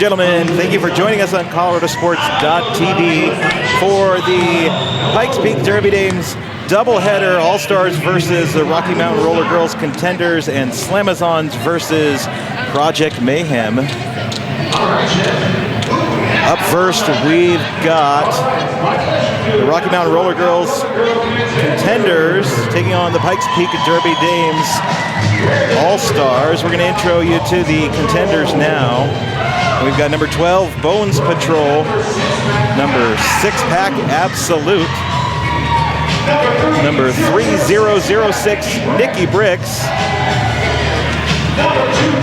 gentlemen, thank you for joining us on ColoradoSports.TV for the Pikes Peak Derby Dames doubleheader, All-Stars versus the Rocky Mountain Rollergirls Contenders and Slamazons versus Project Mayhem. Up first, we've got the Rocky Mountain Rollergirls Contenders taking on the Pikes Peak Derby Dames All-Stars. We're going to intro you to the Contenders now. We've got number 12, Bones Patrol, number 6 Pack Absolute, number 3006, Nikki Bricks,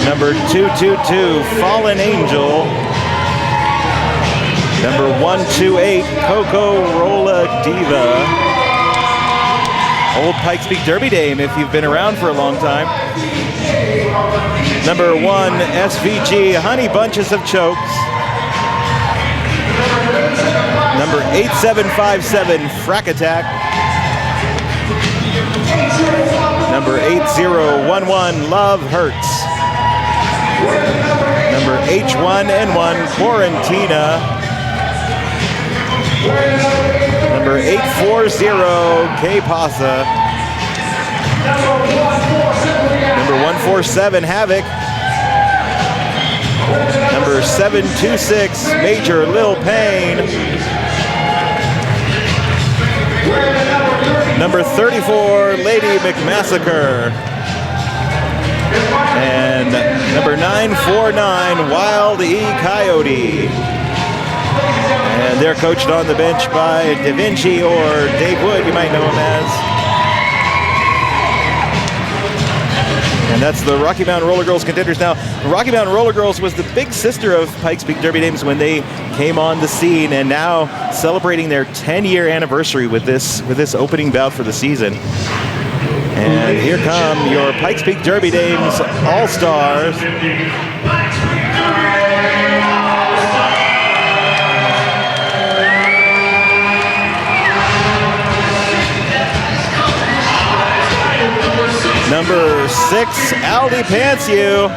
number 222, Fallen Angel, number 128, Coco Rolla Diva, old Pikes Peak Derby Dame if you've been around for a long time. Number 1, SVG, Honey Bunches of Chokes. Number 8757, Frack Attack. Number 8011, Love Hurts. Number H1N1, Quarantina. Number 840, K-Pasa. Number 147, Havoc. Number 726, Major Lil Payne. Number 34, Lady McMassacre. And number 949, Wild E. Coyote. And they're coached on the bench by Da Vinci, or Dave Wood, you might know him as. And that's the Rocky Mountain Rollergirls Contenders. Now, Rocky Mountain Rollergirls was the big sister of Pikes Peak Derby Dames when they came on the scene, and now celebrating their 10-year anniversary with this opening bout for the season. And here come your Pikes Peak Derby Dames All-Stars. Number 6, Aldi Pantsu.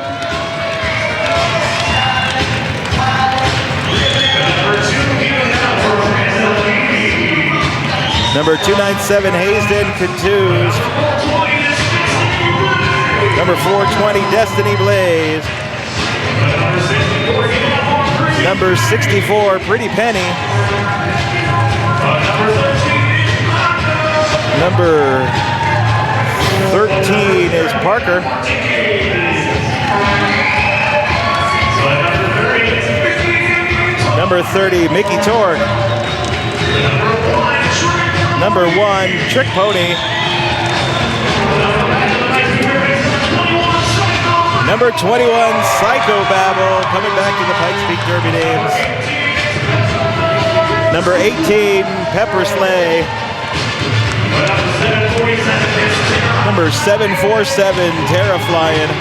Number 297, Hazen Confused. Number 420, Destiny Blaze. Number 64, Pretty Penny. Number 13 is Parker. Number 30, Mickey Torque. Number 1, Trick Pony. Number 21, Psycho Babble, coming back to the Pikes Peak Derby Dames. Number 18, Pepper Slay. Number 747, Terraflyin'.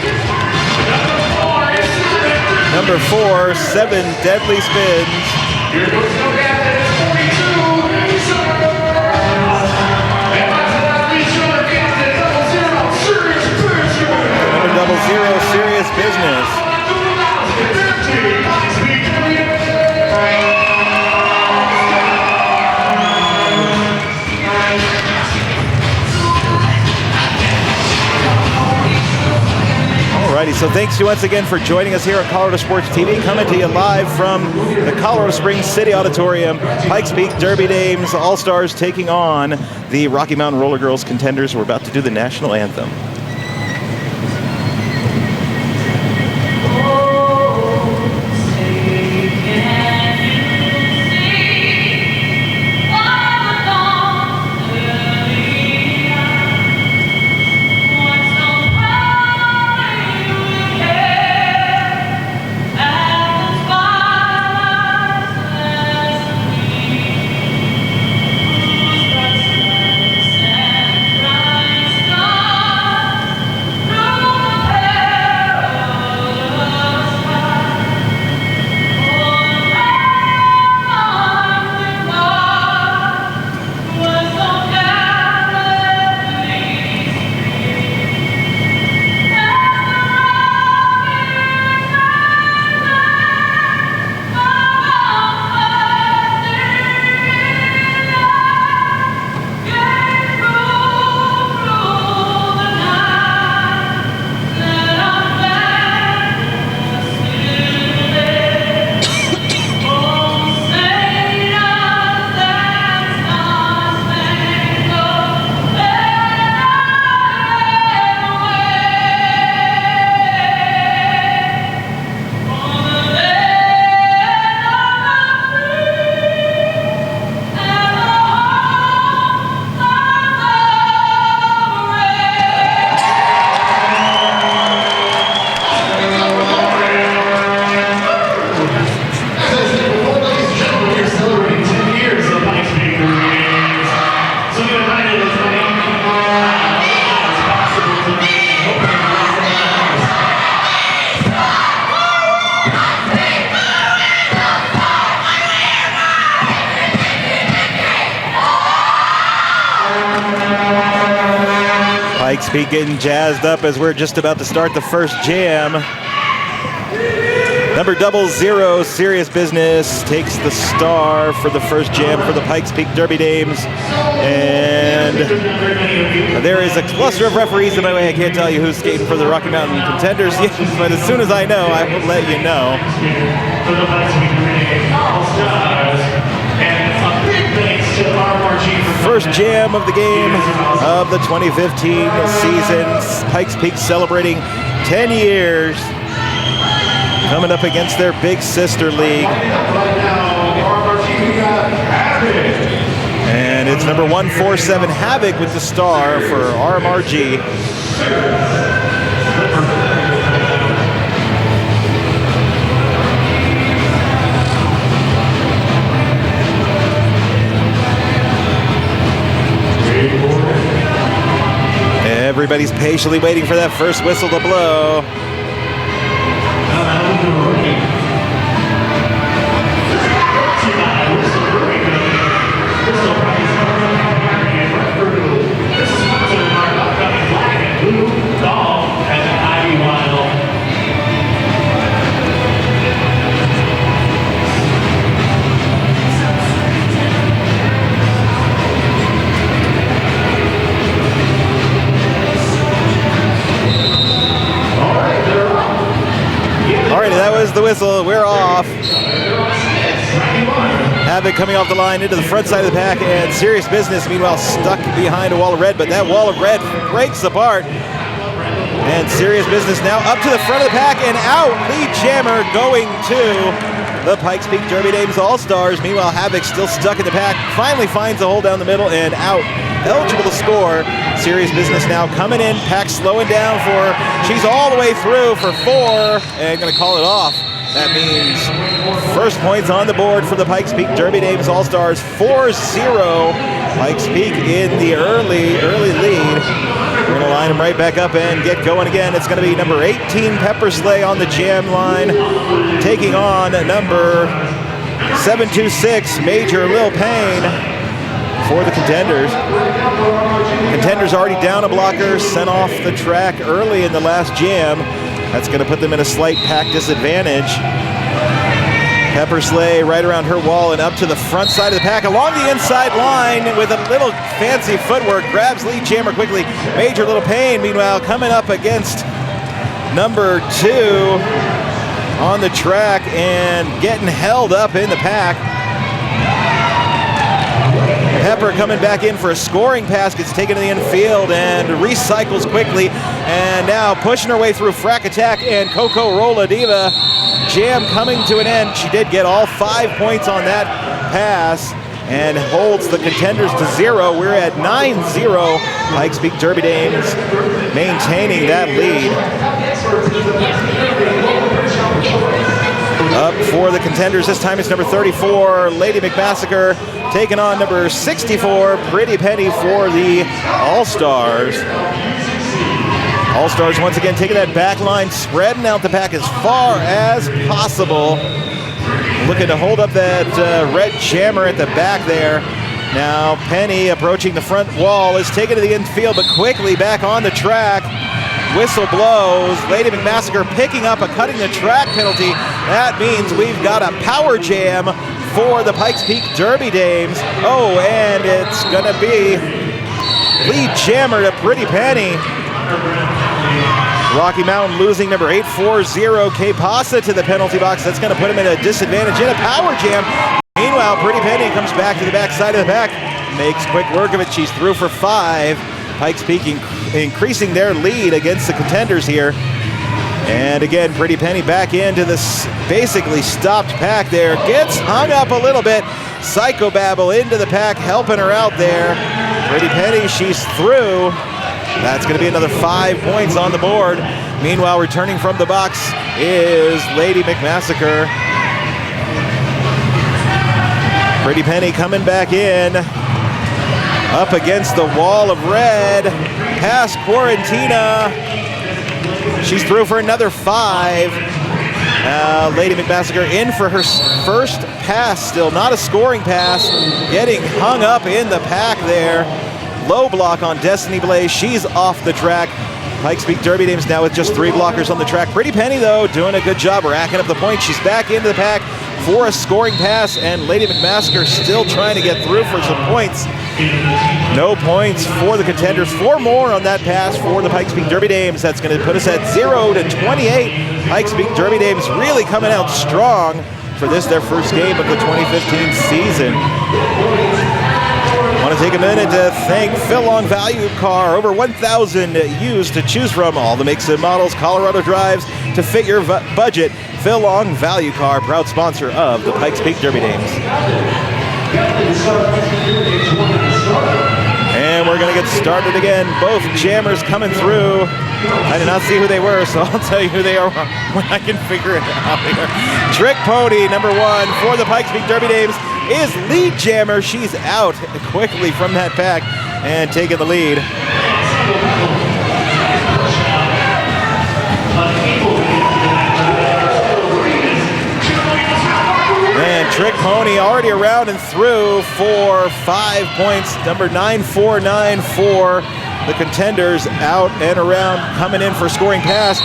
Number 4, 7 Deadly Spins. Number 00, Serious Business. Alrighty, so thanks you once again for joining us here on Colorado Sports TV, coming to you live from the Colorado Springs City Auditorium. Pikes Peak Derby Dames All-Stars taking on the Rocky Mountain Rollergirls Contenders. We're about to do the national anthem. Pikes Peak getting jazzed up as we're just about to start the first jam. Number 00, Serious Business, takes the star for the first jam for the Pikes Peak Derby Dames. And there is a cluster of referees in my way. I can't tell you who's skating for the Rocky Mountain Contenders yet, but as soon as I know, I will let you know. First jam of the game of the 2015 season. Pikes Peak celebrating 10 years. Coming up against their big sister league. And it's number 147, Havoc, with the star for RMRG. Everybody's patiently waiting for that first whistle to blow. The whistle, we're off. Havoc coming off the line into the front side of the pack, and Serious Business meanwhile stuck behind a wall of red, but that wall of red breaks apart. And Serious Business now up to the front of the pack and out. Lead jammer going to the Pikes Peak Derby Dames All-Stars. Meanwhile, Havoc still stuck in the pack, finally finds a hole down the middle and out. Eligible to score. Serious Business now coming in, pack slowing down for, she's all the way through for 4 and gonna call it off. That means first points on the board for the Pikes Peak Derby Dames All-Stars, 4-0. Pikes Peak in the early lead. We're gonna line them right back up and get going again. It's gonna be number 18, Pepper Sleigh, on the jam line, taking on number 726, Major Lil Payne, for the Contenders. Contenders already down a blocker, sent off the track early in the last jam. That's going to put them in a slight pack disadvantage. Pepper Sleigh right around her wall and up to the front side of the pack, along the inside line with a little fancy footwork, grabs lead jammer quickly. Major Lil Payne, meanwhile, coming up against number 2 on the track and getting held up in the pack. Pepper coming back in for a scoring pass, gets taken to the infield and recycles quickly. And now pushing her way through Frack Attack and Coco Rolla Diva. Jam coming to an end. She did get all 5 points on that pass and holds the Contenders to 0. We're at 9-0. Pikes Peak Derby Dames maintaining that lead. Up for the Contenders, this time it's number 34, Lady McMassacre, taking on number 64, Pretty Penny, for the All-Stars. All-Stars once again taking that back line, spreading out the pack as far as possible. Looking to hold up that red jammer at the back there. Now Penny approaching the front wall, is taken to the infield, but quickly back on the track. Whistle blows. Lady McMassacre picking up a cutting the track penalty. That means we've got a power jam for the Pikes Peak Derby Dames. Oh, and it's gonna be lead jammer to Pretty Penny. Rocky Mountain losing number 840, K Pasa, to the penalty box. That's gonna put him at a disadvantage in a power jam. Meanwhile, Pretty Penny comes back to the back side of the pack, makes quick work of it. She's through for 5. Pikes Peak increasing their lead against the Contenders here. And again, Pretty Penny back into this basically stopped pack there. Gets hung up a little bit. Psychobabble into the pack, helping her out there. Pretty Penny, she's through. That's going to be another 5 points on the board. Meanwhile, returning from the box is Lady McMassacre. Pretty Penny coming back in. Up against the wall of red, past Quarantina. She's through for another 5. Lady McMassacre in for her first pass, still not a scoring pass, getting hung up in the pack there. Low block on Destiny Blaze. She's off the track. Pikes Peak Derby Dames now with just 3 blockers on the track. Pretty Penny, though, doing a good job racking up the points. She's back into the pack for a scoring pass, and Lady McMasker still trying to get through for some points. No points for the Contenders. 4 more on that pass for the Pikes Peak Derby Dames. That's going to put us at 0-28. Pikes Peak Derby Dames really coming out strong for this, their first game of the 2015 season. I want to take a minute to thank Phil Long Value Car. Over 1,000 used to choose from. All the makes and models, Colorado drives to fit your budget. Phil Long Value Car, proud sponsor of the Pikes Peak Derby Dames. And we're going to get started again. Both jammers coming through. I did not see who they were, so I'll tell you who they are when I can figure it out here. Trick Pony, number 1 for the Pikes Peak Derby Dames, is lead jammer. She's out quickly from that pack and taking the lead. And Trick Pony already around and through for 5 points. Number 9494. The Contenders out and around, coming in for scoring pass.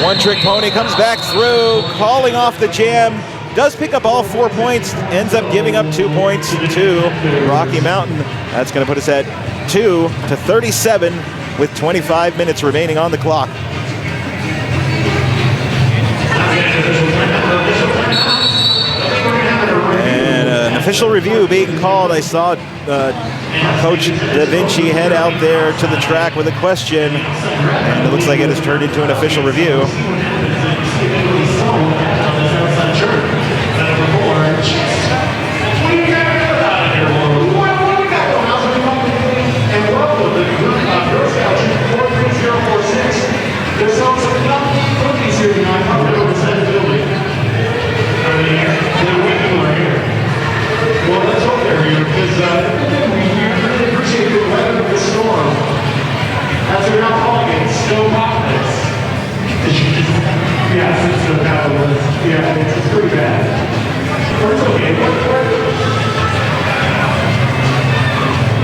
One Trick Pony comes back through, calling off the jam. Does pick up all 4 points, ends up giving up 2 points to Rocky Mountain. That's going to put us at 2-37 with 25 minutes remaining on the clock. And an official review being called. I saw Coach Da Vinci head out there to the track with a question, and it looks like it has turned into an official review.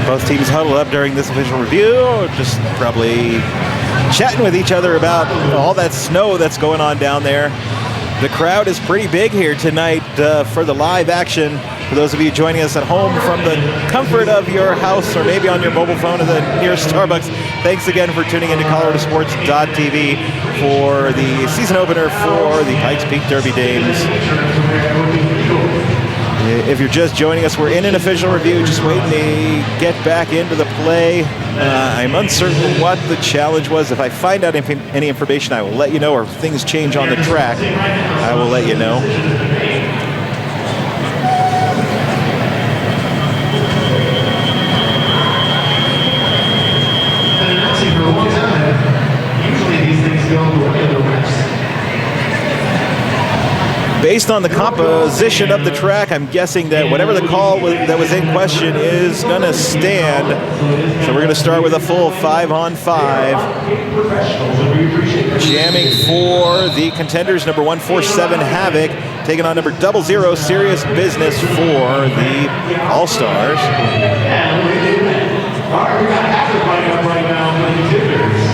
Both teams huddle up during this official review, just probably chatting with each other about all that snow that's going on down there. The crowd is pretty big here tonight for the live action. For those of you joining us at home from the comfort of your house or maybe on your mobile phone at the nearest Starbucks, thanks again for tuning into ColoradoSports.TV for the season opener for the Pikes Peak Derby Dames. If you're just joining us, we're in an official review, just waiting to get back into the play. I'm uncertain what the challenge was. If I find out any information, I will let you know, or if things change on the track, I will let you know. Based on the composition of the track, I'm guessing that whatever the call that was in question is going to stand. So we're going to start with a full 5-on-5. Jamming for the Contenders, number 147 Havoc, taking on number 00 Serious Business for the Allstars. We got Havoc lining up right now for the Contenders.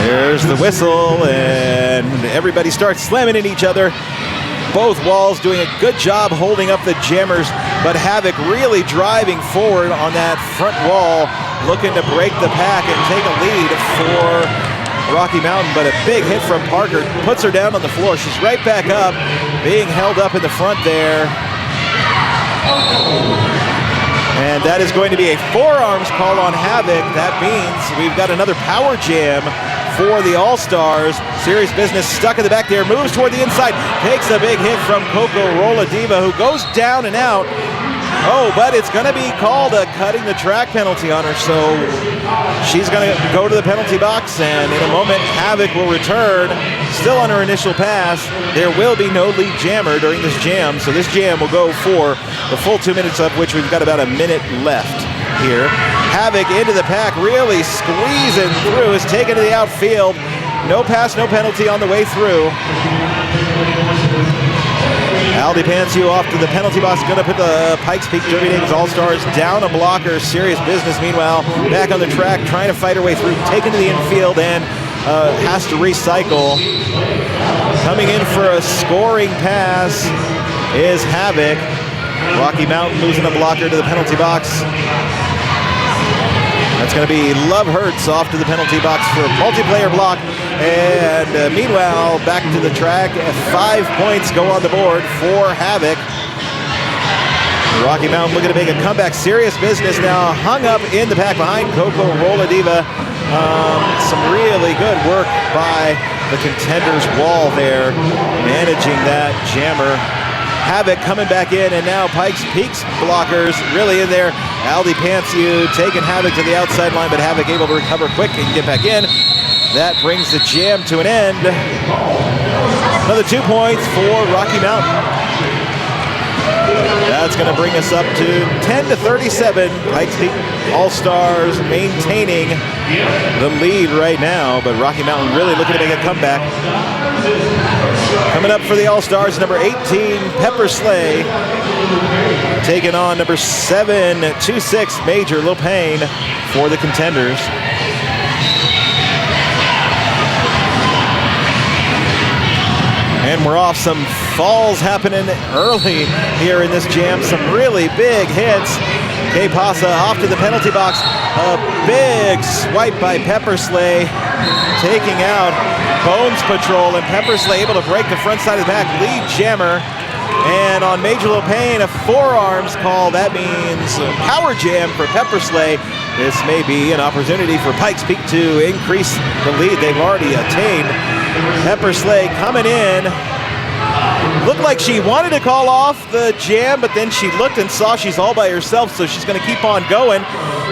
There's the whistle, and everybody starts slamming at each other. Both walls doing a good job holding up the jammers, but Havoc really driving forward on that front wall, looking to break the pack and take a lead for Rocky Mountain, but a big hit from Parker puts her down on the floor. She's right back up, being held up in the front there. And that is going to be a forearms call on Havoc. That means we've got another power jam for the All-Stars. Serious Business stuck in the back there, moves toward the inside, takes a big hit from Coco Rolla Diva, who goes down and out. Oh, but it's going to be called a cutting the track penalty on her, so she's going to go to the penalty box, and in a moment, Havoc will return, still on her initial pass. There will be no lead jammer during this jam, so this jam will go for the full 2 minutes, of which we've got about a minute left here. Havoc into the pack, really squeezing through, is taken to the outfield. No pass, no penalty on the way through. Aldi Pansiu off to the penalty box, going to put the Pikes Peak Derby Dames All-Stars down a blocker. Serious business. Meanwhile, back on the track, trying to fight her way through, taken to the infield, and has to recycle. Coming in for a scoring pass is Havoc. Rocky Mountain losing a blocker to the penalty box. That's going to be Love Hurts off to the penalty box for a multiplayer block. And meanwhile, back to the track. 5 points go on the board for Havoc. Rocky Mountain looking to make a comeback. Serious business now. Hung up in the pack behind Coco Rolla Diva. Some really good work by the Contenders wall there, managing that jammer. Havoc coming back in, and now Pikes Peaks blockers really in there. Aldi Pansiu taking Havoc to the outside line, but Havoc able to recover quick and get back in. That brings the jam to an end. Another 2 points for Rocky Mountain. That's going to bring us up to 10-37. Pikes Peak All-Stars maintaining the lead right now, but Rocky Mountain really looking to make a comeback. Coming up for the All-Stars, number 18, Pepper Slay, taking on number 726, Major Lil Payne for the Contenders. And we're off. Some falls happening early here in this jam. Some really big hits. K Pasa off to the penalty box. A big swipe by Pepper Slay, taking out Bones Patrol, and Pepper Slay able to break the front side of the back. Lead jammer. And on Major Lil Payne, a forearms call. That means a power jam for Pepper Slay. This may be an opportunity for Pikes Peak to increase the lead they've already attained. Pepper Slay coming in. Looked like she wanted to call off the jam, but then she looked and saw she's all by herself, so she's going to keep on going.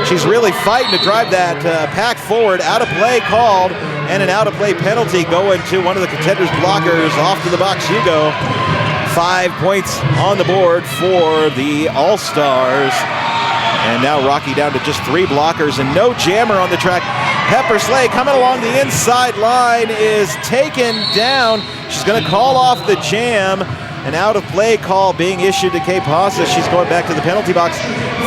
She's really fighting to drive that pack forward. Out of play called, and an out of play penalty going to one of the Contenders blockers. Off to the box you go. 5 points on the board for the All-Stars. And now Rocky down to just 3 blockers and no jammer on the track. Pepper Slay coming along the inside line is taken down. She's going to call off the jam. An out of play call being issued to K Pasa. She's going back to the penalty box.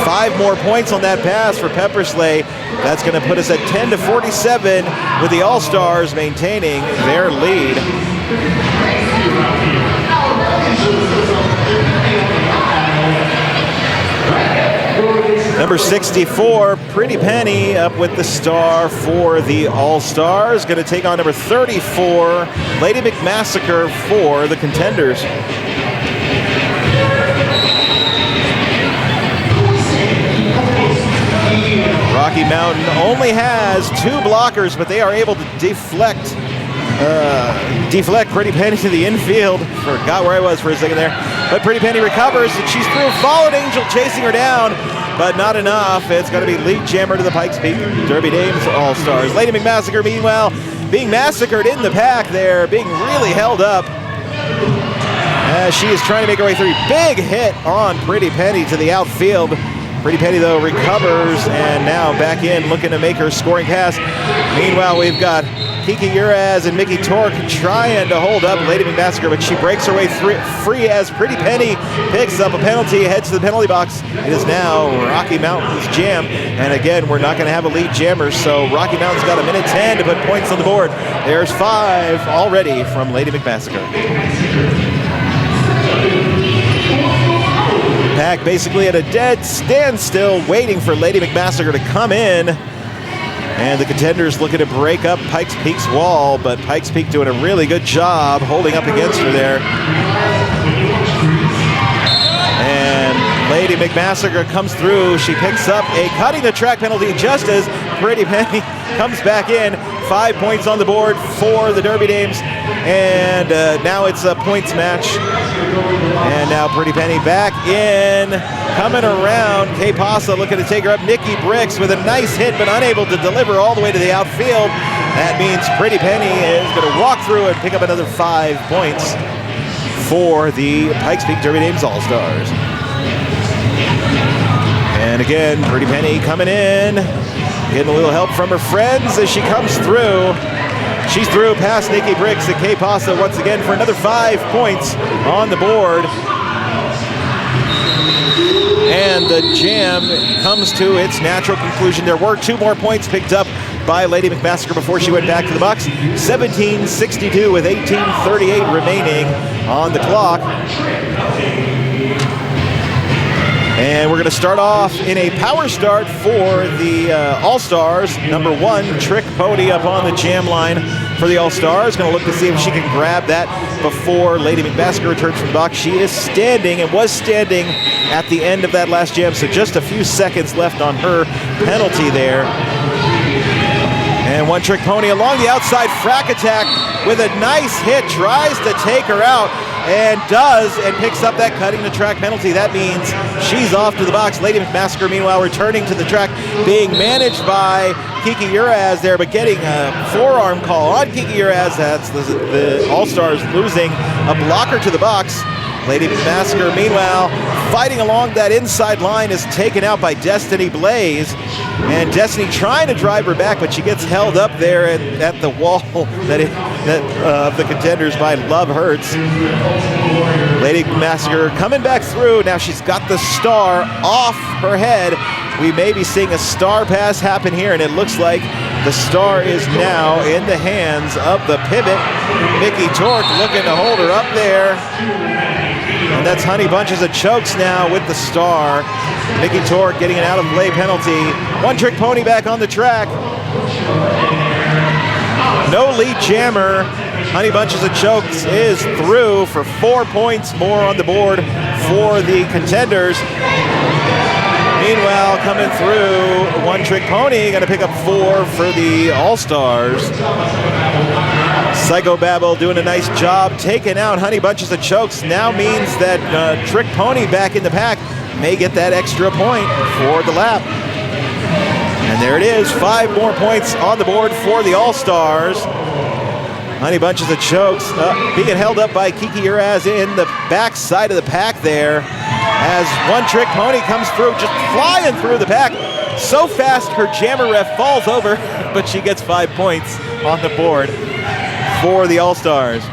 5 more points on that pass for Pepper Slay. That's going to put us at 10-47 with the All-Stars maintaining their lead. Number 64, Pretty Penny, up with the star for the All-Stars. Going to take on number 34, Lady McMassacre for the Contenders. Rocky Mountain only has 2 blockers, but they are able to deflect Pretty Penny to the infield. Forgot where I was for a second there. But Pretty Penny recovers, and she's through. Fallen Angel chasing her down, but not enough. It's going to be lead jammer to the Pikes Peak Derby Dames All-Stars. Lady McMassacre, meanwhile, being massacred in the pack there, being really held up as she is trying to make her way through. Big hit on Pretty Penny to the outfield. Pretty Penny, though, recovers, and now back in, looking to make her scoring pass. Meanwhile, we've got Kiki Uraz and Mickey Torque trying to hold up Lady McMassacre, but she breaks her way free as Pretty Penny picks up a penalty, heads to the penalty box. It is now Rocky Mountain's jam, and again, we're not going to have a lead jammer, so Rocky Mountain's got 1:10 to put points on the board. There's 5 already from Lady McMassacre. Pack basically at a dead standstill, waiting for Lady McMassacre to come in. And the Contenders looking to break up Pikes Peak's wall, but Pikes Peak doing a really good job holding up against her there. And Lady McMassacre comes through. She picks up a cutting the track penalty just as Pretty Penny comes back in. 5 points on the board for the Derby Dames. And now it's a points match. And now Pretty Penny back in, coming around. K Pasa looking to take her up. Nikki Bricks with a nice hit, but unable to deliver all the way to the outfield. That means Pretty Penny is going to walk through and pick up another 5 points for the Pikes Peak Derby Dames All-Stars. And again, Pretty Penny coming in, getting a little help from her friends as she comes through. She's through past Nikki Briggs and Kay Pasta once again for another 5 points on the board. And the jam comes to its natural conclusion. There were 2 more points picked up by Lady McMaster before she went back to the box. 17-62 with 18:38 remaining on the clock. And we're going to start off in a power start for the All-Stars. Number 1, Trick Pony up on the jam line for the All-Stars. Going to look to see if she can grab that before Lady McMaster returns from the box. She is standing and was standing at the end of that last jam, so just a few seconds left on her penalty there. And 1 Trick Pony along the outside, frack attack with a nice hit, tries to take her out, and does, and picks up that cutting the track penalty. That means she's off to the box. Lady McMaster, meanwhile, returning to the track, being managed by Kiki Uraz there, but getting a forearm call on Kiki Uraz. That's the All-Stars losing a blocker to the box. Lady McMaster, meanwhile, fighting along that inside line, is taken out by Destiny Blaze. And Destiny trying to drive her back, but she gets held up there at the wall of the Contenders by Love Hurts. Lady McMaster coming back through. Now she's got the star off her head. We may be seeing a star pass happen here, and it looks like the star is now in the hands of the pivot. Mickey Torque looking to hold her up there. And that's Honey Bunches of Chokes now with the star. Mickey Torque getting an out of play penalty. 1 Trick Pony back on the track. No lead jammer. Honey Bunches of Chokes is through for 4 points more on the board for the Contenders. Meanwhile, coming through, 1 Trick Pony going to pick up 4 for the All-Stars. Psychobabble doing a nice job taking out Honey Bunches of Chokes. Now means that Trick Pony back in the pack may get that extra point for the lap. And there it is, 5 more points on the board for the All-Stars. Honey Bunches of Chokes being held up by Kiki Uraz in the back side of the pack there, as 1 Trick Pony comes through, just flying through the pack. So fast her jammer ref falls over, but she gets 5 points on the board for the All-Stars.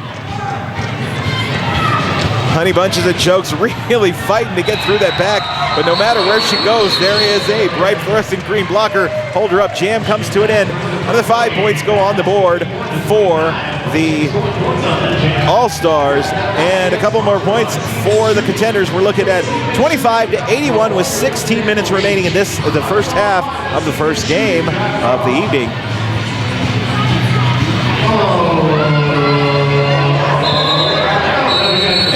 Honey Bunches of Chokes really fighting to get through that pack, but no matter where she goes, there is a bright fluorescent green blocker. Hold her up, jam comes to an end. Another 5 points go on the board for the All-Stars, and a couple more points for the Contenders. We're looking at 25-81 with 16 minutes remaining in the first half of the first game of the evening.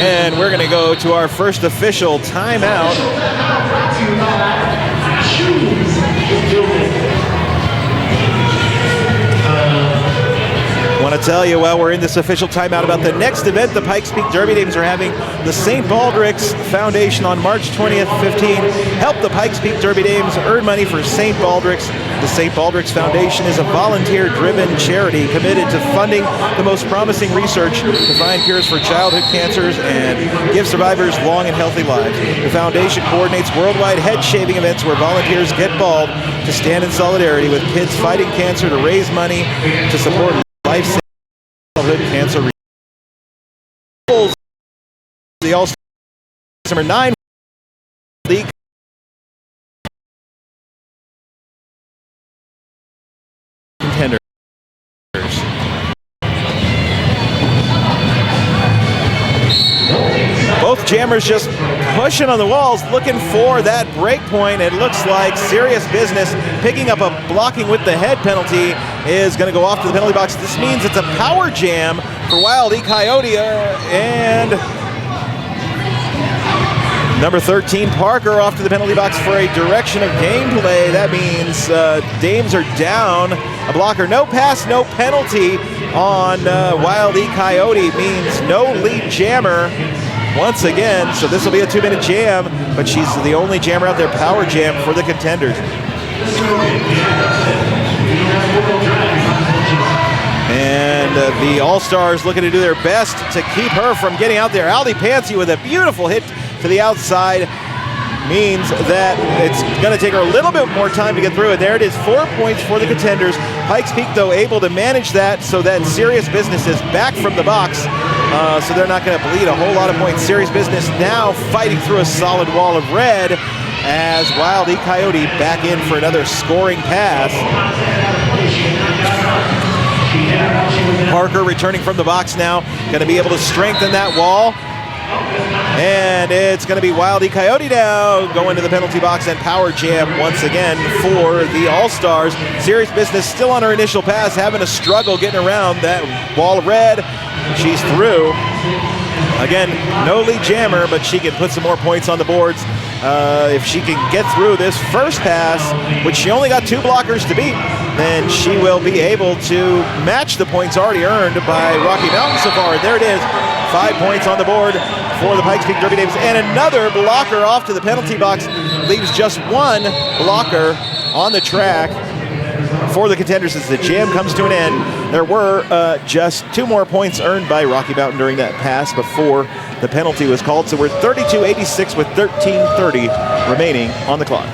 And we're going to go to our first official timeout. I want to tell you while we're in this official timeout about the next event the Pikes Peak Derby Dames are having. The St. Baldrick's Foundation on March 20th, 15. Help the Pikes Peak Derby Dames earn money for St. Baldrick's. The St. Baldrick's Foundation is a volunteer-driven charity committed to funding the most promising research to find cures for childhood cancers and give survivors long and healthy lives. The foundation coordinates worldwide head-shaving events where volunteers get bald to stand in solidarity with kids fighting cancer, to raise money to support life-saving childhood cancer. The All-Stars number 9 league Contenders. Both jammers just pushing on the walls, looking for that break point. It looks like serious business. Picking up a blocking with the head penalty is going to go off to the penalty box. This means it's a power jam for Wild E. Coyote and number 13, Parker, off to the penalty box for a direction of gameplay. That means Dames are down a blocker. No pass, no penalty on Wild E. Coyote means no lead jammer once again. So this will be a 2-minute jam, but she's the only jammer out there, power jam for the Contenders. And the All-Stars looking to do their best to keep her from getting out there. Aldi Pansy with a beautiful hit to the outside. means that it's going to take her a little bit more time to get through it. There it is, 4 points for the Contenders. Pikes Peak, though, able to manage that so that Serious Business is back from the box. So they're not going to bleed a whole lot of points. Serious Business now fighting through a solid wall of red as Wild E Coyote back in for another scoring pass. Parker returning from the box now, going to be able to strengthen that wall. And it's going to be Wild E Coyote now going to the penalty box and power jam once again for the All-Stars. Serious Business still on her initial pass, having a struggle getting around that wall of red. She's through. Again, no lead jammer, but she can put some more points on the boards. If she can get through this first pass, which she only got 2 blockers to beat, then she will be able to match the points already earned by Rocky Mountain so far. There it is, 5 points on the board for the Pikes Peak Derby Dames, and another blocker off to the penalty box. Leaves just 1 blocker on the track for the Contenders as the jam comes to an end. There were just 2 more points earned by Rocky Mountain during that pass before the penalty was called. So we're 32-86 with 13:30 remaining on the clock.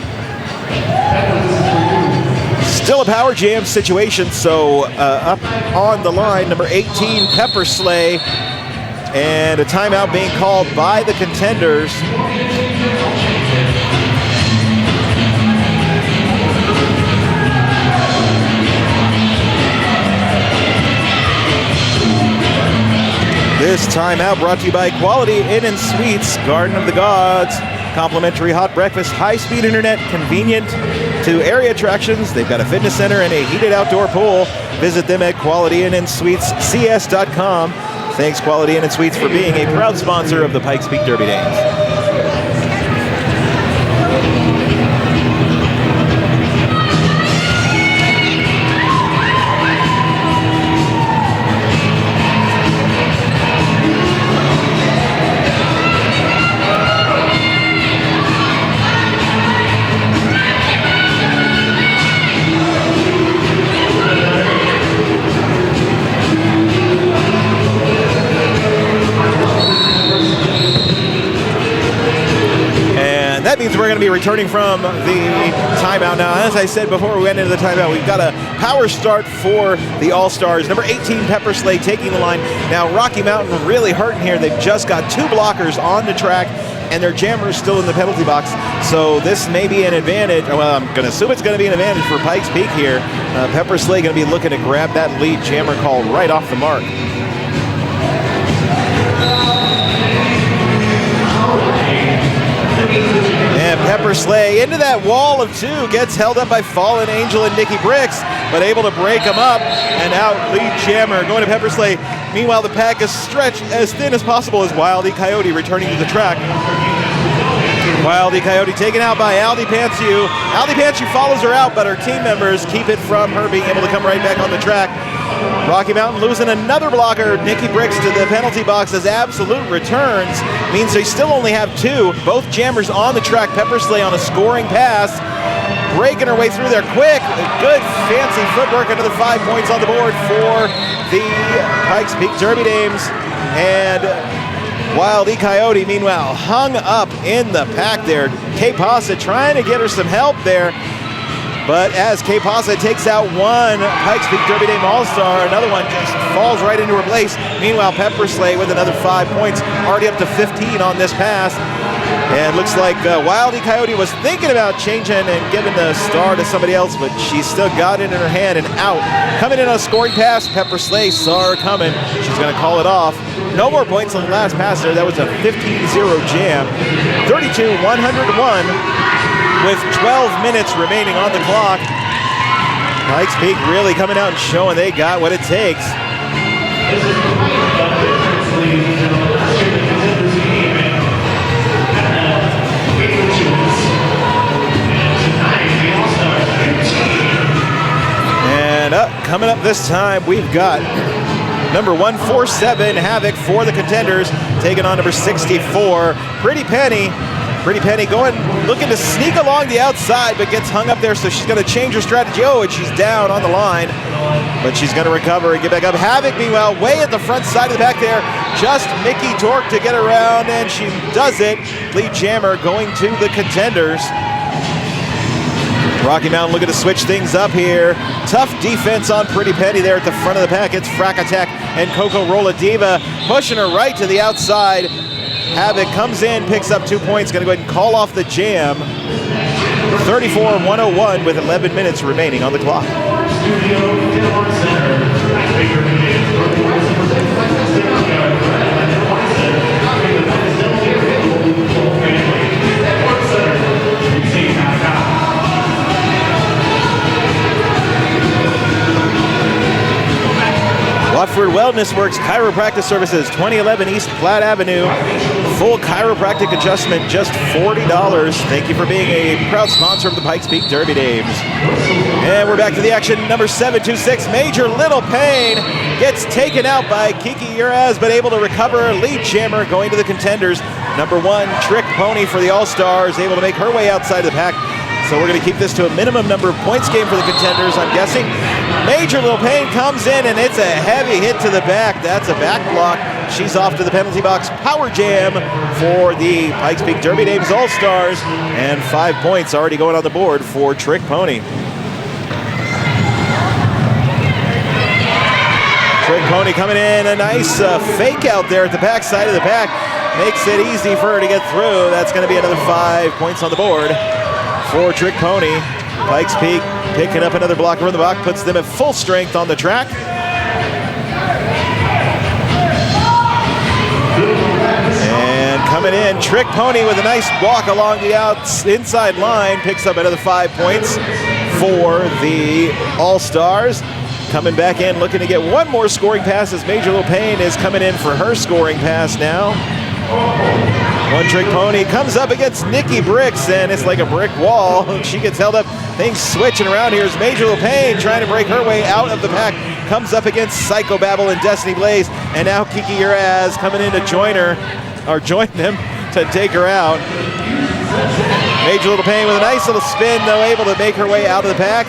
Still a power jam situation, so up on the line, number 18, Pepper Slay, and a timeout being called by the Contenders. This timeout brought to you by Quality Inn & Suites, Garden of the Gods. Complimentary hot breakfast, high-speed internet, convenient to area attractions. They've got a fitness center and a heated outdoor pool. Visit them at Quality Inn & Suites, cs.com. Thanks, Quality Inn & Suites, for being a proud sponsor of the Pikes Peak Derby Dames. That means we're going to be returning from the timeout now. As I said before we went into the timeout, we've got a power start for the All-Stars. Number 18, Pepper Slay, taking the line. Now, Rocky Mountain really hurting here. They've just got 2 blockers on the track, and their jammer is still in the penalty box. So this may be an advantage. Well, I'm going to assume it's going to be an advantage for Pikes Peak here. Pepper Slay going to be looking to grab that lead jammer call right off the mark. And Pepper Slay into that wall of 2, gets held up by Fallen Angel and Nikki Bricks, but able to break them up, and out lead jammer going to Pepper Slay. Meanwhile, the pack is stretched as thin as possible as Wild E Coyote returning to the track. Wild E Coyote taken out by Aldi Pantsu. Aldi Pantsu follows her out, but her team members keep it from her being able to come right back on the track. Rocky Mountain losing another blocker. Nikki Bricks to the penalty box as Absolute returns. Means they still only have 2. Both jammers on the track. Pepper Slay on a scoring pass. Breaking her way through there quick. Good fancy footwork. Another 5 points on the board for the Pikes Peak Derby Dames. And Wild E Coyote, meanwhile, hung up in the pack there. Kay Pasa trying to get her some help there. But as Kay Pasa takes out 1 Pikes Peak Derby Dame All-Star, another one just falls right into her place. Meanwhile, Pepper Slay with another 5 points, already up to 15 on this pass. And looks like Wild E Coyote was thinking about changing and giving the star to somebody else, but she still got it in her hand and out. Coming in on a scoring pass, Pepper Slay saw her coming. She's going to call it off. No more points on the last pass there. That was a 15-0 jam. 32-101. With 12 minutes remaining on the clock. Pikes Peak really coming out and showing they got what it takes. And coming up this time, we've got number 147, Havoc for the Contenders, taking on number 64, Pretty Penny. Pretty Penny looking to sneak along the outside, but gets hung up there, so she's going to change her strategy. Oh, and she's down on the line, but she's going to recover and get back up. Havoc, meanwhile, way at the front side of the pack there. Just Mickey Torque to get around, and she does it. Lead jammer going to the Contenders. Rocky Mountain looking to switch things up here. Tough defense on Pretty Penny there at the front of the pack. It's Frack Attack and Coco Rolla Diva pushing her right to the outside. Havoc comes in, picks up 2 points, going to go ahead and call off the jam. 34-101 with 11 minutes remaining on the clock. Watford Wellness Works Chiropractic Services, 2011 East Platte Avenue. Full chiropractic adjustment, just $40. Thank you for being a proud sponsor of the Pikes Peak Derby Dames. And we're back to the action. Number 726, Major Little Pain, gets taken out by Kiki Uraz, but able to recover. Lead jammer going to the Contenders. Number 1, Trick Pony for the All-Stars, able to make her way outside of the pack. So we're going to keep this to a minimum number of points game for the Contenders, I'm guessing. Major Little Pain comes in, and it's a heavy hit to the back. That's a back block. She's off to the penalty box. Power jam for the Pikes Peak Derby Dames All-Stars. And 5 points already going on the board for Trick Pony. Trick Pony coming in. A nice fake out there at the back side of the pack. Makes it easy for her to get through. That's going to be another 5 points on the board for Trick Pony. Pikes Peak picking up another blocker in the box, puts them at full strength on the track. And coming in, Trick Pony with a nice walk along the inside line, picks up another 5 points for the All-Stars. Coming back in, looking to get one more scoring pass as Major Little Pain is coming in for her scoring pass now. One Trick Pony comes up against Nikki Bricks, and it's like a brick wall. She gets held up. Things switching around here as Major Little Pain trying to break her way out of the pack. Comes up against Psycho Babble and Destiny Blaze, and now Kiki Uraz coming in to join them to take her out. Major Little Pain with a nice little spin, though, able to make her way out of the pack.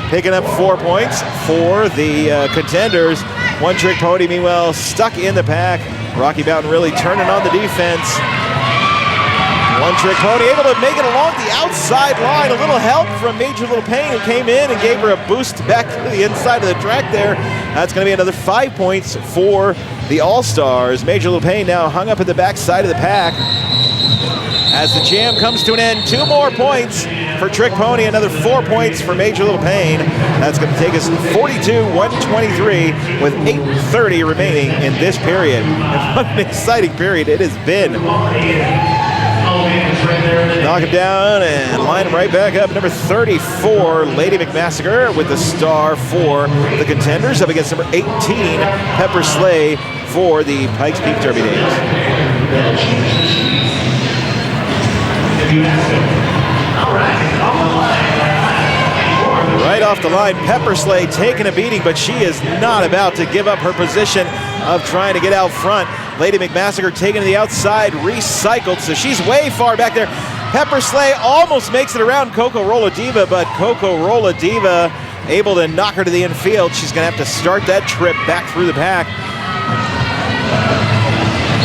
Picking up 4 points for the Contenders. One Trick Pony, meanwhile, stuck in the pack. Rocky Mountain really turning on the defense. One Trick Pony able to make it along the outside line. A little help from Major Little Pain, who came in and gave her a boost back to the inside of the track there. That's going to be another 5 points for the All-Stars. Major Little Pain now hung up at the back side of the pack. As the jam comes to an end, 2 more points for Trick Pony, another 4 points for Major Little Pain. That's going to take us 42-123 with 8:30 remaining in this period. And what an exciting period it has been. Knock him down and line him right back up. Number 34, Lady McMassacre with the star for the Contenders, up against number 18, Pepper Slay for the Pikes Peak Derby Dames. Right off the line, Pepper Slay taking a beating, but she is not about to give up her position of trying to get out front. Lady McMassacre taking to the outside, recycled, so she's way far back there. Pepper Slay almost makes it around Coco Rolla Diva, but Coco Rolla Diva able to knock her to the infield. She's going to have to start that trip back through the pack.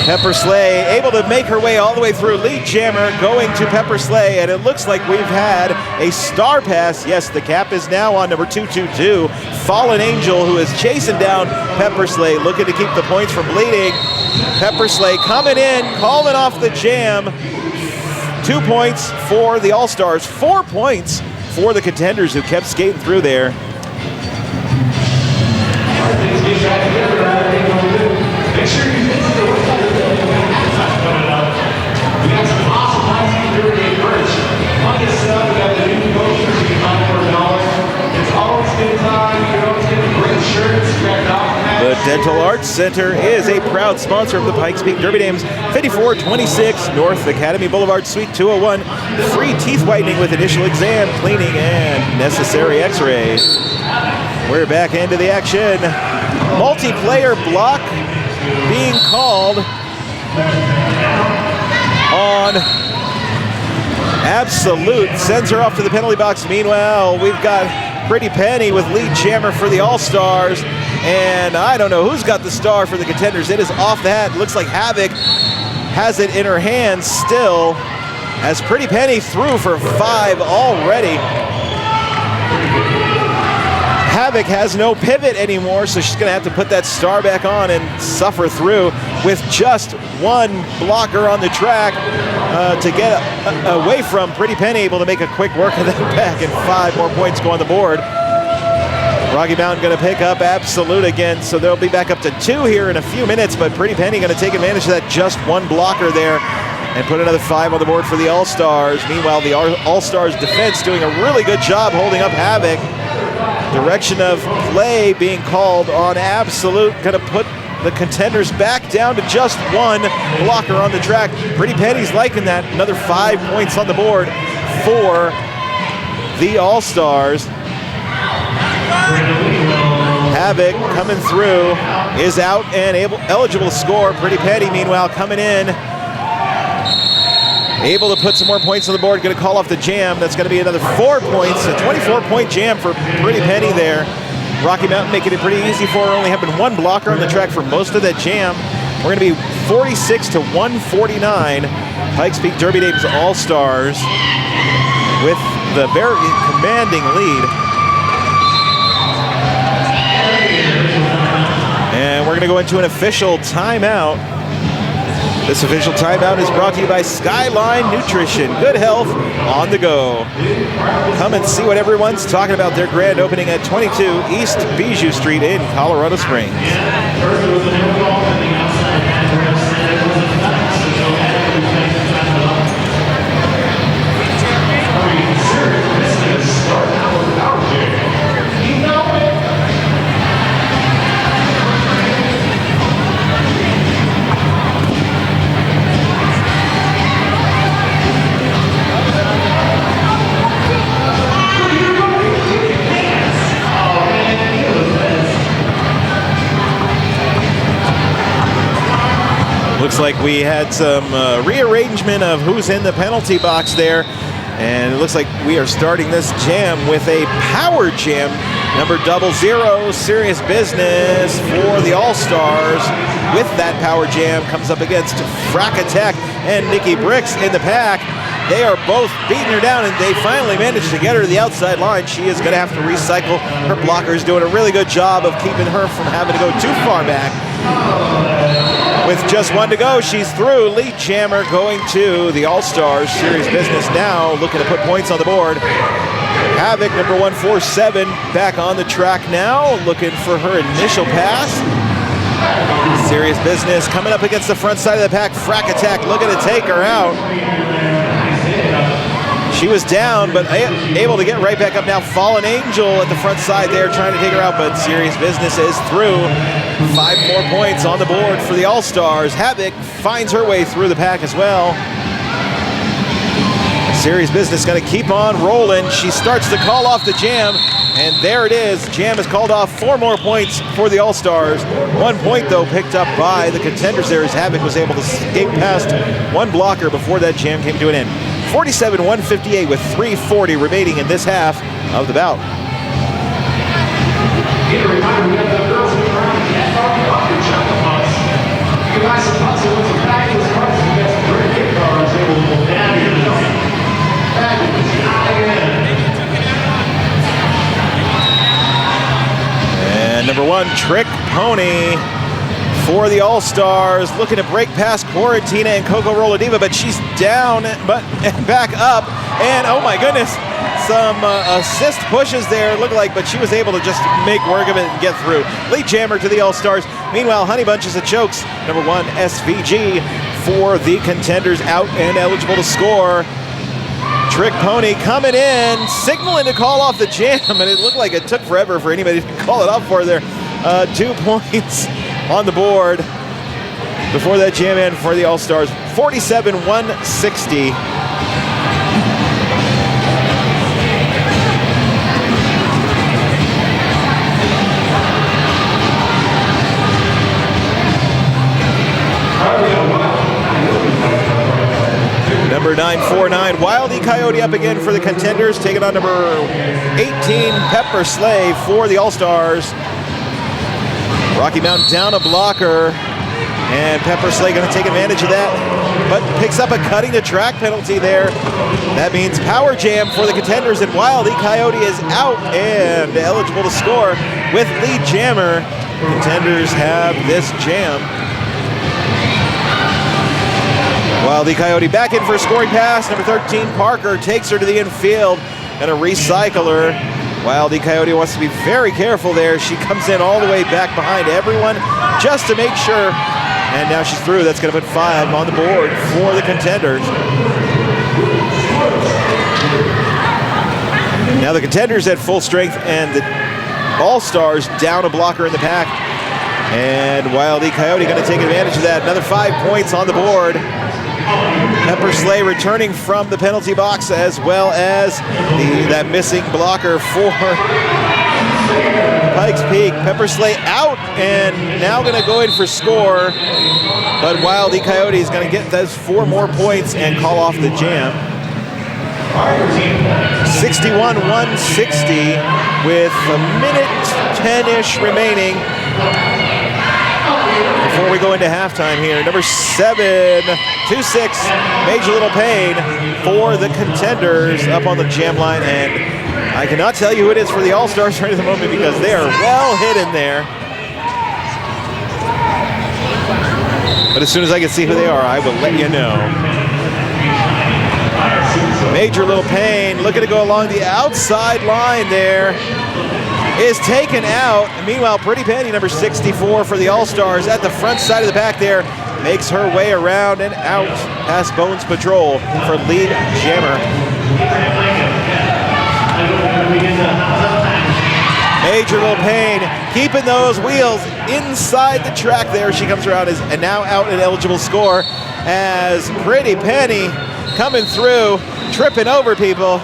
Pepper Slay able to make her way all the way through. Lead jammer going to Pepper Slay, and it looks like we've had a star pass. Yes, the cap is now on number 222, Fallen Angel, who is chasing down Pepper Slay, looking to keep the points from bleeding. Pepper Slay coming in, calling off the jam. 2 points for the All-Stars, 4 points for the Contenders, who kept skating through there. The Dental Arts Center is a proud sponsor of the Pikes Peak Derby Dames. 5426 North Academy Boulevard, Suite 201. Free teeth whitening with initial exam, cleaning, and necessary x-rays. We're back into the action. Multiplayer block being called. on Absolute. Sends her off to the penalty box. Meanwhile, we've got Pretty Penny with lead jammer for the All-Stars. And I don't know who's got the star for the Contenders. It is off the hat. Looks like Havoc has it in her hands still, as Pretty Penny threw for 5 already. Havoc has no pivot anymore, so she's gonna have to put that star back on and suffer through with just one blocker on the track to get away from Pretty Penny, able to make a quick work of that back, and 5 more points go on the board. Rocky Mountain gonna pick up Absolute again, so they'll be back up to 2 here in a few minutes, but Pretty Penny gonna take advantage of that just one blocker there and put another 5 on the board for the All-Stars. Meanwhile, the All-Stars defense doing a really good job holding up Havoc. Direction of play being called on Absolute, gonna put the Contenders back down to just one blocker on the track. Pretty Penny's liking that. Another 5 points on the board for the All-Stars. Havoc coming through, is out and eligible to score. Pretty Penny, meanwhile, coming in, able to put some more points on the board. Going to call off the jam. That's going to be another 4 points. A 24-point jam for Pretty Penny there. Rocky Mountain making it pretty easy for her, only having one blocker on the track for most of that jam. We're going to be 46 to 149. Pikes Peak Derby Dames All-Stars with the very commanding lead. And we're going to go into an official timeout. This official timeout is brought to you by Skyline Nutrition. Good health on the go. Come and see what everyone's talking about. Their grand opening at 22 East Bijou Street in Colorado Springs. Looks like we had some rearrangement of who's in the penalty box there. And it looks like we are starting this jam with a power jam. Number 00, Serious Business for the All-Stars. With that power jam comes up against Frack Attack and Nikki Bricks in the pack. They are both beating her down, and they finally managed to get her to the outside line. She is going to have to recycle. Her blocker is doing a really good job of keeping her from having to go too far back. With just 1 to go, she's through. Lead jammer going to the All-Stars. Serious Business now looking to put points on the board. Havoc, number 147, back on the track now, looking for her initial pass. Serious Business coming up against the front side of the pack. Frack Attack looking to take her out. She was down, but able to get right back up now. Fallen Angel at the front side there, trying to take her out, but Serious Business is through. 5 more points on the board for the All-Stars. Havoc finds her way through the pack as well. Serious Business going to keep on rolling. She starts to call off the jam, and there it is. Jam is called off. 4 more points for the All-Stars. 1 point, though, picked up by the Contenders there, as Havoc was able to skate past one blocker before that jam came to an end. 47-158 with 3:40 remaining in this half of the bout. And number 1, Trick Pony for the All-Stars, looking to break past Quarantina and Coco Roladiva, but she's down, but back up, and oh my goodness, some assist pushes there, look like, but she was able to just make work of it and get through. Lead jammer to the All-Stars. Meanwhile, Honey Bunches of Chokes, number 1, SVG for the Contenders, out and eligible to score. Trick Pony coming in, signaling to call off the jam, and it looked like it took forever for anybody to call it off for there. 2 points on the board before that jam end for the All-Stars. 47-160. Number 949, Wild E Coyote up again for the Contenders, taking on number 18, Pepper Slay for the All-Stars. Rocky Mountain down a blocker, and Pepper Slay going to take advantage of that, but picks up a cutting the track penalty there. That means power jam for the Contenders, and Wild E Coyote is out and eligible to score with lead jammer. Contenders have this jam. Wild E Coyote back in for a scoring pass. Number 13, Parker, takes her to the infield and a recycler. Wild E Coyote wants to be very careful there. She comes in all the way back behind everyone just to make sure. And now she's through. That's going to put 5 on the board for the Contenders. Now the Contenders at full strength and the All-Stars down a blocker in the pack. And Wild E Coyote going to take advantage of that. Another 5 points on the board. Pepper Slay returning from the penalty box, as well as that missing blocker for Pikes Peak. Pepper Slay out and now going to go in for score, but Wild E Coyote is going to get those 4 more points and call off the jam. 61-160 with a minute 10-ish remaining before we go into halftime here. Number 7, 2-6, Major Little Pain for the Contenders up on the jam line, and I cannot tell you who it is for the All-Stars right at the moment because they are well hidden there. But as soon as I can see who they are, I will let you know. Major Little Pain looking to go along the outside line there. Is taken out. Meanwhile, Pretty Penny, number 64 for the All-Stars at the front side of the pack there, makes her way around and out past Bones Patrol for lead jammer. Major Little Pain keeping those wheels inside the track there. She comes around and now out an eligible score as Pretty Penny coming through, tripping over people.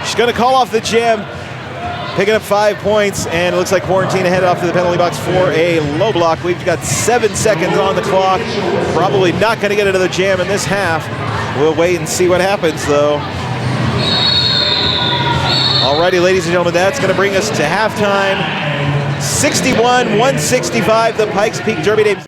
She's going to call off the jam, picking up 5 points, and it looks like Quarantine headed off to the penalty box for a low block. We've got 7 seconds on the clock. Probably not going to get another jam in this half. We'll wait and see what happens, though. Alrighty, ladies and gentlemen, that's going to bring us to halftime. 61-165, the Pikes Peak Derby Dames.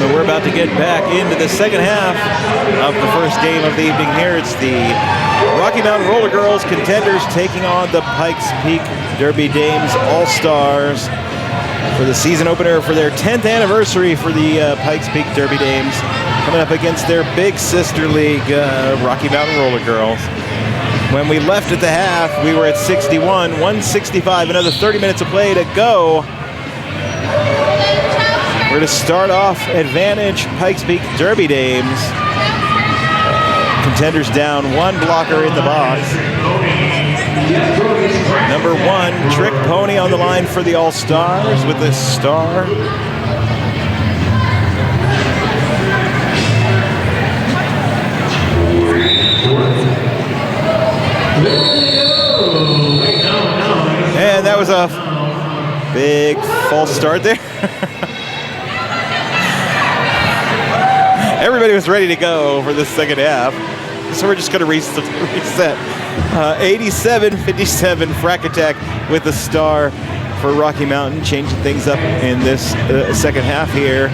And we're about to get back into the second half of the first game of the evening here. It's the Rocky Mountain Rollergirls Contenders taking on the Pikes Peak Derby Dames All-Stars for the season opener for their 10th anniversary for the Pikes Peak Derby Dames, coming up against their big sister league, Rocky Mountain Rollergirls. When we left at the half, we were at 61, 165, another 30 minutes of play to go. We're going to start off advantage Pikes Peak Derby Dames. Contenders down one blocker in the box. Number 1, Trick Pony on the line for the All-Stars with the star. And that was a big false start there. Everybody was ready to go for the second half, so we're just going to reset. 87-57 Frack Attack with the star for Rocky Mountain, changing things up in this second half here.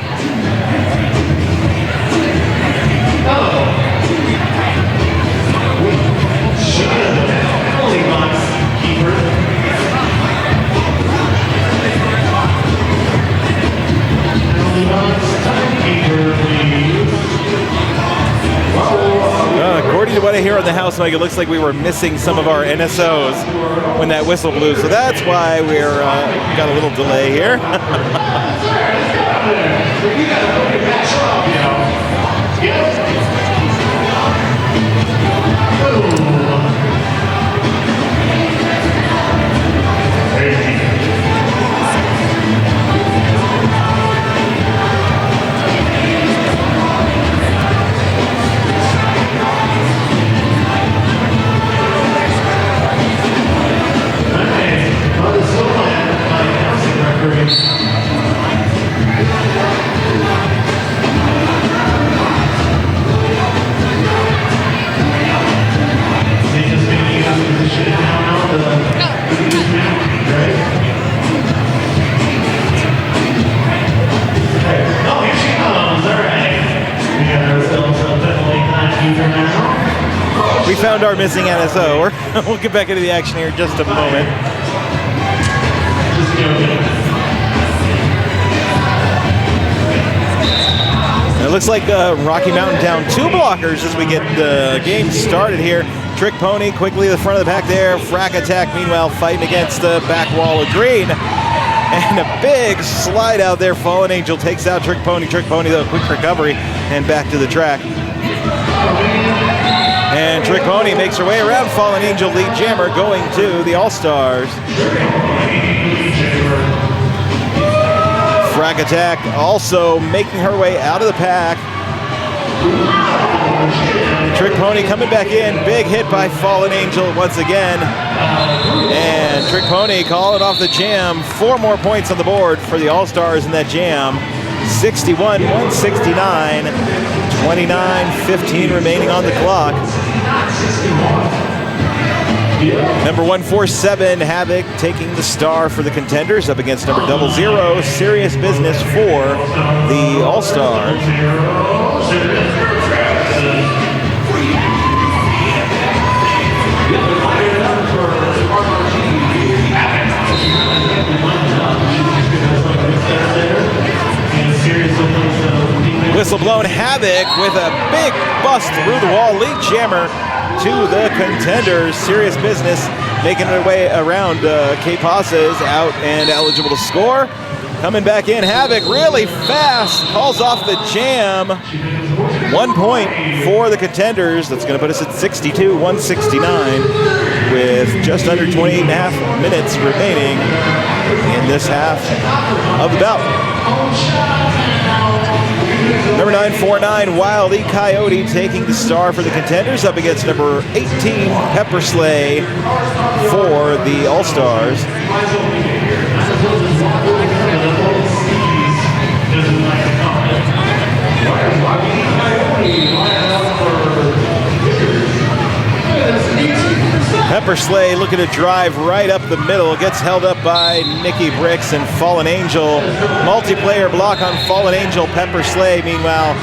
According to what I hear on the house mic, it looks like we were missing some of our NSOs when that whistle blew, so that's why we're got a little delay here. We found our missing NSO. We'll get back into the action here in just a moment. It looks like Rocky Mountain down 2 blockers as we get the game started here. Trick Pony quickly to the front of the pack there. Frack Attack, meanwhile, fighting against the back wall of green. And a big slide out there. Fallen Angel takes out Trick Pony. Trick Pony, though, quick recovery and back to the track. And Trick Pony makes her way around Fallen Angel, lead jammer, going to the All-Stars. Frack Attack also making her way out of the pack. Trick Pony coming back in. Big hit by Fallen Angel once again. And Trick Pony calling off the jam. 4 more points on the board for the All-Stars in that jam. 61-169. 29-15 remaining on the clock. Number 147, Havoc, taking the star for the Contenders up against number 00, Serious Business for the All-Stars. Whistle blown. Havoc with a big bust through the wall. Lead jammer to the Contenders. Serious Business making their way around. K-Pasa is out and eligible to score. Coming back in, Havoc really fast. Calls off the jam. 1 point for the Contenders. That's going to put us at 62-169 with just under 28.5 minutes remaining in this half of the bout. Number 949, Wild E. Coyote, taking the star for the Contenders up against number 18, Pepper Slay for the All-Stars. Pepper Slay looking to drive right up the middle. Gets held up by Nikki Bricks and Fallen Angel. Multiplayer block on Fallen Angel. Pepper Slay, meanwhile,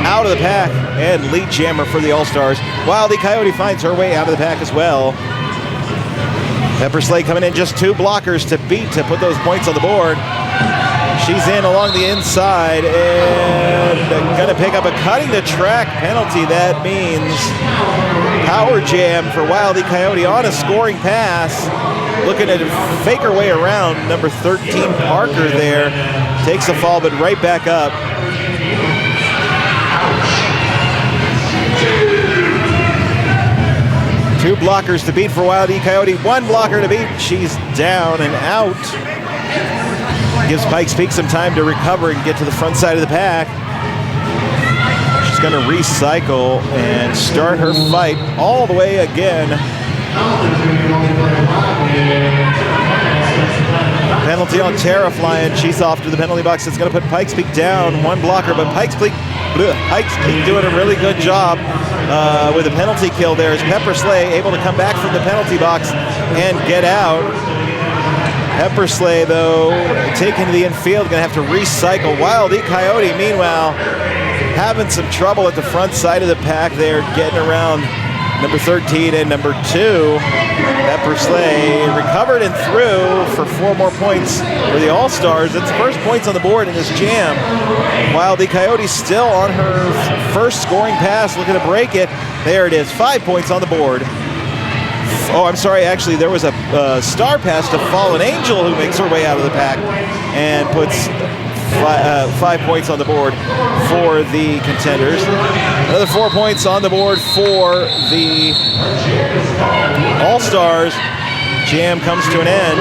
out of the pack. And lead jammer for the All-Stars. Wild E Coyote finds her way out of the pack as well. Pepper Slay coming in, just 2 blockers to beat to put those points on the board. She's in along the inside and gonna pick up a cutting the track penalty. That means power jam for Wild E Coyote on a scoring pass. Looking to fake her way around. Number 13 Parker there takes a fall, but right back up. Two blockers to beat for Wild E Coyote. 1 blocker to beat. She's down and out. Gives Pikes Peak some time to recover and get to the front side of the pack. She's going to recycle and start her fight all the way again. Penalty on Terra Flying. She's off to the penalty box. It's going to put Pikes Peak down. 1 blocker, but Pikes Peak doing a really good job with a penalty kill there. As Pepper Slay able to come back from the penalty box and get out. Pepper Slay, though, taken to the infield, gonna have to recycle. Wild E Coyote, meanwhile, having some trouble at the front side of the pack there, getting around number 13 and number 2. Pepper Slay recovered and threw for 4 more points for the All-Stars. It's the first points on the board in this jam. Wild E Coyote still on her first scoring pass, looking to break it. There it is, 5 points on the board. Oh, I'm sorry, actually, there was a star pass to Fallen Angel, who makes her way out of the pack and puts 5 points on the board for the Contenders. Another 4 points on the board for the All-Stars. Jam comes to an end.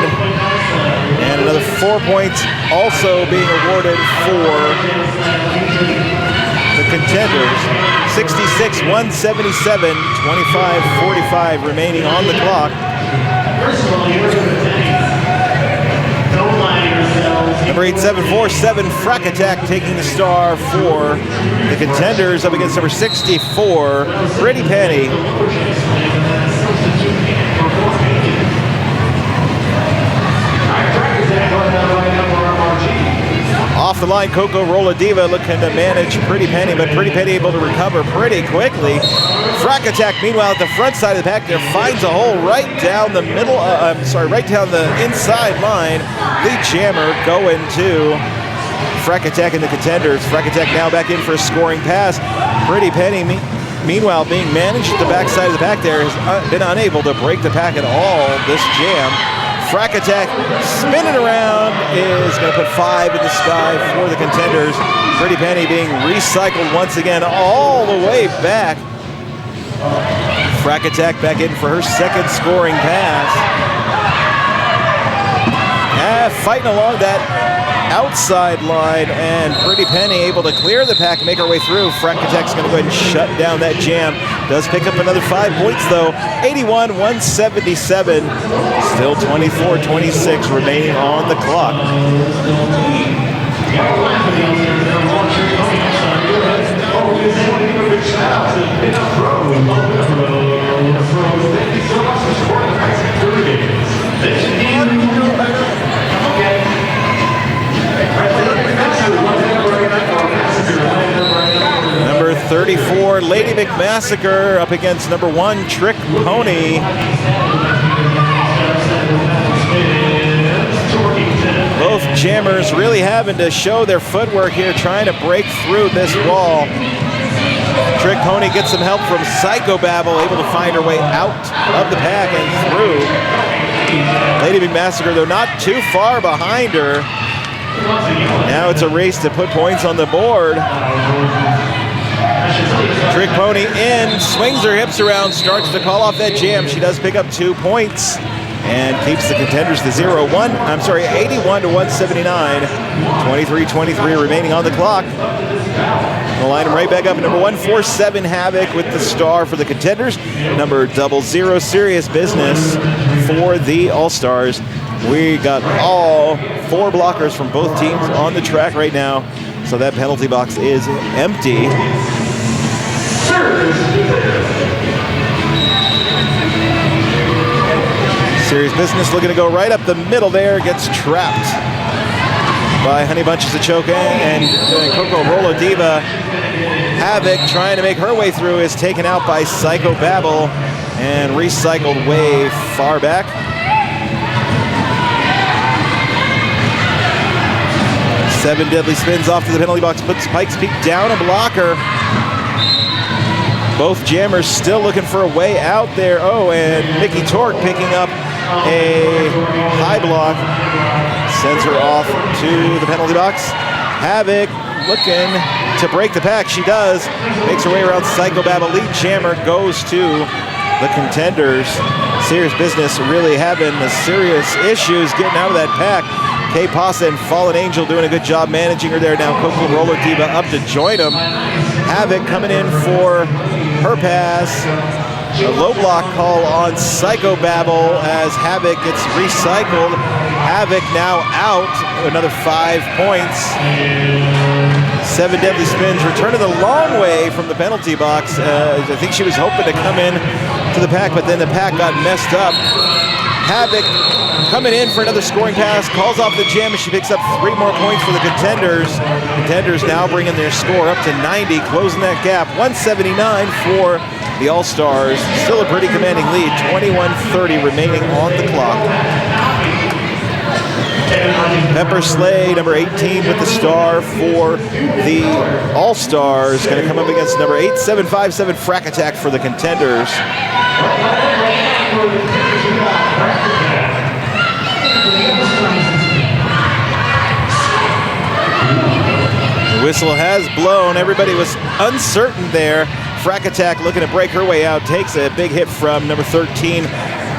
And another 4 points also being awarded for the Contenders. 66-177, 25-45 remaining on the clock. Number 8747, Frack Attack taking the star for the Contenders up against number 64, Pretty Penny. Off the line, Coco Rolla Diva looking to manage Pretty Penny, but Pretty Penny able to recover pretty quickly. Frack Attack, meanwhile, at the front side of the pack there, finds a hole right down the middle, right down the inside line. Lead jammer going to Frack Attack and the Contenders. Frack Attack now back in for a scoring pass. Pretty Penny, meanwhile, being managed at the back side of the pack there, has been unable to break the pack at all this jam. Frack Attack spinning around is going to put 5 in the sky for the Contenders. Pretty Penny being recycled once again all the way back. Frack Attack back in for her second scoring pass. Fighting along that outside line, and Pretty Penny able to clear the pack and make her way through. Frack Attack's going to go ahead and shut down that jam. Does pick up another 5 points though. 81-177. Still 24-26 remaining on the clock. Number 34, Lady McMassacre up against number 1, Trick Pony. Both jammers really having to show their footwork here, trying to break through this wall. Trick Pony gets some help from Psychobabble, able to find her way out of the pack and through. Lady McMassacre, though, not too far behind her. Now it's a race to put points on the board. Trick Pony in, swings her hips around, starts to call off that jam. She does pick up 2 points and keeps the Contenders to 81-179. 23-23 remaining on the clock. We'll line them right back up. Number 147 Havoc with the star for the Contenders. Number 00 Serious Business for the All-Stars. We got all 4 blockers from both teams on the track right now, so that penalty box is empty. Serious Business looking to go right up the middle there, gets trapped by Honey Bunches of Choke and Coco Rolla Diva. Havoc trying to make her way through is taken out by Psycho Babble and recycled way far back. Seven Deadly Spins off to the penalty box, puts Pikes Peak down a blocker. Both jammers still looking for a way out there. Oh, and Mickey Torque picking up a high block. Sends her off to the penalty box. Havoc looking to break the pack. She does. Makes her way around Psycho Babble. Lead jammer goes to the Contenders. Serious Business really having serious issues getting out of that pack. Kay Pasa and Fallen Angel doing a good job managing her there. Now Coco Roller Diva up to join them. Havoc coming in for her pass. A low block call on Psycho Babble as Havoc gets recycled. Havoc now out, another 5 points. Seven Deadly Spins returning the long way from the penalty box. I think she was hoping to come in to the pack, but then the pack got messed up. Havoc coming in for another scoring pass, calls off the jam, and she picks up 3 more points for the Contenders. Contenders now bringing their score up to 90, closing that gap. 179 for the All-Stars. Still a pretty commanding lead, 21:30 remaining on the clock. Pepper Slay, number 18 with the star for the All-Stars. Going to come up against number 8757 Frack Attack for the Contenders. The whistle has blown. Everybody was uncertain there. Frack Attack looking to break her way out. Takes a big hit from number 13,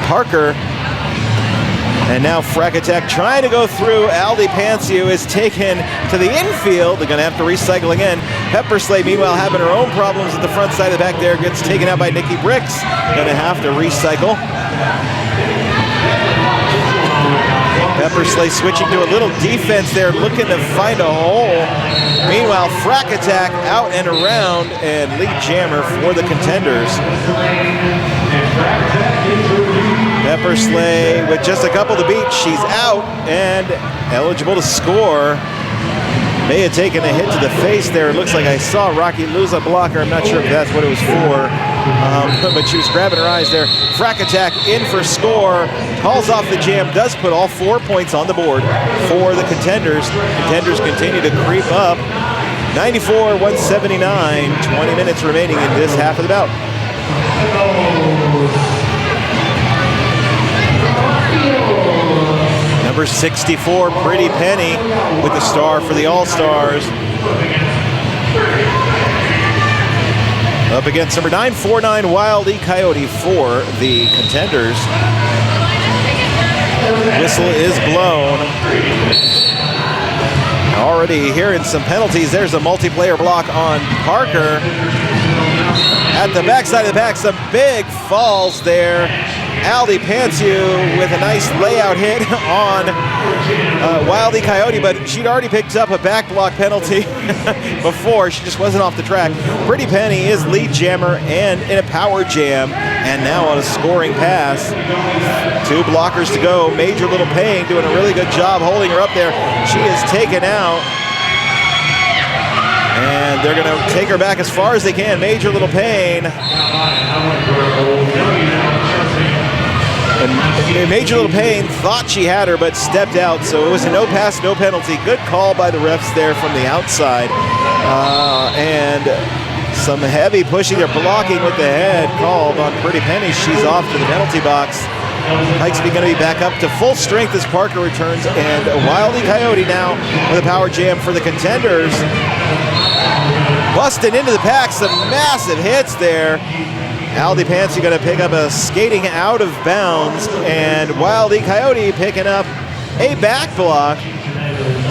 Parker. And now Frack Attack trying to go through. Aldi Pansiu is taken to the infield. They're going to have to recycle again. Pepper Slay, meanwhile, having her own problems at the front side of the back there. Gets taken out by Nikki Bricks. Going to have to recycle. Pepper Slay switching to a little defense there, looking to find a hole. Meanwhile, Frack Attack out and around, and lead jammer for the Contenders. Pepper Slay with just a couple to beat. She's out and eligible to score. May have taken a hit to the face there. It looks like I saw Rocky lose a blocker. I'm not sure if that's what it was for. But she was grabbing her eyes there. Frack Attack in for score. Calls off the jam. Does put all 4 points on the board for the Contenders. Contenders continue to creep up. 94-179. 20 minutes remaining in this half of the bout. Number 64, Pretty Penny, with the star for the All-Stars. Up against number 949, Wild E. Coyote for the Contenders. Whistle is blown. Already hearing some penalties. There's a multiplayer block on Parker. At the backside of the pack, some big falls there. Aldi Pansiu with a nice layout hit on Wildy Coyote, but she'd already picked up a back block penalty before. She just wasn't off the track. Pretty Penny is lead jammer and in a power jam, and now on a scoring pass. 2 blockers to go. Major Little Pain doing a really good job holding her up there. She is taken out. And they're going to take her back as far as they can. Major Little Pain. And Major Little Pain thought she had her, but stepped out. So it was a no pass, no penalty. Good call by the refs there from the outside. And some heavy pushing or blocking with the head called on Pretty Penny. She's off to the penalty box. Pikes going to be back up to full strength as Parker returns. And Wildy Coyote now with a power jam for the Contenders. Busting into the pack, some massive hits there. Aldi Pantsy going to pick up a skating out of bounds, and Wildy Coyote picking up a back block.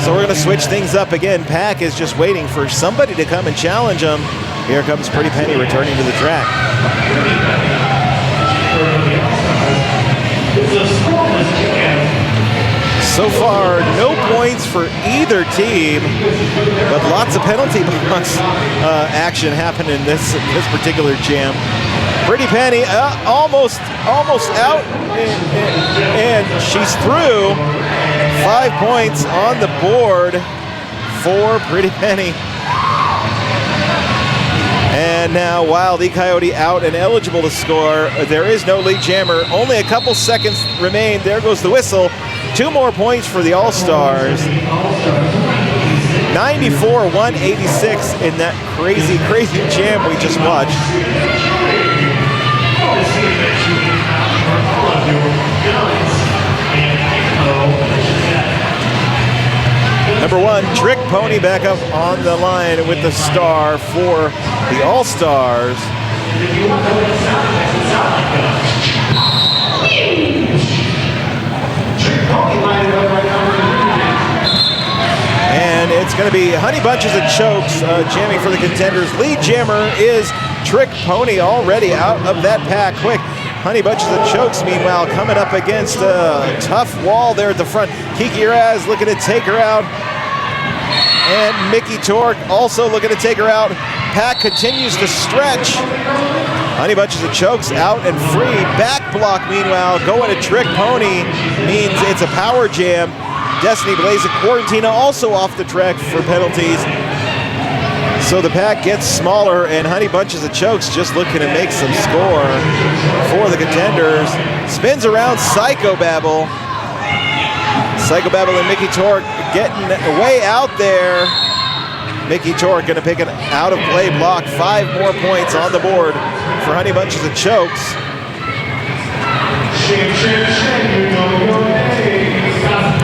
So we're going to switch things up again. Pack is just waiting for somebody to come and challenge them. Here comes Pretty Penny returning to the track. So far, no points for either team, but lots of penalty box action happened in this particular jam. Pretty Penny almost out, and she's through. 5 points on the board for Pretty Penny. And now Wild E. Coyote out and eligible to score. There is no lead jammer. Only a couple seconds remain. There goes the whistle. 2 more points for the All-Stars. 94-186 in that crazy, crazy jam we just watched. Number 1, Trick Pony back up on the line with the star for the All-Stars. And it's going to be Honey Bunches and Chokes jamming for the Contenders. Lead jammer is Trick Pony, already out of that pack. Quick. Honey Bunches and Chokes, meanwhile, coming up against a tough wall there at the front. Kiki Raz looking to take her out. And Mickey Torque also looking to take her out. Pack continues to stretch. Honey Bunches and Chokes out and free. Back block, meanwhile, going to Trick Pony means it's a power jam. Destiny Blaze and Quarantina also off the track for penalties. So the pack gets smaller, and Honey Bunches and Chokes just looking to make some score for the Contenders. Spins around Psychobabble. Psychobabble and Mickey Torque getting way out there. Mickey Torque going to pick an out-of-play block. 5 more points on the board for Honey Bunches and Chokes.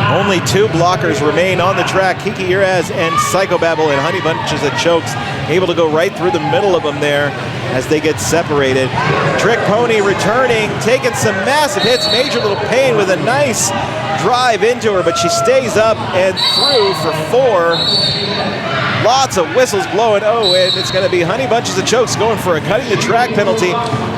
Only 2 blockers remain on the track. Kiki Uraz and Psychobabble, and Honey Bunches and Chokes able to go right through the middle of them there as they get separated. Trick Pony returning, taking some massive hits. Major Little Pain with a nice drive into her, but she stays up and through for 4. Lots of whistles blowing. Oh, and it's going to be Honey Bunches and Chokes going for a cutting the track penalty.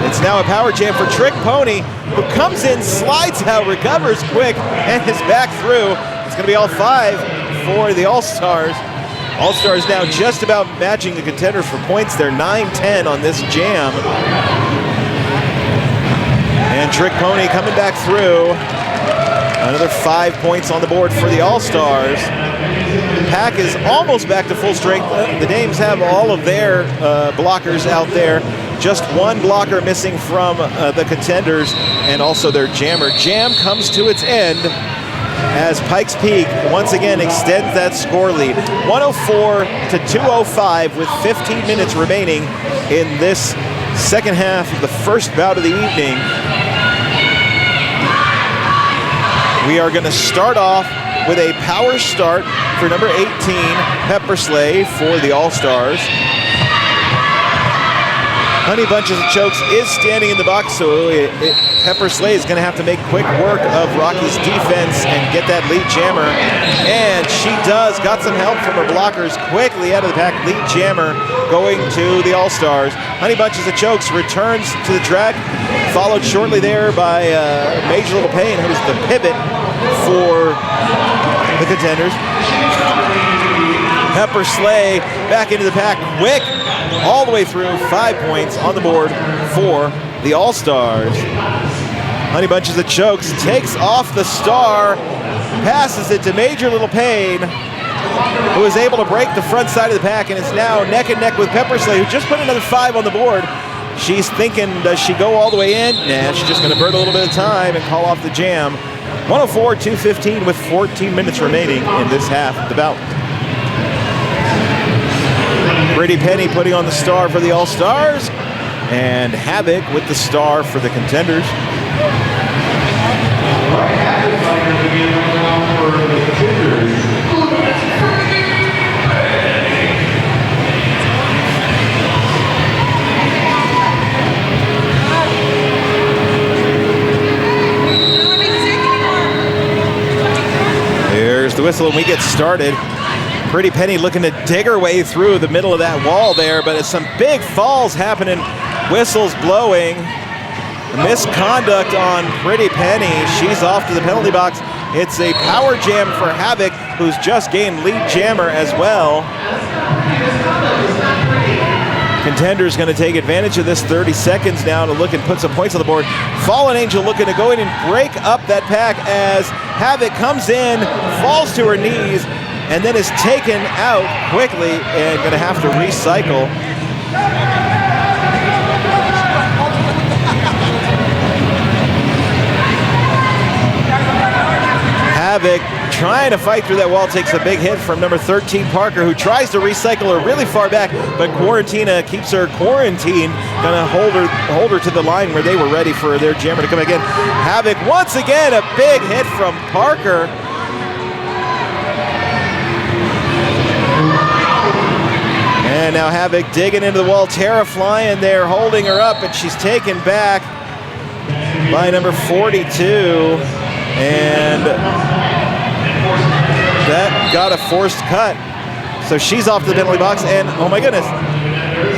It's now a power jam for Trick Pony, who comes in, slides out, recovers quick, and is back through. It's going to be all 5 for the All-Stars. All-Stars now just about matching the Contenders for points. They're 9-10 on this jam. And Trick Pony coming back through. Another 5 points on the board for the All-Stars. Pack is almost back to full strength. The Dames have all of their blockers out there. Just 1 blocker missing from the Contenders and also their jammer. Jam comes to its end as Pikes Peak once again extends that score lead. 104-205 with 15 minutes remaining in this second half of the first bout of the evening. We are going to start off with a power start for number 18, Pepper Slay for the All-Stars. Honey Bunches and Chokes is standing in the box, so Pepper Slay is going to have to make quick work of Rocky's defense and get that lead jammer. And she does. Got some help from her blockers quickly out of the pack. Lead jammer going to the All-Stars. Honey Bunches and Chokes returns to the track, followed shortly there by Major Little Pain, who's the pivot for the Contenders. Pepper Slay back into the pack quick, all the way through. 5 points on the board for the All-Stars. Honey Bunches and Chokes takes off the star, passes it to Major Little Pain, who is able to break the front side of the pack and is now neck and neck with Pepper Slay, who just put another 5 on the board. She's thinking, does she go all the way in? Nah, she's just going to burn a little bit of time and call off the jam. 104-215 with 14 minutes remaining in this half of the bout. Pretty Penny putting on the star for the All-Stars, and Havoc with the star for the Contenders. There's the whistle and we get started. Pretty Penny looking to dig her way through the middle of that wall there, but it's some big falls happening, whistles blowing. Misconduct on Pretty Penny. She's off to the penalty box. It's a power jam for Havoc, who's just gained lead jammer as well. Contenders going to take advantage of this 30 seconds now to look and put some points on the board. Fallen Angel looking to go in and break up that pack as Havoc comes in, falls to her knees, and then is taken out quickly and going to have to recycle. Havoc trying to fight through that wall, takes a big hit from number 13 Parker, who tries to recycle her really far back, but Quarantina keeps her quarantined, gonna hold her to the line where they were ready for their jammer to come again. Havoc once again, a big hit from Parker. And now Havoc digging into the wall, Tara flying there, holding her up, and she's taken back by number 42. And that got a forced cut. So she's off the penalty box, and oh my goodness,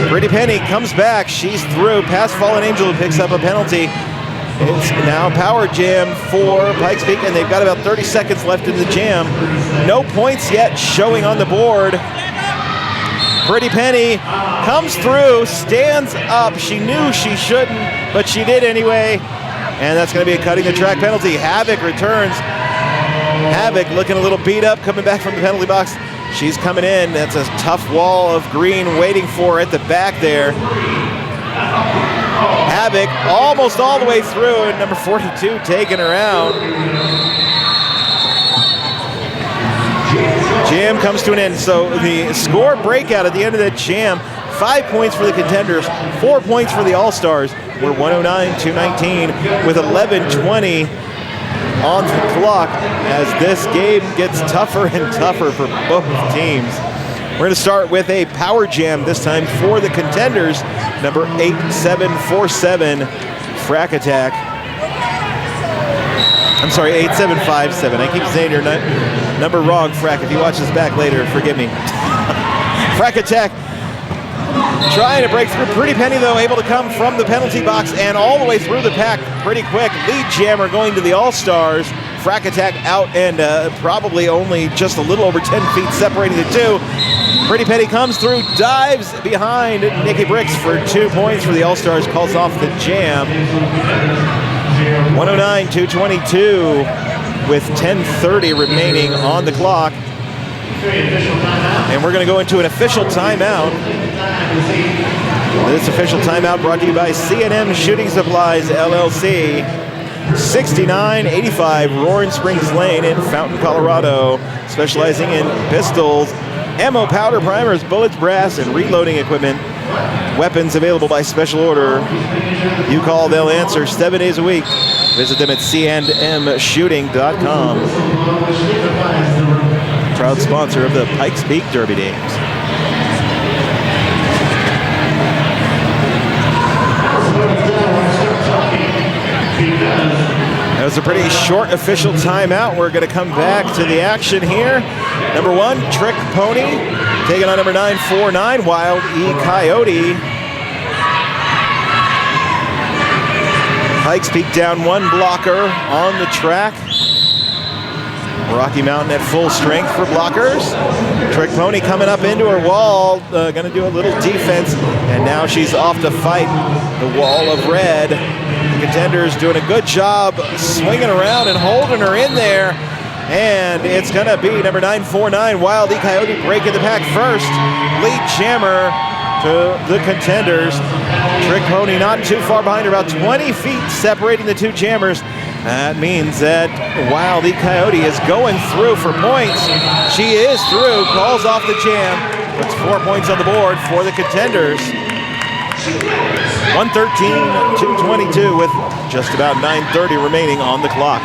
Pretty Penny comes back. She's through past Fallen Angel, who picks up a penalty. It's now power jam for Pikes Peak, and they've got about 30 seconds left in the jam. No points yet showing on the board. Pretty Penny comes through, stands up. She knew she shouldn't, but she did anyway. And that's going to be a cutting the track penalty. Havoc returns. Havoc looking a little beat up, coming back from the penalty box. She's coming in. That's a tough wall of green waiting for her at the back there. Havoc almost all the way through, and number 42 taking her out. Jam comes to an end. So the score breakout at the end of that jam, 5 points for the Contenders, 4 points for the Allstars. We're 109-219 with 11:20 on the clock as this game gets tougher and tougher for both teams. We're going to start with a power jam this time for the Contenders, number 8747, Frack Attack. I'm sorry, 8757. I keep saying your number wrong, Frack. If you watch this back later, forgive me. Frack Attack trying to break through. Pretty Penny, though, able to come from the penalty box and all the way through the pack pretty quick. Lead jammer going to the All-Stars. Frack Attack out, and probably only just a little over 10 feet separating the two. Pretty Penny comes through, dives behind Nikki Bricks for 2 points for the All-Stars, calls off the jam. 109-222 with 10:30 remaining on the clock. And we're going to go into an official timeout. This official timeout brought to you by C&M Shooting Supplies, LLC. 6985 Roaring Springs Lane in Fountain, Colorado. Specializing in pistols, ammo, powder, primers, bullets, brass, and reloading equipment. Weapons available by special order. You call, they'll answer 7 days a week. Visit them at cndmshooting.com. Proud sponsor of the Pikes Peak Derby Dames. That was a pretty short official timeout. We're going to come back to the action here. Number 1, Trick Pony, taking on number 949, Wild E Coyote. Pikes Peak down 1 blocker on the track. Rocky Mountain at full strength for blockers. Trick Pony coming up into her wall, going to do a little defense, and now she's off to fight the wall of red. The Contenders doing a good job swinging around and holding her in there, and it's going to be number 949, Wild E Coyote, breaking the pack first. Lead jammer to the Contenders. Trick Pony not too far behind her, about 20 feet separating the two jammers. That means that Wild E Coyote is going through for points. She is through, calls off the jam, puts 4 points on the board for the Contenders. 113-222 with just about 9:30 remaining on the clock.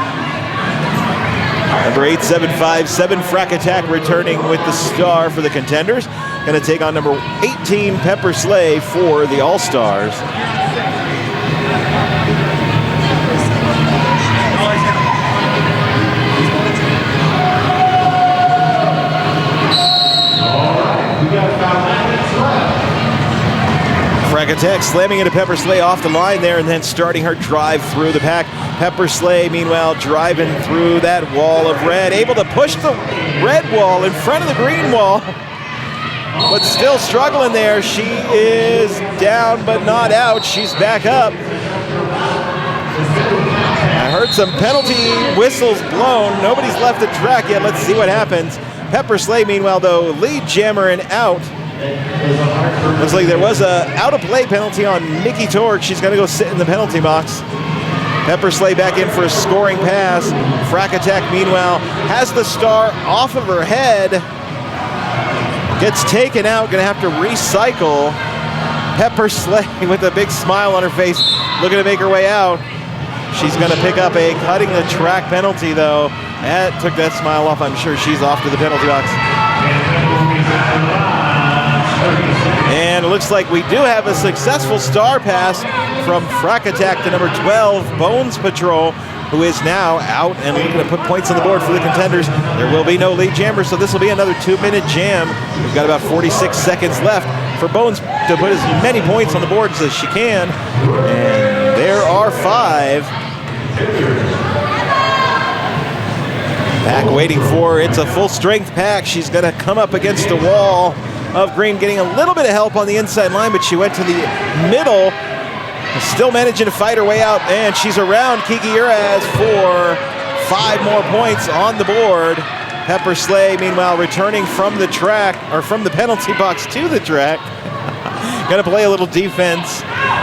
Number 8757, Frack Attack, returning with the star for the Contenders. Going to take on number 18, Pepper Slay, for the All-Stars. Frack Attack slamming into Pepper Slay off the line there, and then starting her drive through the pack. Pepper Slay, meanwhile, driving through that wall of red, able to push the red wall in front of the green wall. but still struggling there. She is down but not out. She's back up. I heard some penalty whistles blown. Nobody's left the track yet. Let's see what happens. Pepper Slay, meanwhile, though, lead jammer and out. Looks like there was a out-of-play penalty on Nikki Tork. She's going to go sit in the penalty box. Pepper Slay back in for a scoring pass. Frack Attack, meanwhile, has the star off of her head. Gets taken out, going to have to recycle. Pepper Slay with a big smile on her face, looking to make her way out. She's going to pick up a cutting the track penalty, though. That took that smile off. I'm sure she's off to the penalty box. And it looks like we do have a successful star pass from Frack Attack to number 12, Bones Patrol, who is now out and looking to put points on the board for the Contenders. There will be no lead jammer, so this will be another 2-minute jam. We've got about 46 seconds left for Bones to put as many points on the boards as she can. And there are 5. Pack waiting for it's a full strength pack. She's going to come up against the wall of green, getting a little bit of help on the inside line, but she went to the middle, still managing to fight her way out, and she's around Kiki Uraz for 5 more points on the board. Pepper Slay, meanwhile, returning from the track, or from the penalty box to the track. Gonna play a little defense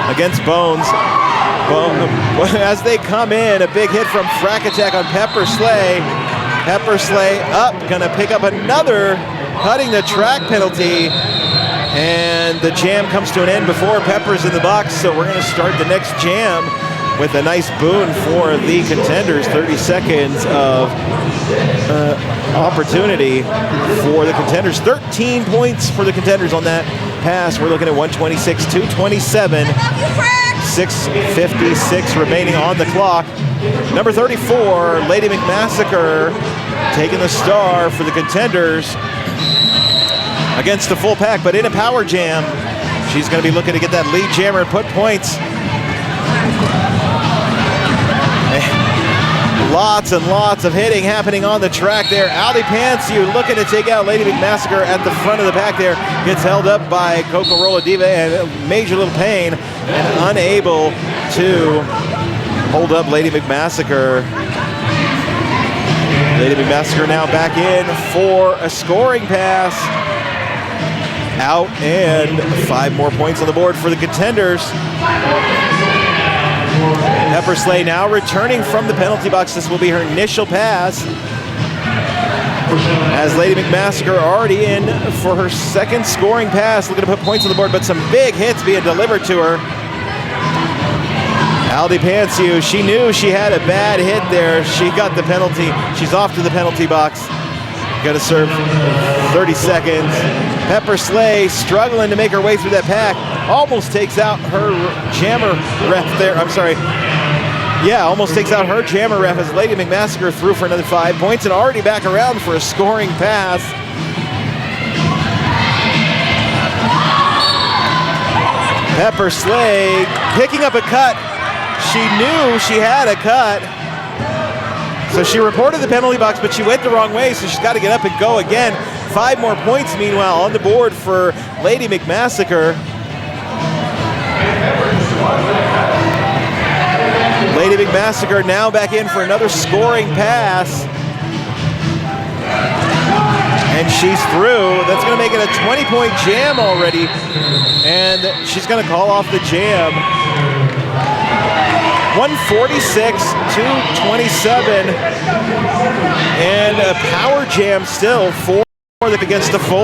against Bones. As they come in, a big hit from Frack Attack on Pepper Slay. Pepper Slay up, gonna pick up another cutting the track penalty, and the jam comes to an end before Pepper's in the box, so we're gonna start the next jam with a nice boon for the Contenders. 30 seconds of opportunity for the Contenders. 13 points for the Contenders on that pass. We're looking at 126-227. 6:56 remaining on the clock. Number 34, Lady McMassacre, taking the star for the Contenders against the full pack, but in a power jam. She's going to be looking to get that lead jammer and put points. Lots and lots of hitting happening on the track there. Aldi Pantsu looking to take out Lady McMassacre at the front of the pack there. Gets held up by Coca-Cola Diva and major little pain, and unable to hold up Lady McMassacre. Lady McMassacre now back in for a scoring pass. Out, and 5 more points on the board for the Contenders. Pepper Slay now returning from the penalty box. This will be her initial pass, as Lady McMassacre already in for her second scoring pass, looking to put points on the board, but some big hits being delivered to her. Aldi Pantsu, she knew she had a bad hit there. She got the penalty. She's off to the penalty box. Gonna serve 30 seconds. Pepper Slay struggling to make her way through that pack. Almost takes out her jammer ref there. I'm sorry. Yeah, almost takes out her jammer ref as Lady McMassacre threw for another 5 points and already back around for a scoring pass. Pepper Slay picking up a cut. She knew she had a cut, so she reported the penalty box, but she went the wrong way, so she's got to get up and go again. 5 more points, meanwhile, on the board for Lady McMassacre. Lady McMassacre now back in for another scoring pass. And she's through. That's going to make it a 20-point jam already. And she's going to call off the jam. 146-227. And a power jam still for the against the full.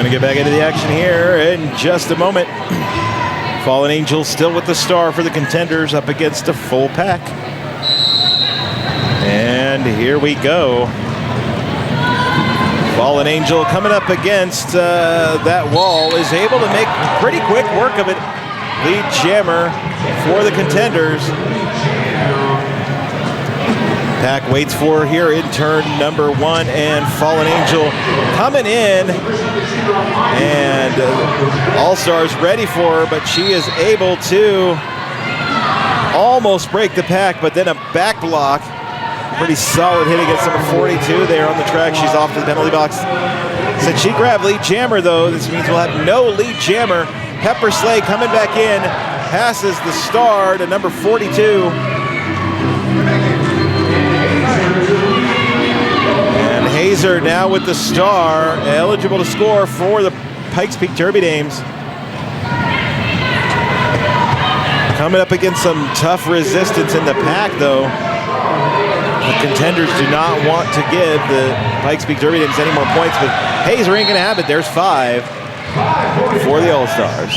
Gonna get back into the action here in just a moment. Fallen Angel still with the star for the Contenders up against a full pack. And here we go. Fallen Angel coming up against that wall is able to make pretty quick work of it. Lead jammer for the Contenders. Pack waits for here in turn number 1, and Fallen Angel coming in, and Allstars ready for her, but she is able to almost break the pack, but then a back block. Pretty solid hit against number 42 there on the track. She's off to the penalty box. Said she grabbed lead jammer though. This means we'll have no lead jammer. Pepper Slay coming back in, passes the star to number 42. And Hazer now with the star, eligible to score for the Pikes Peak Derby Dames. Coming up against some tough resistance in the pack though. The Contenders do not want to give the Pikes Peak Derby Dames any more points, but Hazer ain't gonna have it. There's 5 for the Allstars.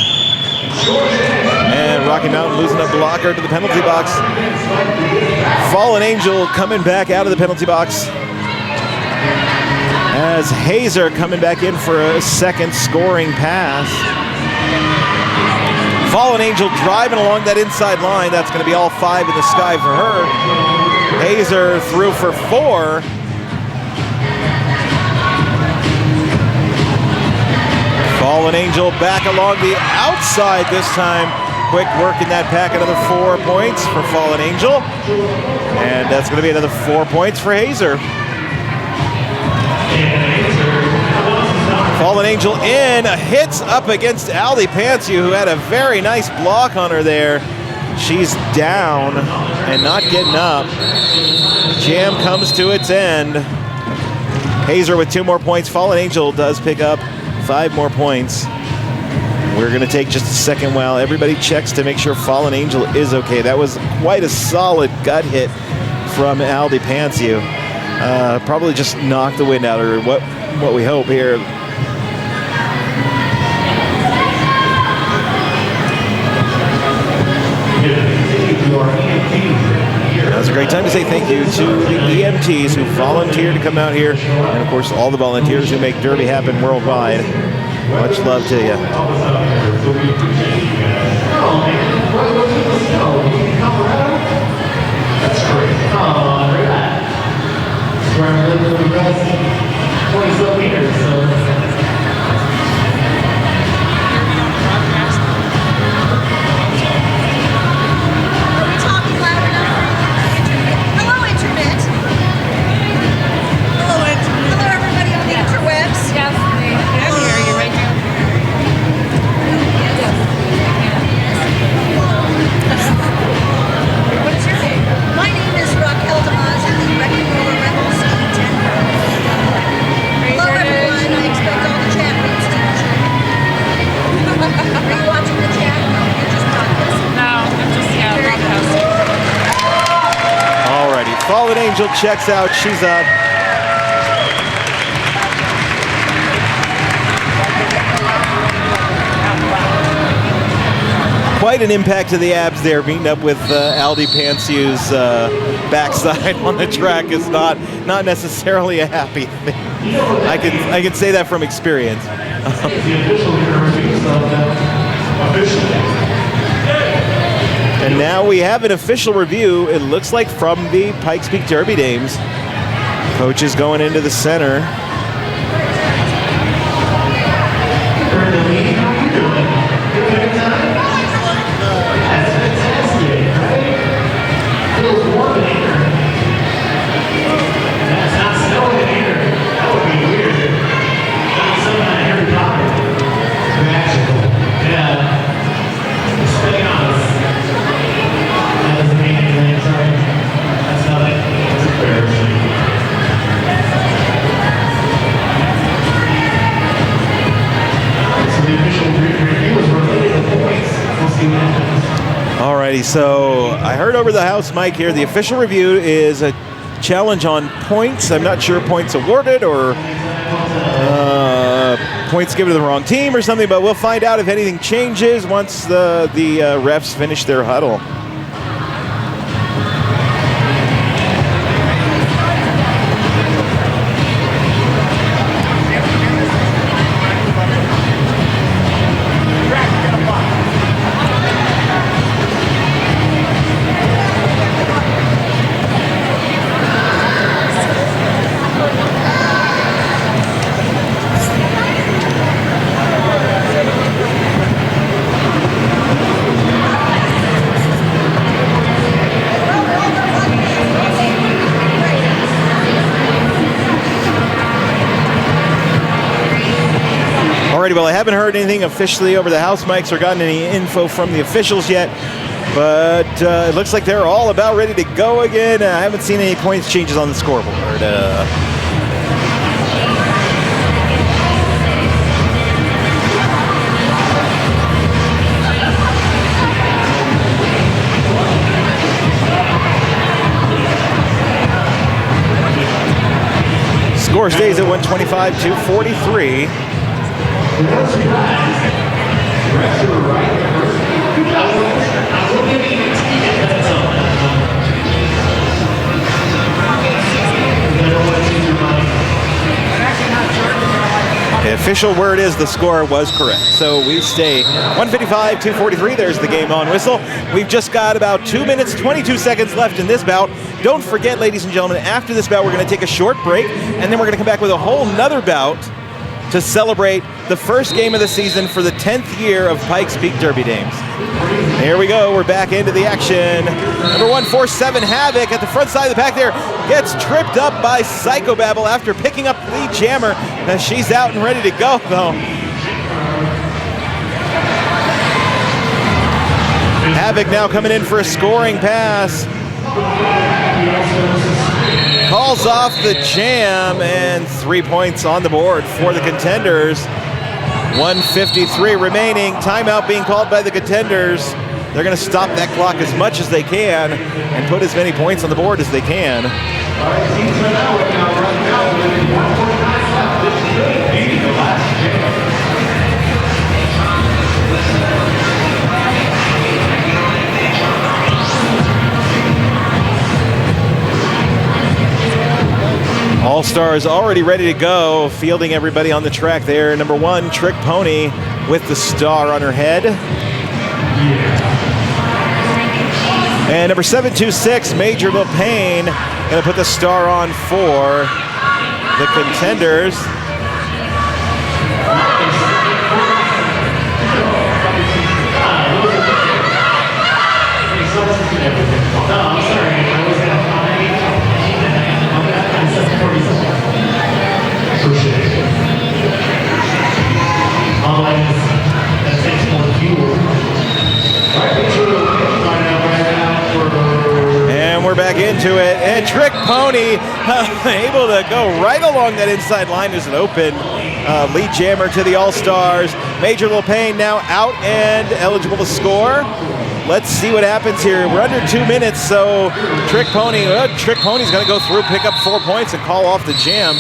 And Rocky Mountain losing a blocker to the penalty box. Fallen Angel coming back out of the penalty box as Hazer coming back in for a second scoring pass. Fallen Angel driving along that inside line. That's going to be all 5 in the sky for her. Hazer threw for 4. Fallen Angel back along the outside this time. Quick work in that pack, another 4 points for Fallen Angel. And that's going to be another 4 points for Hazer. Fallen Angel in, hits up against Aldi Pantsu, who had a very nice block on her there. She's down and not getting up. Jam comes to its end. Hazer with 2 more points. Fallen Angel does pick up 5 more points. We're going to take just a second while everybody checks to make sure Fallen Angel is okay. That was quite a solid gut hit from Aldi Pantsu. Probably just knocked the wind out of her, what we hope here. Now's a great time to say thank you to the EMTs who volunteered to come out here, and of course all the volunteers who make Derby happen worldwide. Much love to you. That's great. All right. 27 meters. So. Fallen Angel checks out, she's up. Quite an impact to the abs there, meeting up with Aldi Pantsu's backside on the track is not necessarily a happy thing. I can say that from experience. And now we have an official review, it looks like from the Pikes Peak Derby Dames. Coach is going into the center. Alrighty, so I heard over the house mic here, the official review is a challenge on points. I'm not sure points awarded or points given to the wrong team or something, but we'll find out if anything changes once the refs finish their huddle. Well, I haven't heard anything officially over the house mics or gotten any info from the officials yet, but it looks like they're all about ready to go again. I haven't seen any points changes on the scoreboard. Score stays at 125-43. The official word is the score was correct. So we stay 155-43. There's the game on whistle. We've just got about 2 minutes, 22 seconds left in this bout. Don't forget, ladies and gentlemen, after this bout, we're going to take a short break, and then we're going to come back with a whole nother bout to celebrate the first game of the season for the 10th year of Pikes Peak Derby Dames. Here we go, we're back into the action. Number 147, Havoc at the front side of the pack there, gets tripped up by Psychobabble after picking up Lead Jammer. Now she's out and ready to go though. Havoc now coming in for a scoring pass. Calls off the jam, and 3 points on the board for the Contenders. 1:53 remaining. Timeout being called by the Contenders. They're going to stop that clock as much as they can and put as many points on the board as they can. Allstars already ready to go, fielding everybody on the track there. Number 1, Trick Pony with the star on her head. And number 726, Major Lil Pain, gonna put the star on for the Contenders. And we're back into it, and Trick Pony able to go right along that inside line. There's an open lead jammer to the All-Stars. Major Lil Pain now out and eligible to score. Let's see what happens here. We're under 2 minutes, so Trick Pony's gonna go through, pick up 4 points, and call off the jam.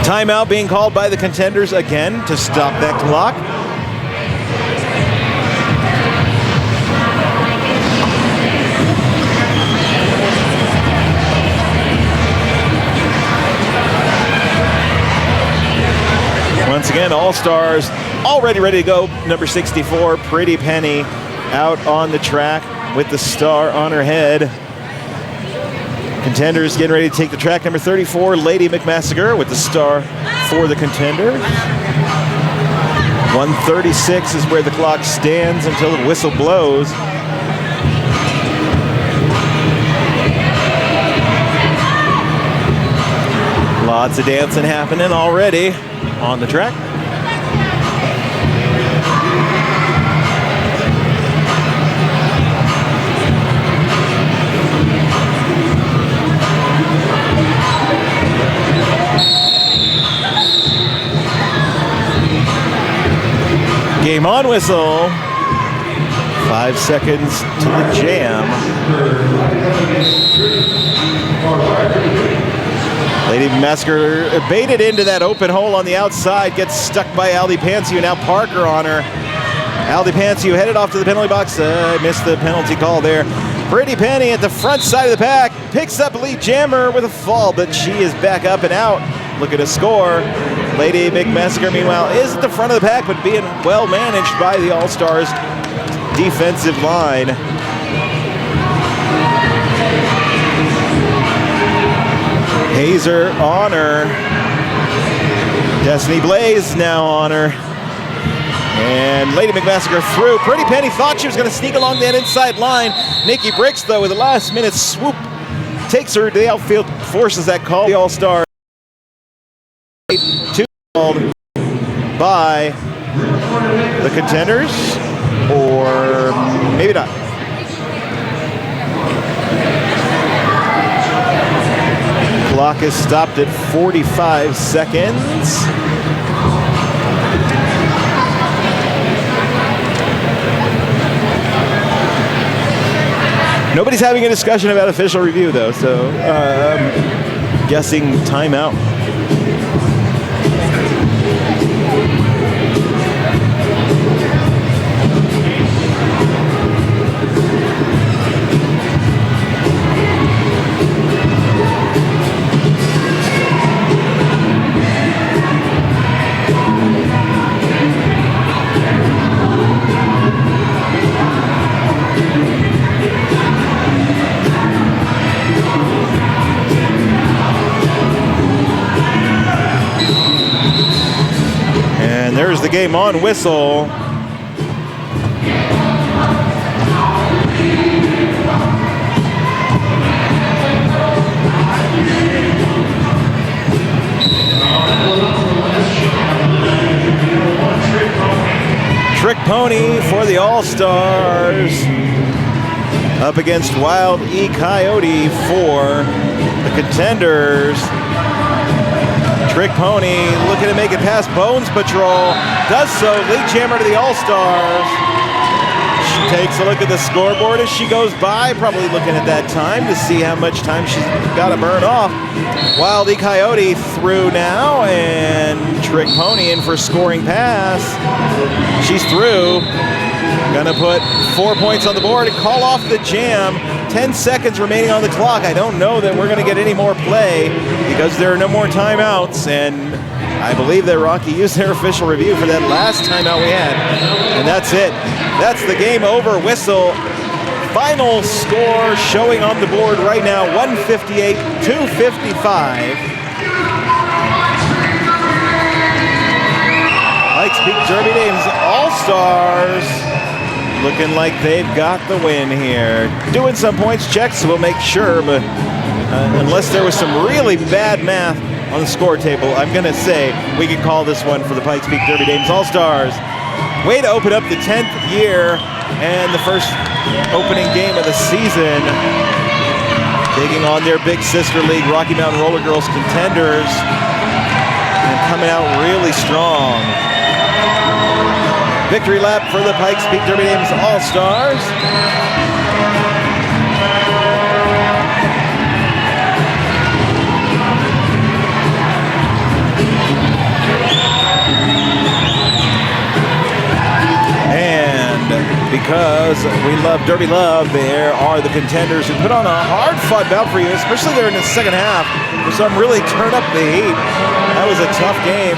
Timeout being called by the Contenders again to stop that clock. Once again, All-Stars already ready to go. Number 64, Pretty Penny, out on the track with the star on her head. Contenders getting ready to take the track. Number 34, Lady McMassacre with the star for the Contenders. 1:36 is where the clock stands until the whistle blows. Lots of dancing happening already on the track. Game on whistle. 5 seconds to the jam. Lady Massacre baited into that open hole on the outside, gets stuck by Aldi Pansiu. Now Parker on her. Aldi Pansiu headed off to the penalty box. Missed the penalty call there. Pretty Penny at the front side of the pack picks up Elite Jammer with a fall, but she is back up and out. Looking to score. Lady McMassacre, meanwhile, is at the front of the pack, but being well managed by the All-Stars defensive line. Hazer on her. Destiny Blaze now on her. And Lady McMassacre through. Pretty Penny thought she was going to sneak along that inside line. Nikki Bricks, though, with a last-minute swoop, takes her to the outfield, forces that call. The All-Star 2 called by the Contenders, or maybe not. Clock is stopped at 45 seconds. Nobody's having a discussion about official review, though, so guessing timeout. And there's the game on whistle. Trick Pony for the All-Stars up against Wild E Coyote for the Contenders. Trick Pony looking to make it past Bones Patrol. Does so. Lead jammer to the All-Stars. She takes a look at the scoreboard as she goes by, probably looking at that time to see how much time she's got to burn off. Wild E Coyote through now, and Trick Pony in for scoring pass. She's through. Gonna put 4 points on the board and call off the jam. 10 seconds remaining on the clock. I don't know that we're gonna get any more play because there are no more timeouts, and I believe that Rocky used their official review for that last timeout we had. And that's it. That's the game over whistle. Final score showing on the board right now, 158-255. Pikes Peak Derby Dames All-Stars looking like they've got the win here. Doing some points checks, we'll make sure, but unless there was some really bad math on the score table, I'm going to say we could call this one for the Pikes Peak Derby Dames All-Stars. Way to open up the 10th year and the first opening game of the season. Taking on their big sister league, Rocky Mountain Rollergirls Contenders, and coming out really strong. Victory lap for the Pikes Peak Derby Dames All-Stars. And because we love Derby Love, there are the Contenders who put on a hard-fought bout for you, especially there in the second half, where some really turned up the heat. That was a tough game.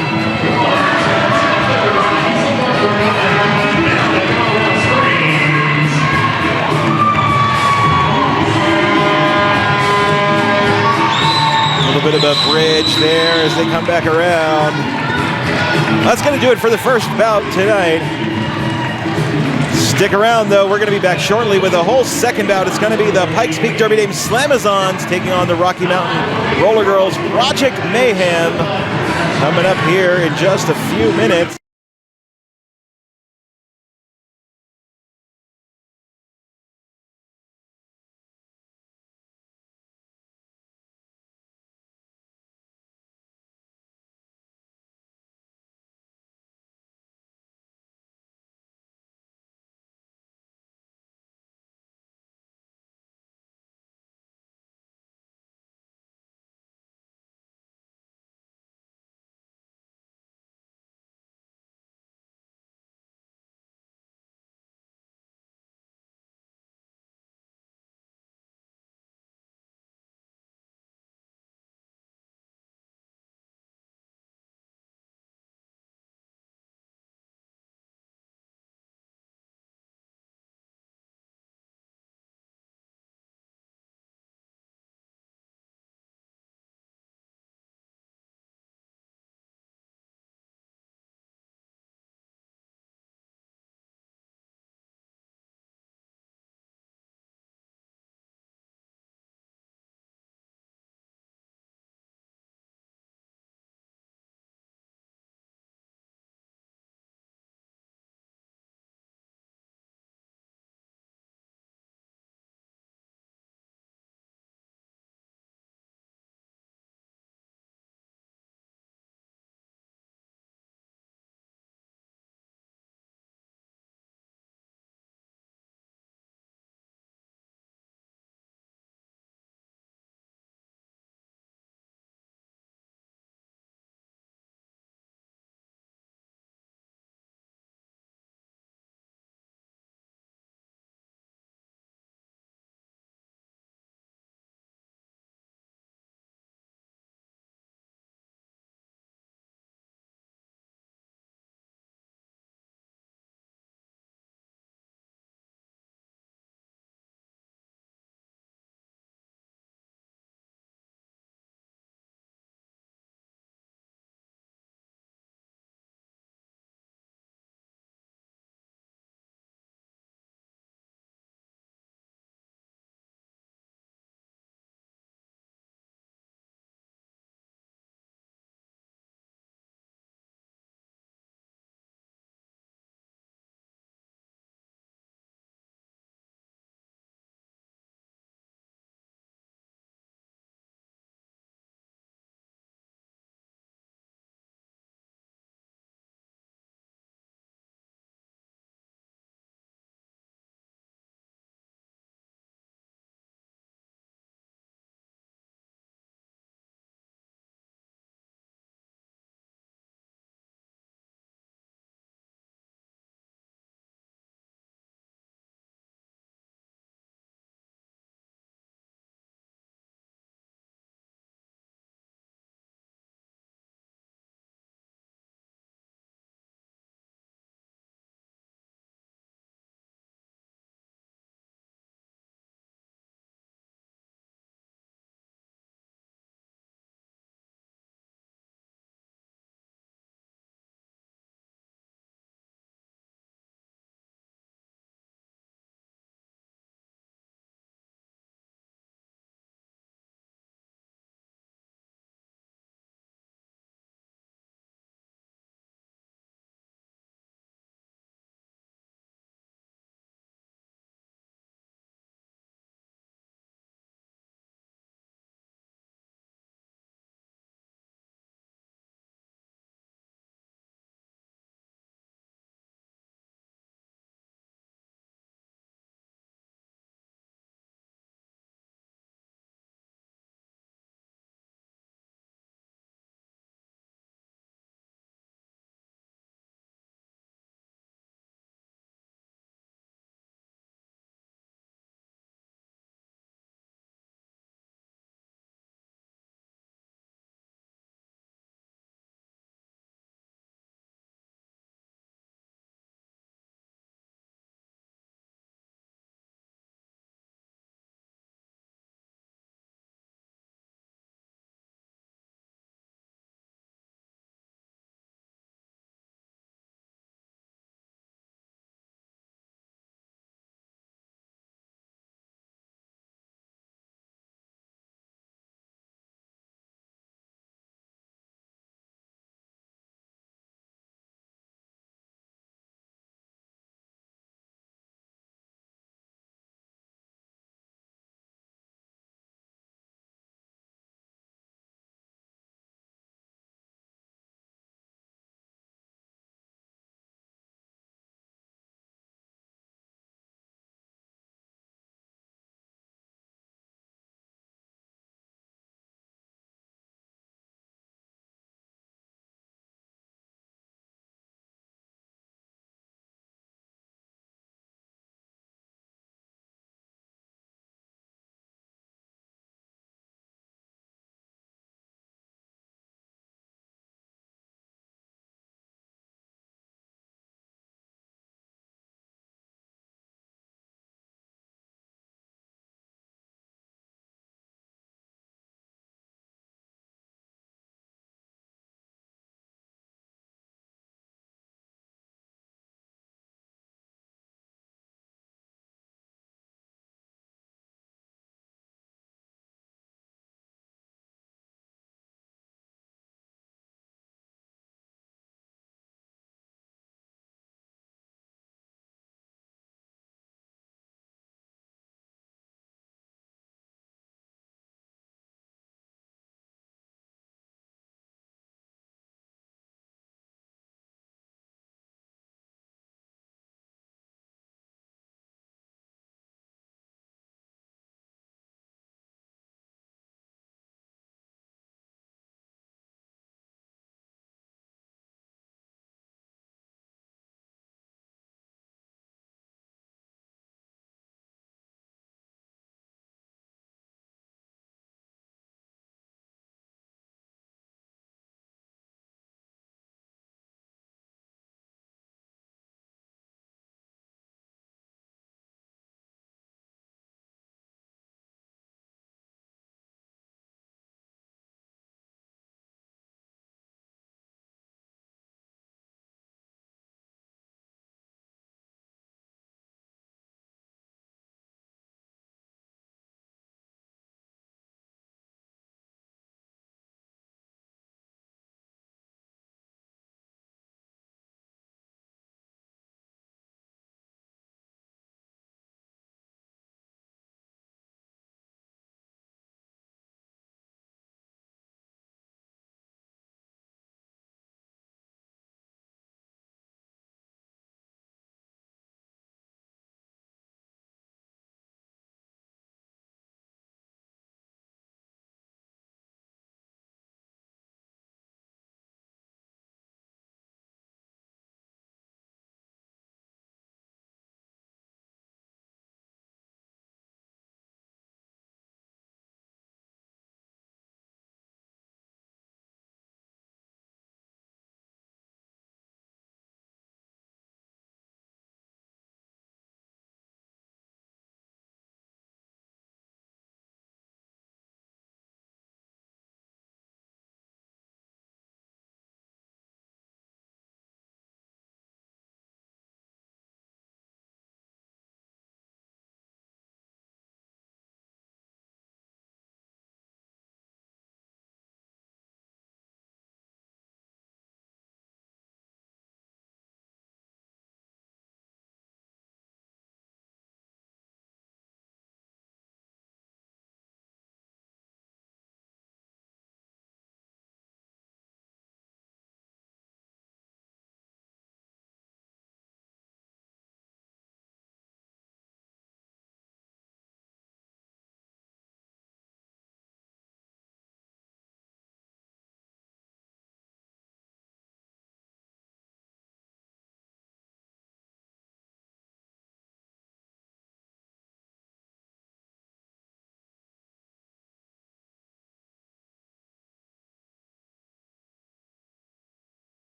A little bit of a bridge there as they come back around. That's going to do it for the first bout tonight. Stick around, though. We're going to be back shortly with a whole second bout. It's going to be the Pikes Peak Derby Dames Slamazons taking on the Rocky Mountain Roller Girls Project Mayhem. Coming up here in just a few minutes.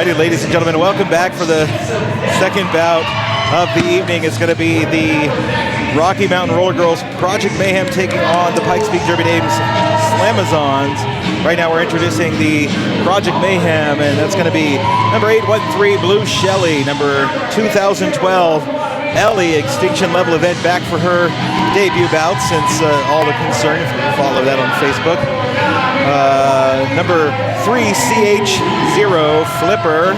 righty, ladies and gentlemen, welcome back for the second bout of the evening. It's going to be the Rocky Mountain Rollergirls Project Mayhem taking on the Pikes Peak Derby Dames Slamazons. Right now we're introducing the Project Mayhem, and that's going to be number 813 Blue Shelly, number 2012 Ellie, Extinction Level event, back for her debut bout since all the concern. If you follow that on Facebook. Number 3 CH0 Flipper,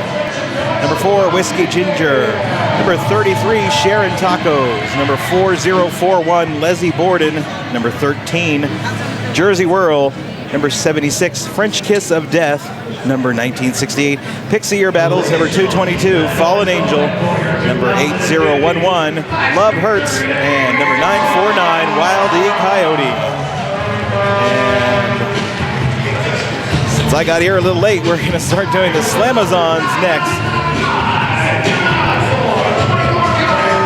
number 4 Whiskey Ginger, number 33 Sharon Tacos, number 4041 Leslie Borden, number 13 Jersey Whirl, number 76 French Kiss of Death, number 1968 Pixie Year Battles, number 222 Fallen Angel, number 8011 Love Hurts, and number 949 Wild E Coyote. Since I got here a little late, we're going to start doing the Slamazons next.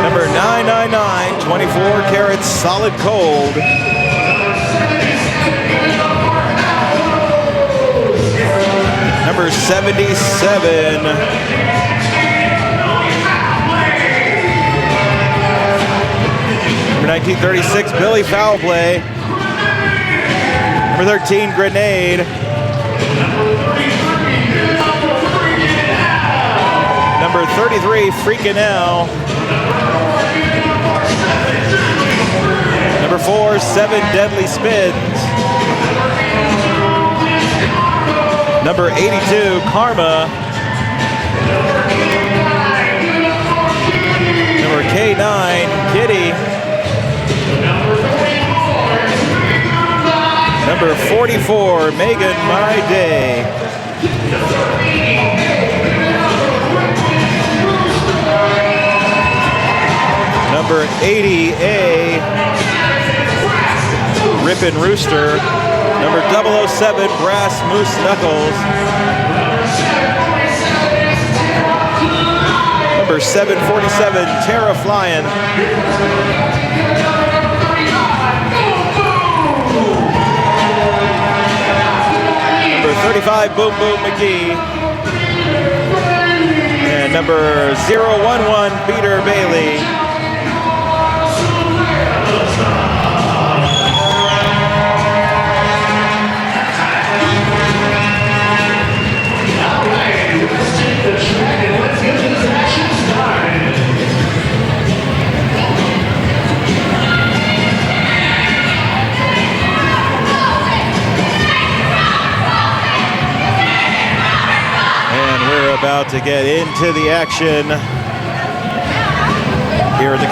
Number 999, 24 Carats Solid Cold. Number 77. Number 1936, Billy Foul Play. Number 13, Grenade. Number 33, Freakin' Out. Number 4, 7 Deadly Spins. Number 82, Karma. Number K9, Kitty. Number 44, Megan My Day. Number 80A, Rippin' Rooster. Number 007, Brass Moose Knuckles. Number 747, Terra Flyin'. Number 35, Boom Boom McGee. And number 011, Peter Bailey. About to get into the action here at the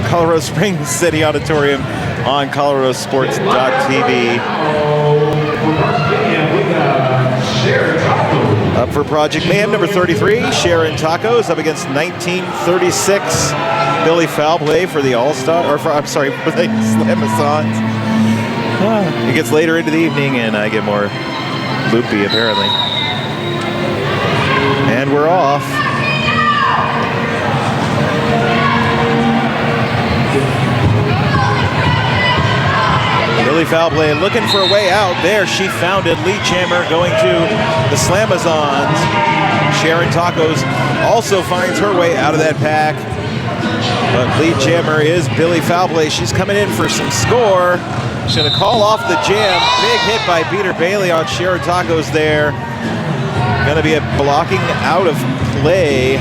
Colorado Springs City Auditorium on ColoradoSports.TV. Up for Project Mayhem, number 33, Sharon Tacos, up against 1936, Billy Foul Play for the Allstars, for the Slamazons. It gets later into the evening and I get more loopy apparently. And we're off. Billy Foul Play looking for a way out. There she found it. Lee Chammer going to the Slamazons. Sharon Tacos also finds her way out of that pack. But Lee Chammer is Billy Foul Play. She's coming in for some score. She's going to call off the jam. Big hit by Peter Bailey on Sharon Tacos there. Going to be a blocking out of play.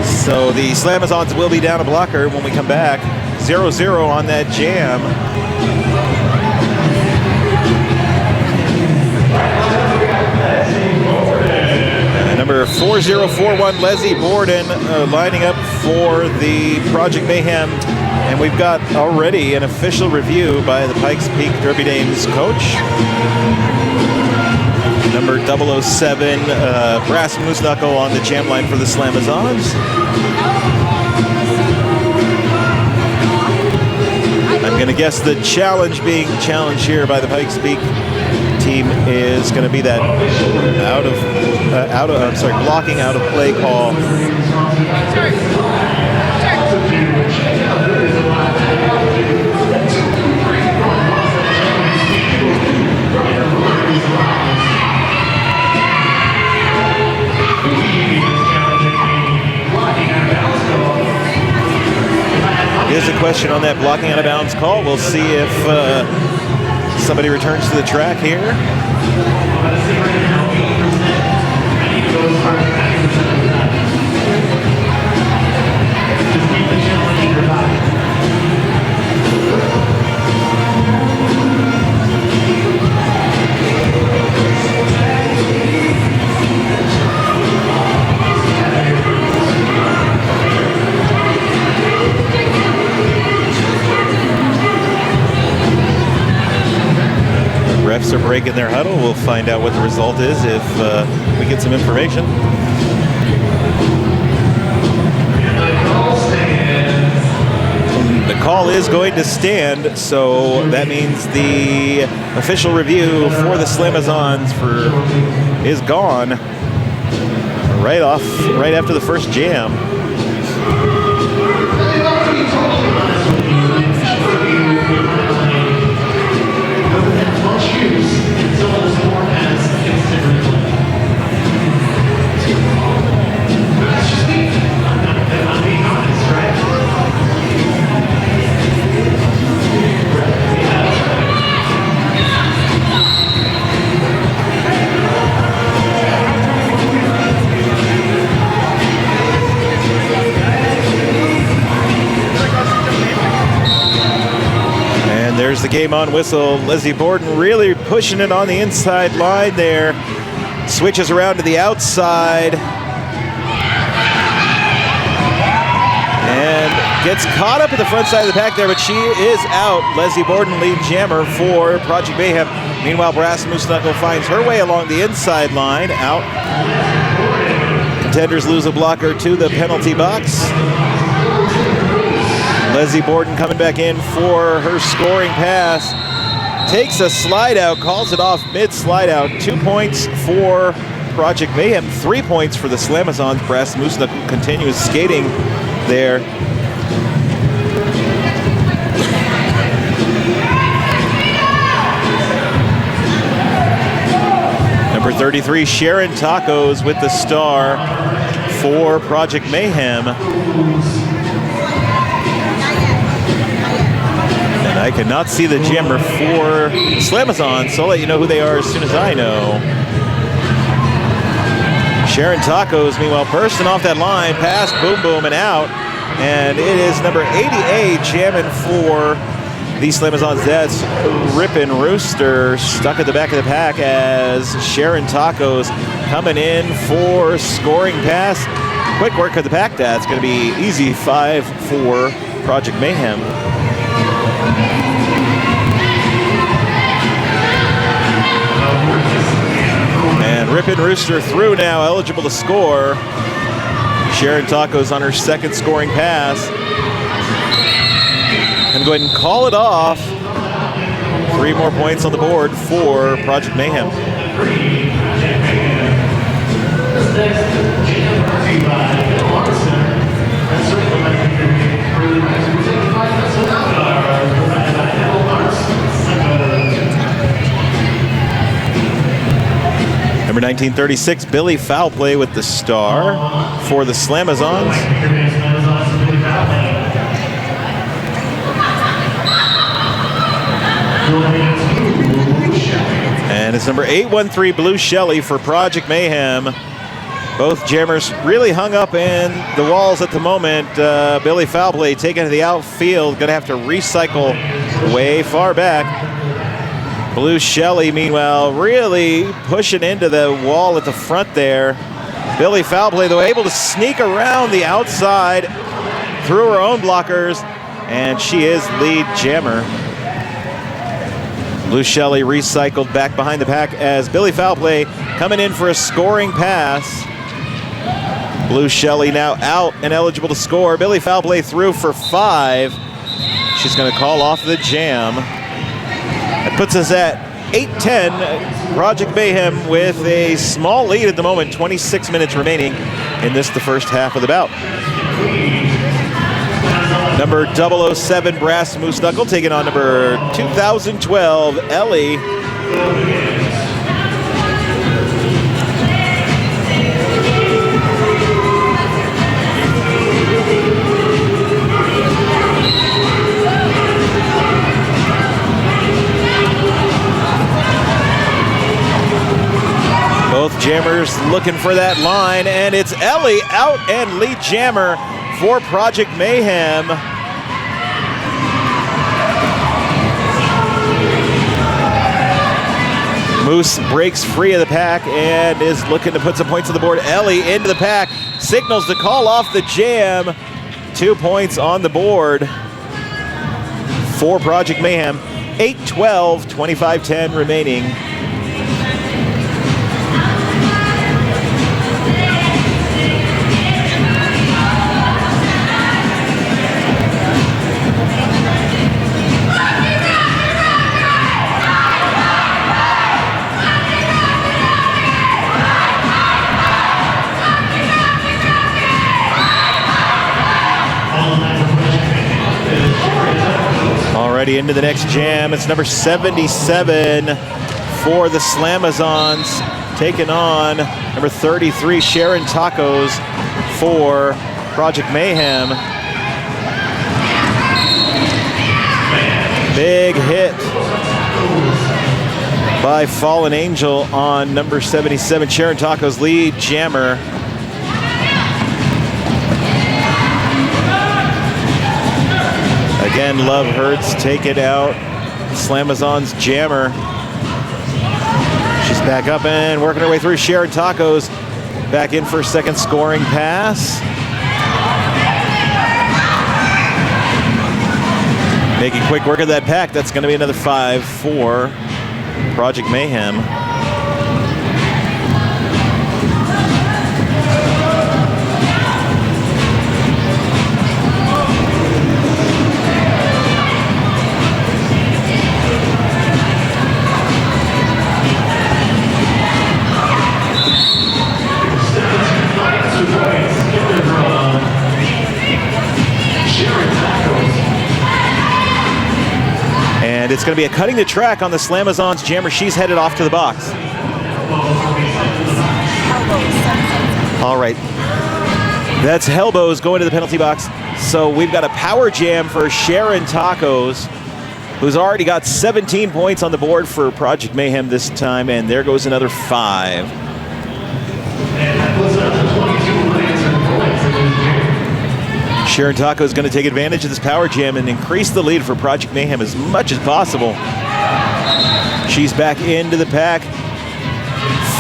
So the Slamazons will be down a blocker when we come back. 0-0 on that jam. Number 4041 Leslie Borden lining up for the Project Mayhem. And we've got already an official review by the Pikes Peak Derby Dames coach. Number 007, Brass Moose Knuckle on the jam line for the Slamazons. I'm going to guess the challenge being challenged here by the Pikes Peak team is going to be that blocking out of play call. question on that blocking out of bounds call. We'll see if somebody returns to the track here. Refs are breaking their huddle. We'll find out what the result is if we get some information. The call is going to stand, so that means the official review for the Slamazons is gone right after the first jam. There's the game on whistle. Leslie Borden really pushing it on the inside line there. Switches around to the outside. And gets caught up at the front side of the pack there, but she is out. Leslie Borden, lead jammer for Project Mayhem. Meanwhile, Brass Moose Knuckle finds her way along the inside line, out. Contenders lose a blocker to the penalty box. Leslie Borden coming back in for her scoring pass. Takes a slide out, calls it off mid-slide out. 2 points for Project Mayhem, 3 points for the Slamazons. Brass Moose Knuckle continues skating there. Number 33, Sharon Tacos with the star for Project Mayhem. I cannot see the jammer for Slamazon, so I'll let you know who they are as soon as I know. Sharon Tacos, meanwhile, bursting off that line, past boom, boom, and out. And it is number 88 jamming for the Slamazons. That's Rippin' Rooster, stuck at the back of the pack as Sharon Tacos coming in for scoring pass. Quick work of the pack. That's going to be easy 5 for Project Mayhem. And Rippin' Rooster through now, eligible to score. Sharon Tacos on her second scoring pass. And go ahead and call it off. 3 more points on the board for Project Mayhem. Number 1936, Billy Foulplay with the star for the Slamazons. And it's number 813, Blue Shelley for Project Mayhem. Both jammers really hung up in the walls at the moment. Billy Foulplay taken to the outfield, gonna have to recycle way far back. Blue Shelley, meanwhile, really pushing into the wall at the front there. Billy Foulplay, though, able to sneak around the outside through her own blockers, and she is lead jammer. Blue Shelley recycled back behind the pack as Billy Foulplay coming in for a scoring pass. Blue Shelley now out and eligible to score. Billy Foulplay through for 5. She's going to call off the jam. That puts us at 8-10. Project Mayhem with a small lead at the moment. 26 minutes remaining in this, the first half of the bout. Number 007, Brass Moose Knuckle, taking on number 2012, Ellie. Both jammers looking for that line, and it's Ellie out and lead jammer for Project Mayhem. Moose breaks free of the pack and is looking to put some points on the board. Ellie into the pack, signals to call off the jam. 2 points on the board for Project Mayhem. 8-12, 25-10 remaining. Already into the next jam. It's number 77 for the Slamazons, taking on number 33, Sharon Tacos for Project Mayhem. Big hit by Fallen Angel on number 77, Sharon Tacos, lead jammer. Again, Love Hurts take it out. Slamazon's jammer. She's back up and working her way through. Sharon Tacos back in for a second scoring pass. Making quick work of that pack. That's going to be another 5 for Project Mayhem. And it's going to be a cutting the track on the Slamazons jammer. She's headed off to the box. All right. That's Hellbows going to the penalty box. So we've got a power jam for Sharon Tacos, who's already got 17 points on the board for Project Mayhem this time. And there goes another 5. Sharon Tacos is going to take advantage of this power jam and increase the lead for Project Mayhem as much as possible. She's back into the pack.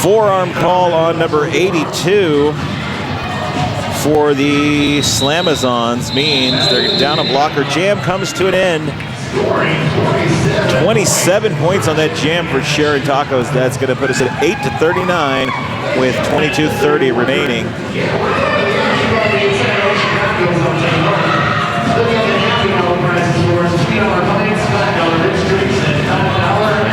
Forearm call on number 82 for the Slamazons means they're down a blocker. Jam comes to an end. 27 points on that jam for Sharon Tacos. That's going to put us at 8-39 with 22:30 remaining.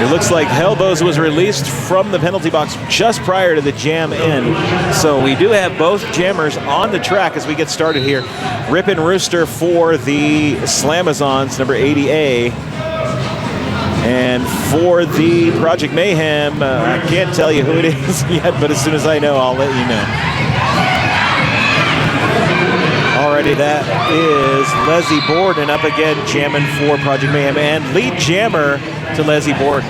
It looks like Hellbows was released from the penalty box just prior to the jam end. So we do have both jammers on the track as we get started here. Rippin' Rooster for the Slamazons, number 80A. And for the Project Mayhem, I can't tell you who it is yet, but as soon as I know, I'll let you know. Already that is Leslie Borden up again, jamming for Project Mayhem, and lead jammer to Leslie Borden.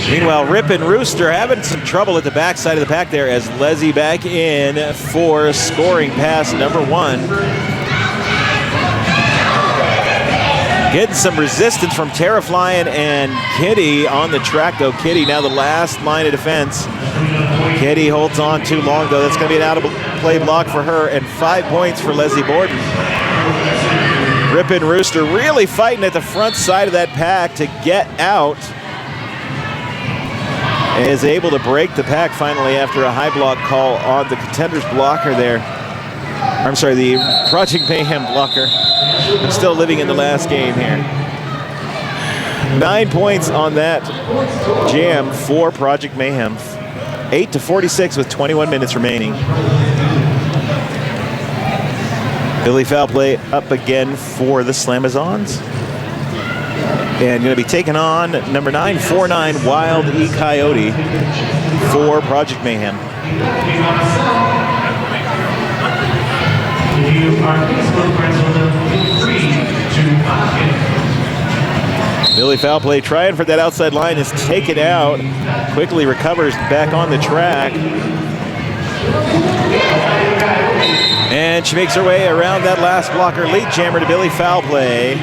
Meanwhile, Rippin' Rooster having some trouble at the backside of the pack there as Leslie back in for scoring pass number 1. Getting some resistance from Terriflyin' and Kitty on the track, though. Kitty now the last line of defense. Kitty holds on too long, though. That's going to be an out-of-play block for her, and 5 points for Leslie Borden. Rippin' Rooster really fighting at the front side of that pack to get out. Is able to break the pack finally after a high block call on the Contenders blocker there. I'm sorry, the Project Mayhem blocker. I'm still living in the last game here. 9 points on that jam for Project Mayhem. 8-46 with 21 minutes remaining. Billy Foul play up again for the Slamazons. And going to be taking on number 949 Wild E Coyote for Project Mayhem. Billy Foul Play trying for that outside line, is taken out, quickly recovers back on the track. And she makes her way around that last blocker. Lead jammer to Billy Foul Play.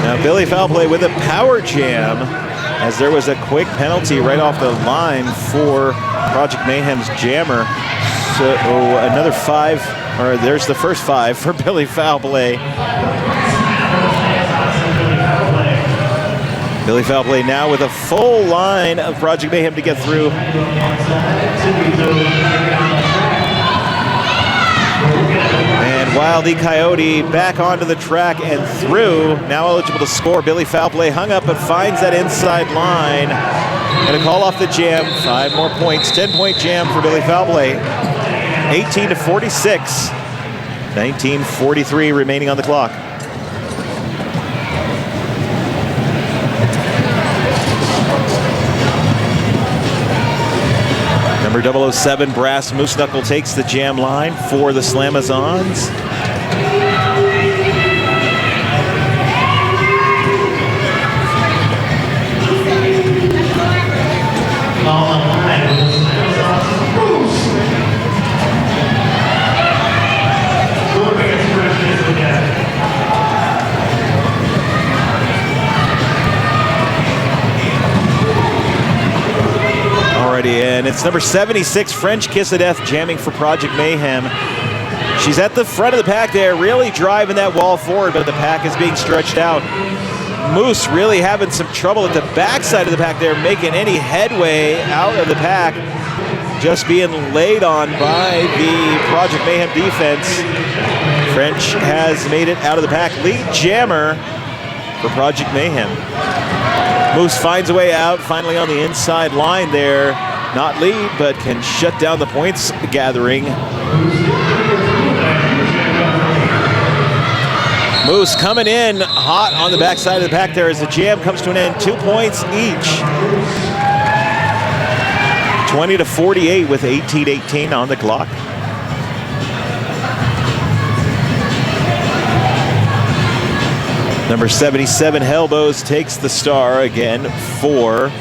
Now Billy Foul Play with a power jam, as there was a quick penalty right off the line for Project Mayhem's jammer. So another 5, or there's the first 5 for Billy Foul Play. Billy Foul Play now with a full line of Project Mayhem to get through. And Wild E Coyote back onto the track and through. Now eligible to score. Billy Foul Play hung up but finds that inside line. Gonna call off the jam. 5 more points. 10-point jam for Billy Foul Play. 18-46. 19:43 remaining on the clock. Number 007, Brass Moose Knuckle, takes the jam line for the Slamazons. And it's number 76, French Kiss of Death, jamming for Project Mayhem. She's at the front of the pack there, really driving that wall forward, but the pack is being stretched out. Moose really having some trouble at the backside of the pack there, making any headway out of the pack. Just being laid on by the Project Mayhem defense. French has made it out of the pack. Lead jammer for Project Mayhem. Moose finds a way out, finally on the inside line there. Not lead, but can shut down the points gathering. Moose coming in hot on the backside of the pack there as the jam comes to an end. 2 points each. 20-48 with 18:18 on the clock. Number 77, Hellbows, takes the star again for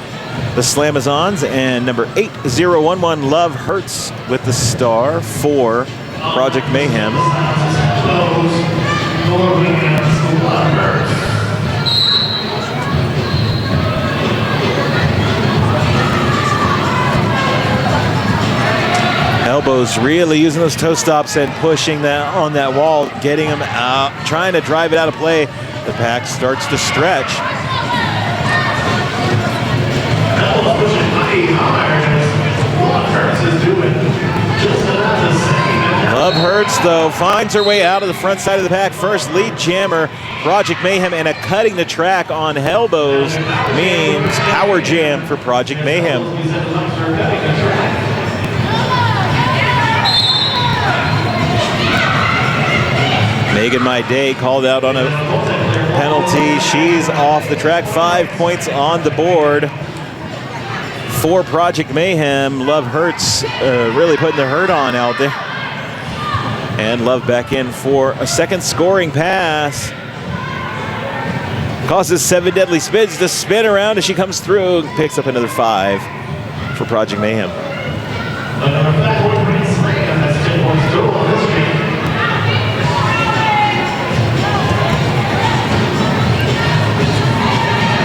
the Slamazons, and number 8011, Love Hurts, with the star for Project Mayhem. Elbows really using those toe stops and pushing that on that wall, getting them out, trying to drive it out of play. The pack starts to stretch. Love Hurts, though, finds her way out of the front side of the pack first. Lead jammer, Project Mayhem, and a cutting the track on Hellbows means power jam for Project Mayhem. Megan My Day called out on a penalty. She's off the track. 5 points on the board for Project Mayhem. Love Hurts really putting the hurt on out there. And Love back in for a second scoring pass. Causes 7 deadly spins to spin around as she comes through. Picks up another 5 for Project Mayhem.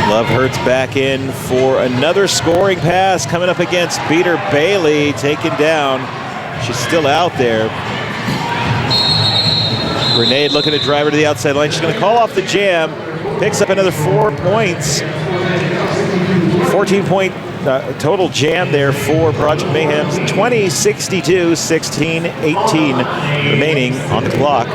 Love Hurts back in for another scoring pass, coming up against Peter Bailey, taken down. She's still out there. Grenade looking to drive her to the outside line. She's going to call off the jam. Picks up another 4 points. 14-point total jam there for Project Mayhem's. 20-62, 16-18 remaining on the clock.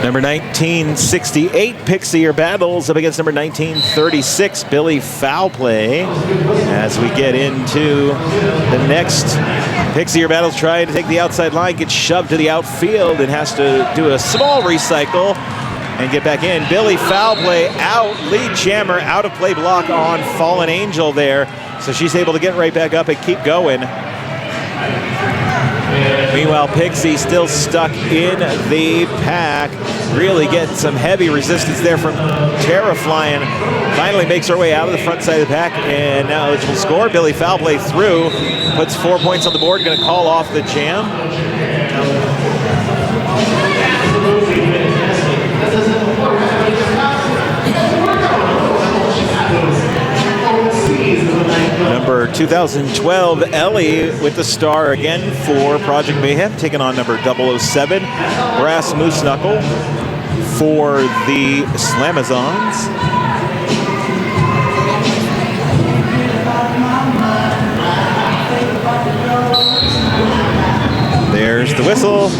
Number 1968, Pixie battles up against number 1936, Billy Foul Play. As we get into the next, Pixie battles trying to take the outside line, gets shoved to the outfield and has to do a small recycle. and get back in. Billy foul play out, lead jammer, out of play block on Fallen Angel there. So she's able to get right back up and keep going. Meanwhile, Pixie still stuck in the pack. Really getting some heavy resistance there from Tara flying. Finally makes her way out of the front side of the pack and now eligible to score. Billy foul play through, puts 4 points on the board, gonna call off the jam. Number 2012, Ellie with the star again for Project Mayhem, taking on number 007, Brass Moose Knuckle for the Slamazons. There's the whistle.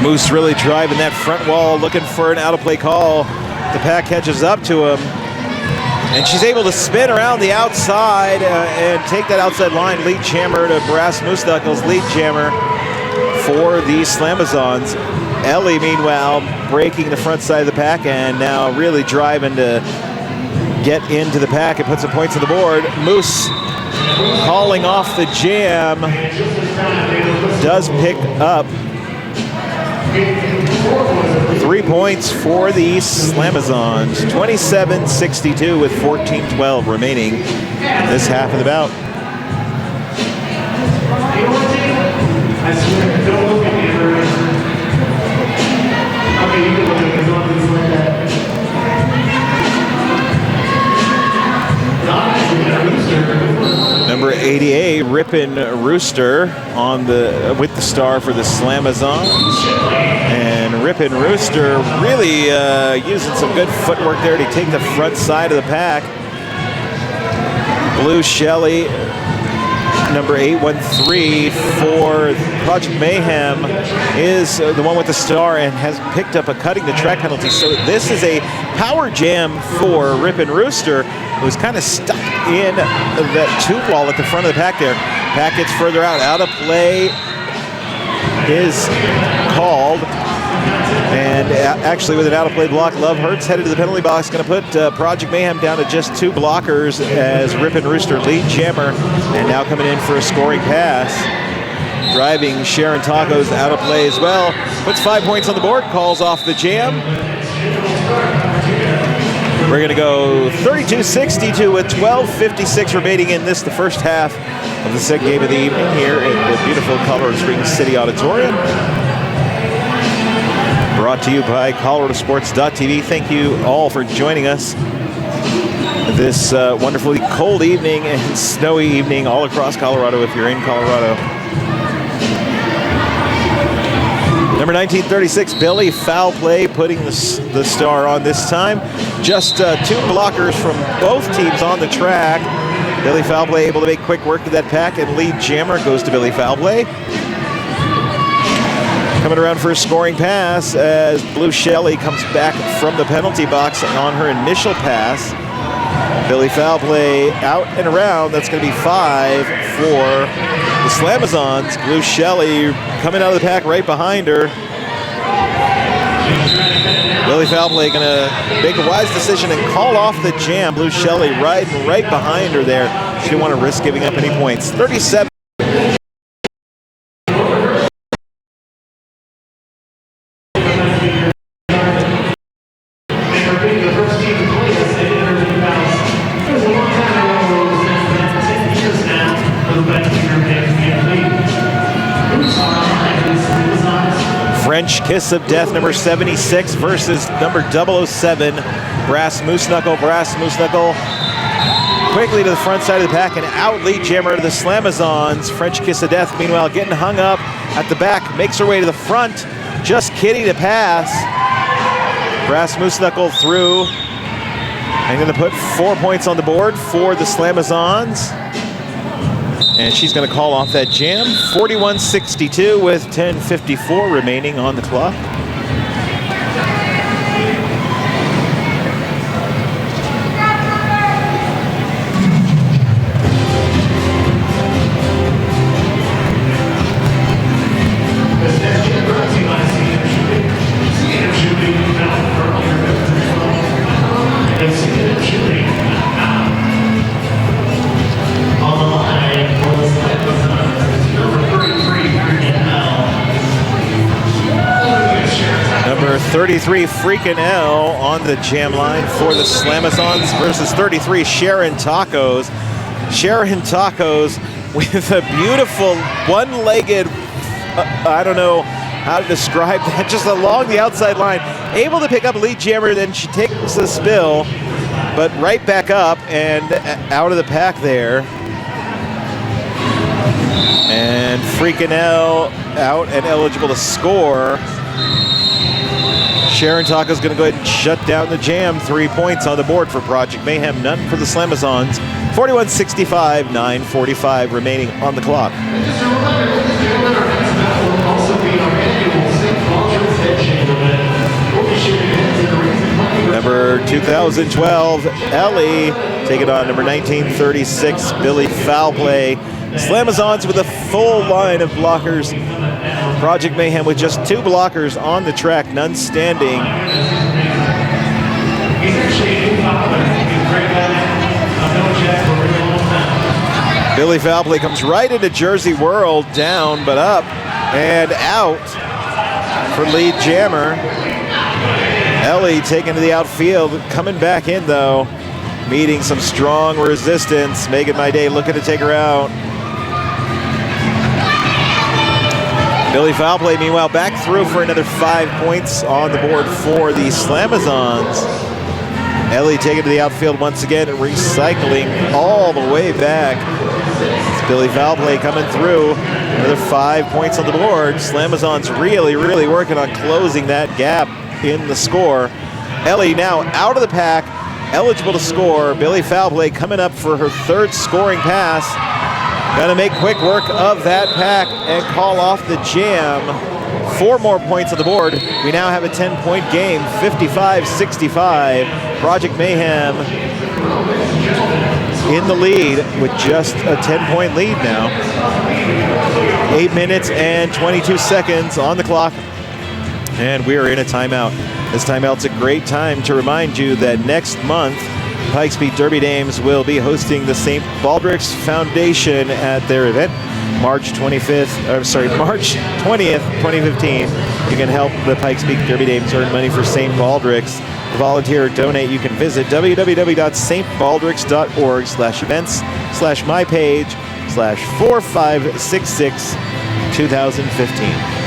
Moose really driving that front wall, looking for an out-of-play call. The pack catches up to him, and she's able to spin around the outside and take that outside line. Lead jammer to Brass Moose Knuckles, lead jammer for the Slamazons. Ellie, meanwhile, breaking the front side of the pack and now really driving to get into the pack and put some points on the board. Moose calling off the jam, does pick up 3 points for the Slamazons. 27-62 with 14-12 remaining in this half of the bout. Number 88, Rippin' Rooster on with the star for the Slamazons. And Rippin' Rooster really using some good footwork there to take the front side of the pack. Blue Shelley, number 813 for Project Mayhem, is the one with the star and has picked up a cutting the track penalty. So this is a power jam for Rippin' Rooster, who's kind of stuck in that tube wall at the front of the pack there. Pack gets further out of play is called. And actually with an out of play block, Love Hurts headed to the penalty box, going to put Project Mayhem down to just 2 blockers as Rippin' Rooster lead jammer, and now coming in for a scoring pass. Driving Sharon Tacos out of play as well. Puts 5 points on the board, calls off the jam. We're going to go 32-62 with 12:56 remaining in this, the first half of the second game of the evening here at the beautiful Colorado Springs City Auditorium. Brought to you by ColoradoSports.TV. Thank you all for joining us this wonderfully cold evening and snowy evening all across Colorado if you're in Colorado. Number 1936, Billy foul play, putting the star on this time. Just 2 blockers from both teams on the track. Billy foul play able to make quick work of that pack, and lead jammer goes to Billy foul play. Coming around for a scoring pass as Blue Shelley comes back from the penalty box on her initial pass. Billy foul play out and around. That's going to be 5 for the Slamazons. Blue Shelley coming out of the pack right behind her. Billy foul play going to make a wise decision and call off the jam. Blue Shelley riding right behind her there. She didn't want to risk giving up any points. 37. French Kiss of Death, number 76 versus number 007, Brass Moose Knuckle. Brass Moose Knuckle quickly to the front side of the pack and out lead jammer to the Slamazons. French Kiss of Death, meanwhile, getting hung up at the back, makes her way to the front, just kidding to pass. Brass Moose Knuckle through. I'm going to put 4 points on the board for the Slamazons. And she's going to call off that jam. 41-62 with 10:54 remaining on the clock. 33 Freakin' L on the jam line for the Slamazons versus 33 Sharon Tacos. Sharon Tacos with a beautiful one-legged, I don't know how to describe that, just along the outside line, able to pick up a lead jammer, then she takes a spill, but right back up and out of the pack there. And Freakin' L out and eligible to score. Sharon Tacos going to go ahead and shut down the jam. 3 points on the board for Project Mayhem, none for the Slamazons. 41-65, 9:45 remaining on the clock. Number 2012, Ellie, taking on number 1936, Billy Foulplay. Slamazons with a full line of blockers. Project Mayhem with just 2 blockers on the track, none standing. Billy Foulplay comes right into Jersey World, down but up and out for lead jammer. Ellie taken to the outfield, coming back in though, meeting some strong resistance. Megan Mayday looking to take her out. Billy Foulplay, meanwhile, back through for another 5 points on the board for the Slamazons. Ellie taken to the outfield once again, recycling all the way back. It's Billy Foulplay coming through, another 5 points on the board. Slamazons really, really working on closing that gap in the score. Ellie now out of the pack, eligible to score. Billy Foulplay coming up for her 3rd scoring pass. Gonna make quick work of that pack and call off the jam. 4 more points on the board. We now have a 10-point game, 55-65. Project Mayhem in the lead with just a 10-point lead now. 8 minutes and 22 seconds on the clock. And we are in a timeout. This timeout's a great time to remind you that next month, Pikes Peak Derby Dames will be hosting the St. Baldrick's Foundation at their event, March 20th, 2015. You can help the Pikes Peak Derby Dames earn money for St. Baldrick's. To volunteer or donate, you can visit www.stbaldricks.org/events/mypage/4566-2015.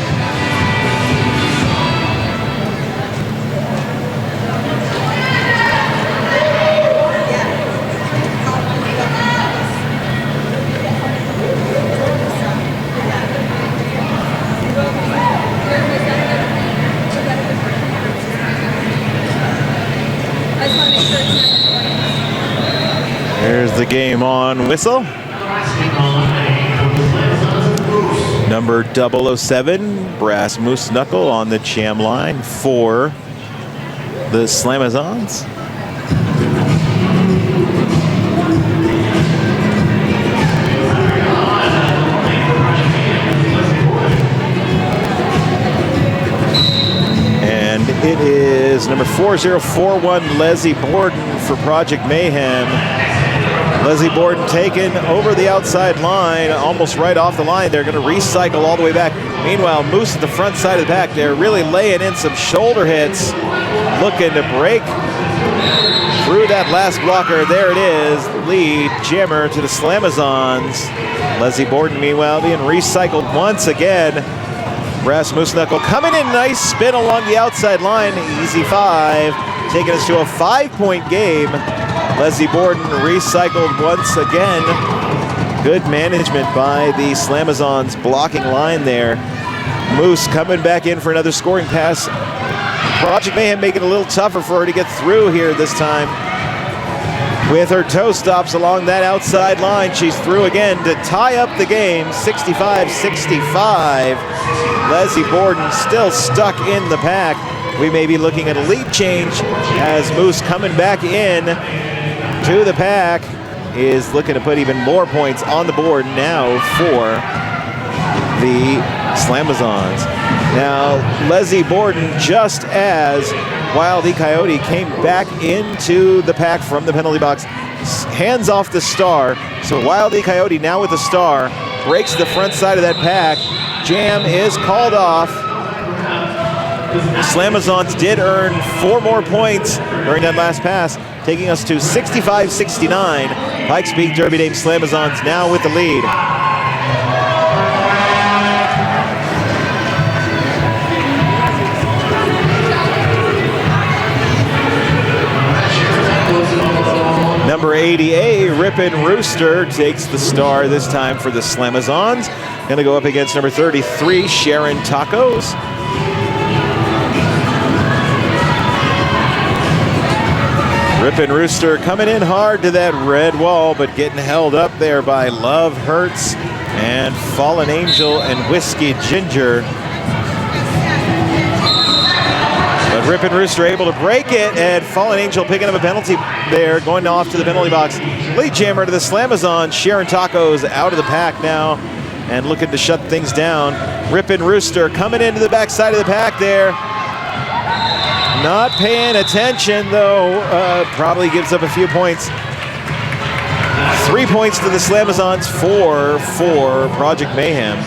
There's the game on whistle. Number 007, Brass Moose Knuckle on the jam line for the Slamazons. And it is number 4041, Leslie Borden for Project Mayhem. Leslie Borden taken over the outside line, almost right off the line. They're going to recycle all the way back. Meanwhile, Moose at the front side of the pack. They're really laying in some shoulder hits, looking to break through that last blocker. There it is, lead jammer to the Slamazons. Leslie Borden, meanwhile, being recycled once again. Brass Moose Knuckle coming in, nice spin along the outside line. Easy 5, taking us to a 5-point game. Leslie Borden recycled once again. Good management by the Slamazons blocking line there. Moose coming back in for another scoring pass. Project Mayhem making it a little tougher for her to get through here this time. With her toe stops along that outside line, she's through again to tie up the game, 65-65. Leslie Borden still stuck in the pack. We may be looking at a lead change as Moose coming back in to the pack is looking to put even more points on the board now for the Slamazons. Now, Leslie Borden, just as Wild E. Coyote came back into the pack from the penalty box, hands off the star. So Wild E. Coyote now with the star, breaks the front side of that pack. Jam is called off. The Slamazons did earn 4 more points during that last pass, taking us to 65-69. Pikes Peak Derby Dame Slamazons now with the lead. Number 80A, Rippin' Rooster, takes the star this time for the Slamazons. Gonna go up against number 33, Sharon Tacos. Rippin' Rooster coming in hard to that red wall, but getting held up there by Love Hurts and Fallen Angel and Whiskey Ginger. But Rippin' Rooster able to break it, and Fallen Angel picking up a penalty there, going off to the penalty box. Lead jammer to the Slamazon. Sharon Tacos out of the pack now and looking to shut things down. Rippin' Rooster coming into the backside of the pack there. Not paying attention though, probably gives up a few points. 3 points to the Slamazons, 4 for Project Mayhem.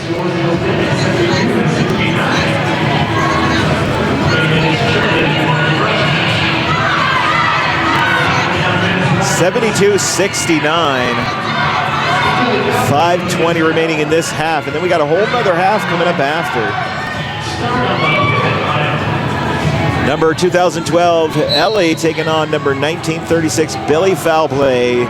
72-69. 5:20 remaining in this half, and then we got a whole nother half coming up after. Number 2012, Ellie taking on number 1936, Billy Foulplay.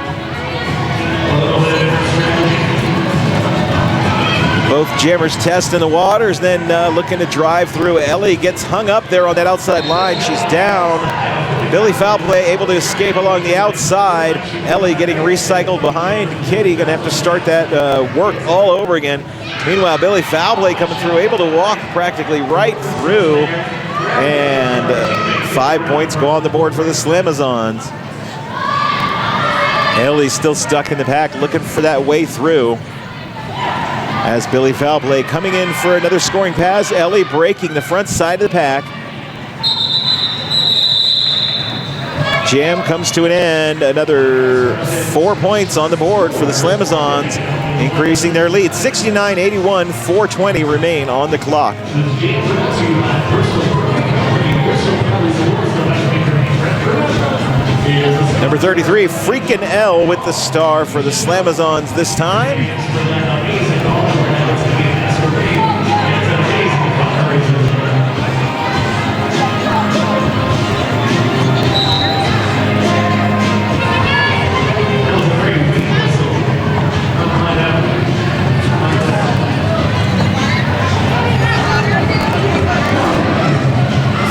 Both jammers testing the waters, then looking to drive through. Ellie gets hung up there on that outside line. She's down. Billy Foulplay able to escape along the outside. Ellie getting recycled behind Kitty. Gonna have to start that work all over again. Meanwhile, Billy Foulplay coming through, able to walk practically right through. And 5 points go on the board for the Slamazons. Ellie's still stuck in the pack, looking for that way through. As Billy Foulplay coming in for another scoring pass. Ellie breaking the front side of the pack. Jam comes to an end. Another 4 points on the board for the Slamazons, increasing their lead. 69-81, 4:20 remain on the clock. Number 33, Freakin' L with the star for the Slamazons this time.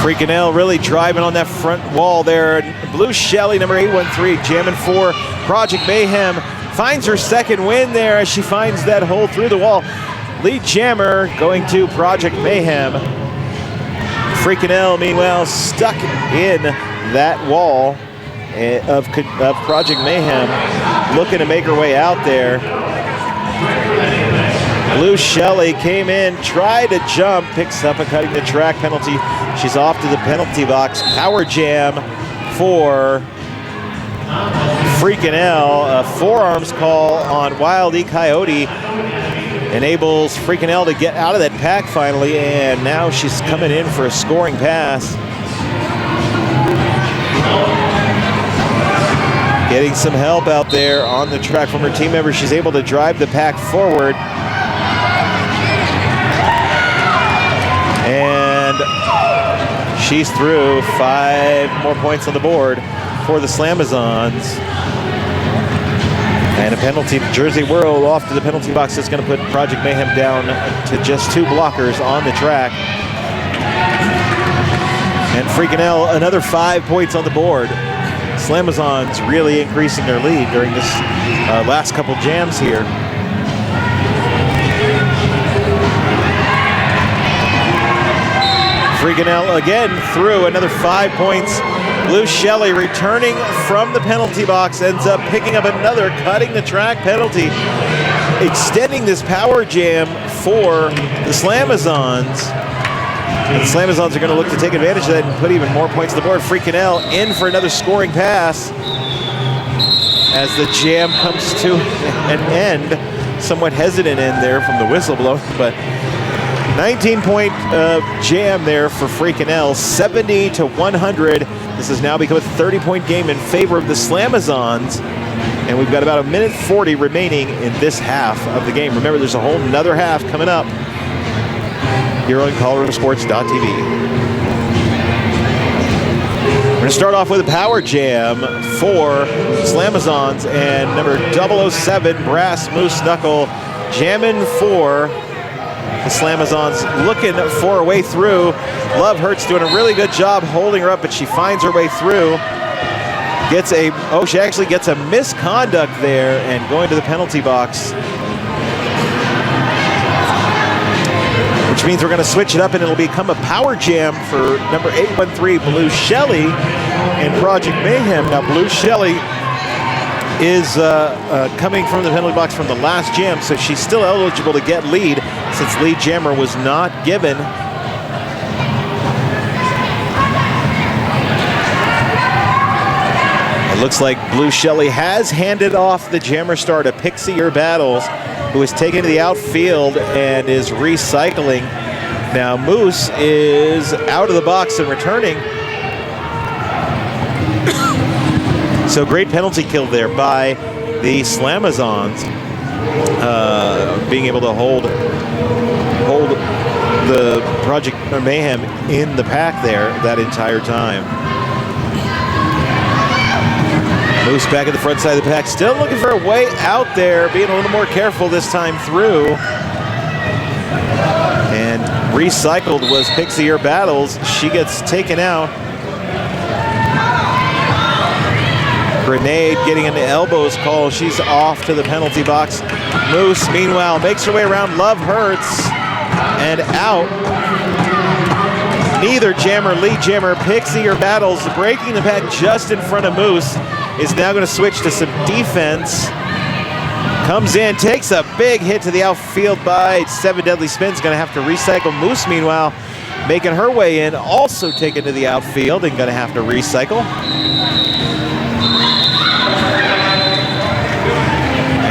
Freakin' L really driving on that front wall there. Blue Shelly, number 813, jamming for Project Mayhem. Finds her second win there as she finds that hole through the wall. Lead jammer going to Project Mayhem. Freakin' L, meanwhile, stuck in that wall of Project Mayhem, looking to make her way out there. Blue Shelly came in, tried to jump, picks up a cutting the track penalty. She's off to the penalty box. Power jam for Freakin' L. A forearms call on Wild E. Coyote enables Freakin' L to get out of that pack finally, and now she's coming in for a scoring pass. Getting some help out there on the track from her team member. She's able to drive the pack forward. And she's through. 5 more points on the board for the Slamazons. And a penalty. Jersey World off to the penalty box. That's going to put Project Mayhem down to just 2 blockers on the track. And Freakin' L, another 5 points on the board. Slamazons really increasing their lead during this last couple jams here. Freakin' L again through, another 5 points. Blue Shelly returning from the penalty box, ends up picking up another cutting the track penalty, extending this power jam for the Slamazons. And the Slamazons are going to look to take advantage of that and put even more points on the board. Freakin' L in for another scoring pass as the jam comes to an end. Somewhat hesitant in there from the whistle blower, but 19-point jam there for freaking L, 70-100. This has now become a 30-point game in favor of the Slamazons. And we've got about 1:40 remaining in this half of the game. Remember, there's a whole nother half coming up here on ColoradoSports.TV. We're going to start off with a power jam for Slamazons, and number 007, Brass Moose Knuckle, jamming for the Slamazons, looking for a way through. Love Hurts doing a really good job holding her up, but she finds her way through. She actually gets a misconduct there and going to the penalty box. Which means we're going to switch it up and it'll become a power jam for number 813, Blue Shelly and Project Mayhem. Now, Blue Shelly is coming from the penalty box from the last jam, so she's still eligible to get lead since lead jammer was not given. It looks like Blue Shelly has handed off the jammer star to Pixie Your Battles, who is taken to the outfield and is recycling. Now Moose is out of the box and returning. So great penalty kill there by the Slamazons, being able to hold the Project Mayhem in the pack there that entire time. Moose back at the front side of the pack, still looking for a way out there, being a little more careful this time through. And recycled was Pixie Your Battles. She gets taken out. Grenade getting into elbows call. She's off to the penalty box. Moose, meanwhile, makes her way around. Love Hurts and out. Neither jammer, lead jammer, Pixie Your Battles, breaking the pack just in front of Moose, is now going to switch to some defense. Comes in, takes a big hit to the outfield by 7 Deadly Spins. Going to have to recycle. Moose, meanwhile, making her way in, also taken to the outfield and going to have to recycle.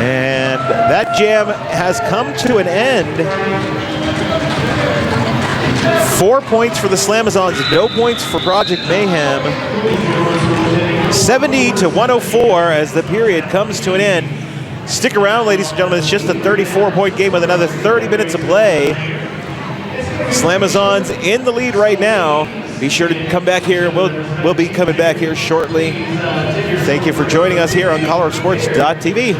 And that jam has come to an end. 4 points for the Slamazons, no points for Project Mayhem. 70-104 as the period comes to an end. Stick around, ladies and gentlemen. It's just a 34-point game with another 30 minutes of play. Slamazons in the lead right now. Be sure to come back here. We'll be coming back here shortly. Thank you for joining us here on ColoradoSports.TV.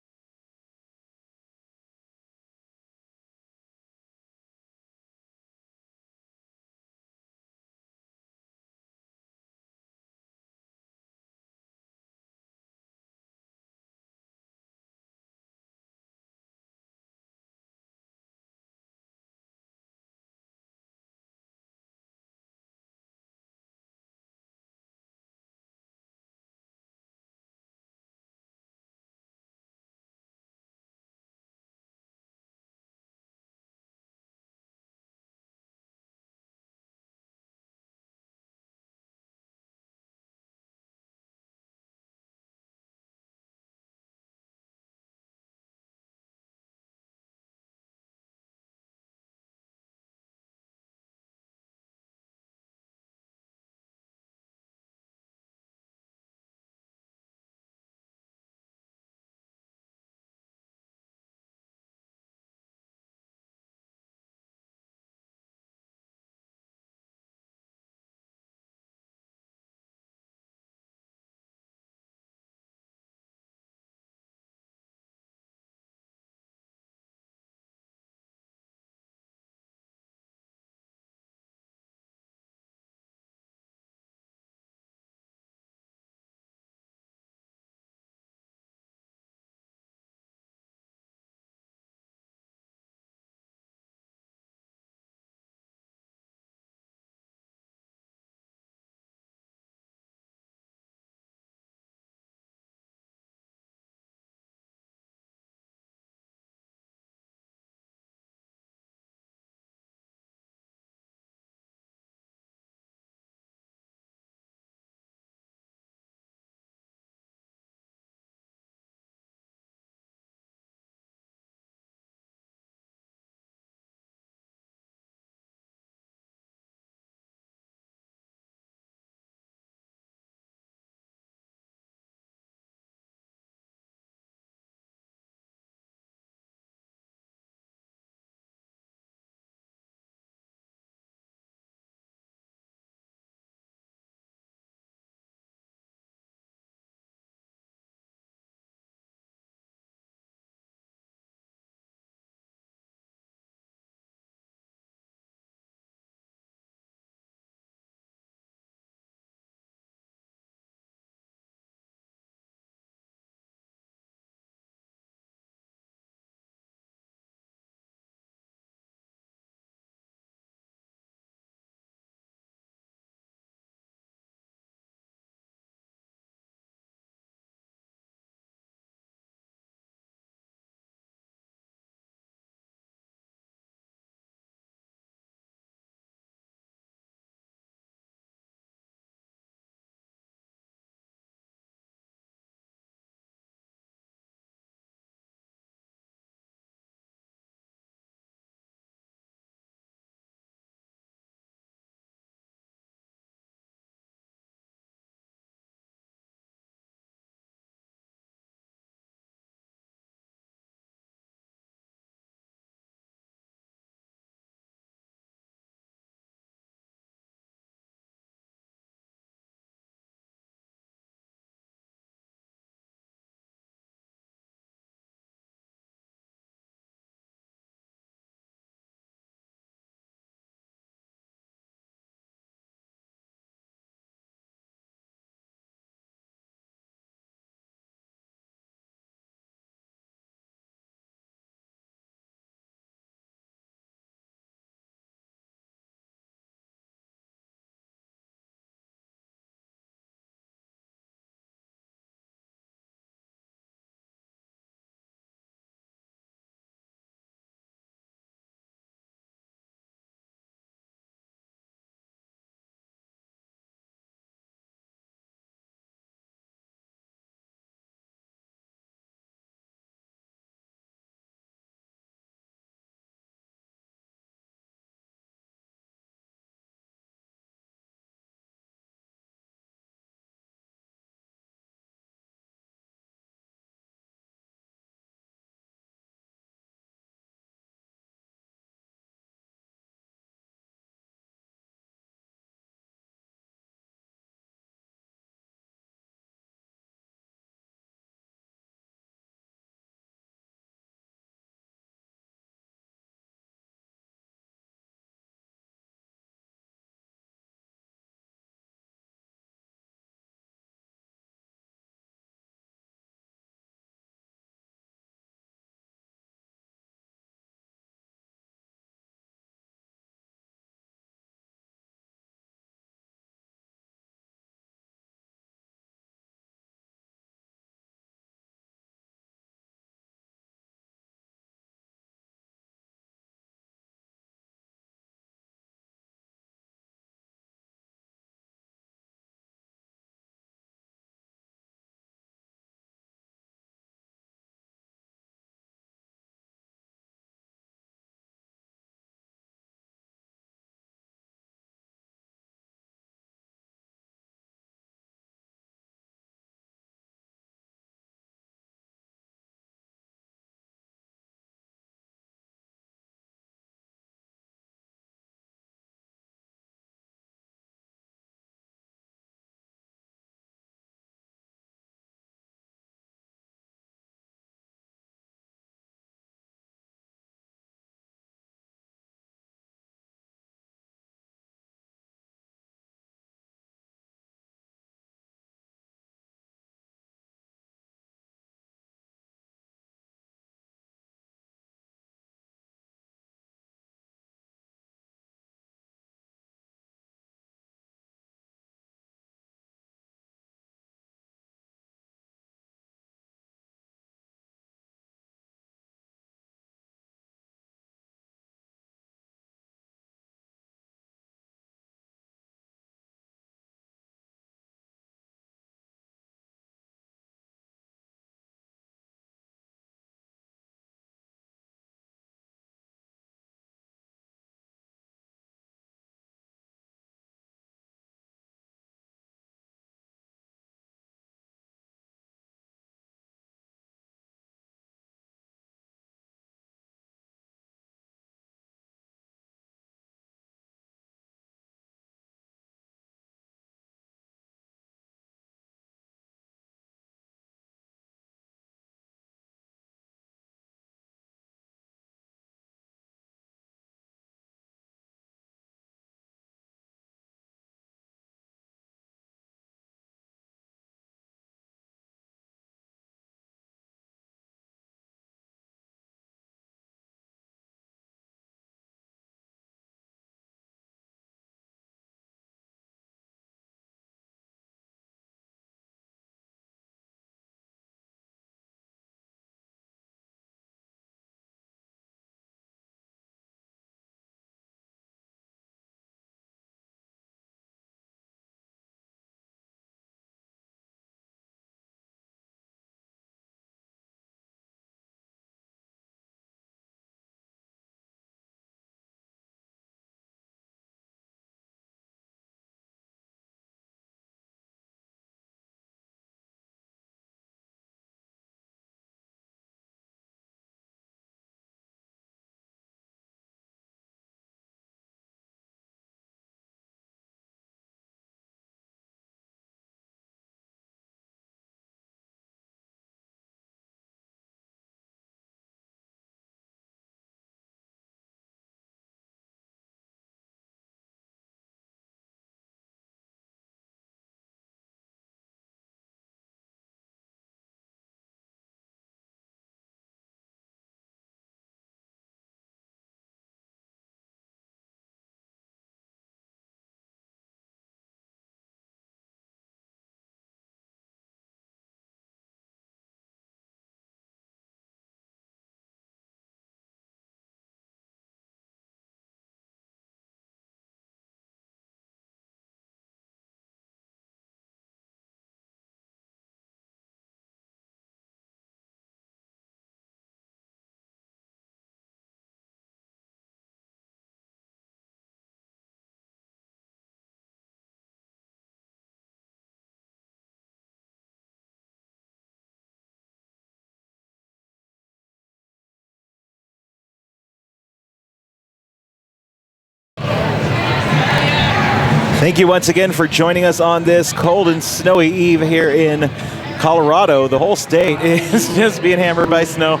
Thank you once again for joining us on this cold and snowy eve here in Colorado. The whole state is just being hammered by snow.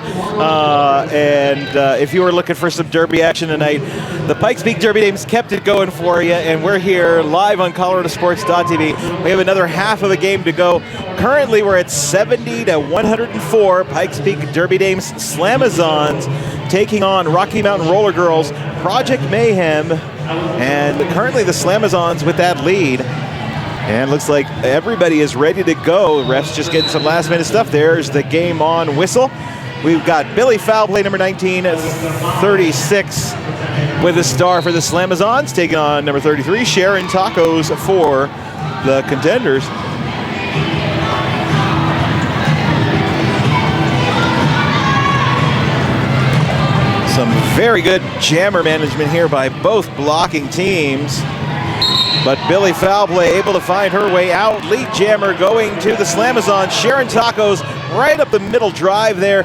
If you were looking for some derby action tonight, the Pikes Peak Derby Dames kept it going for you, and we're here live on ColoradoSports.TV. We have another half of a game to go. Currently, we're at 70-104. Pikes Peak Derby Dames Slamazons taking on Rocky Mountain Rollergirls, Project Mayhem, and currently the Slamazons with that lead. And looks like everybody is ready to go. Refs just getting some last minute stuff. There's the game on whistle. We've got Billy Foulplay, number 19, 36 with a star for the Slamazons, taking on number 33, Sharon Tacos for the Contenders. Some very good jammer management here by both blocking teams. But Billy Foulplay able to find her way out. Lead jammer going to the Slamazons. Sharon Tacos right up the middle drive there,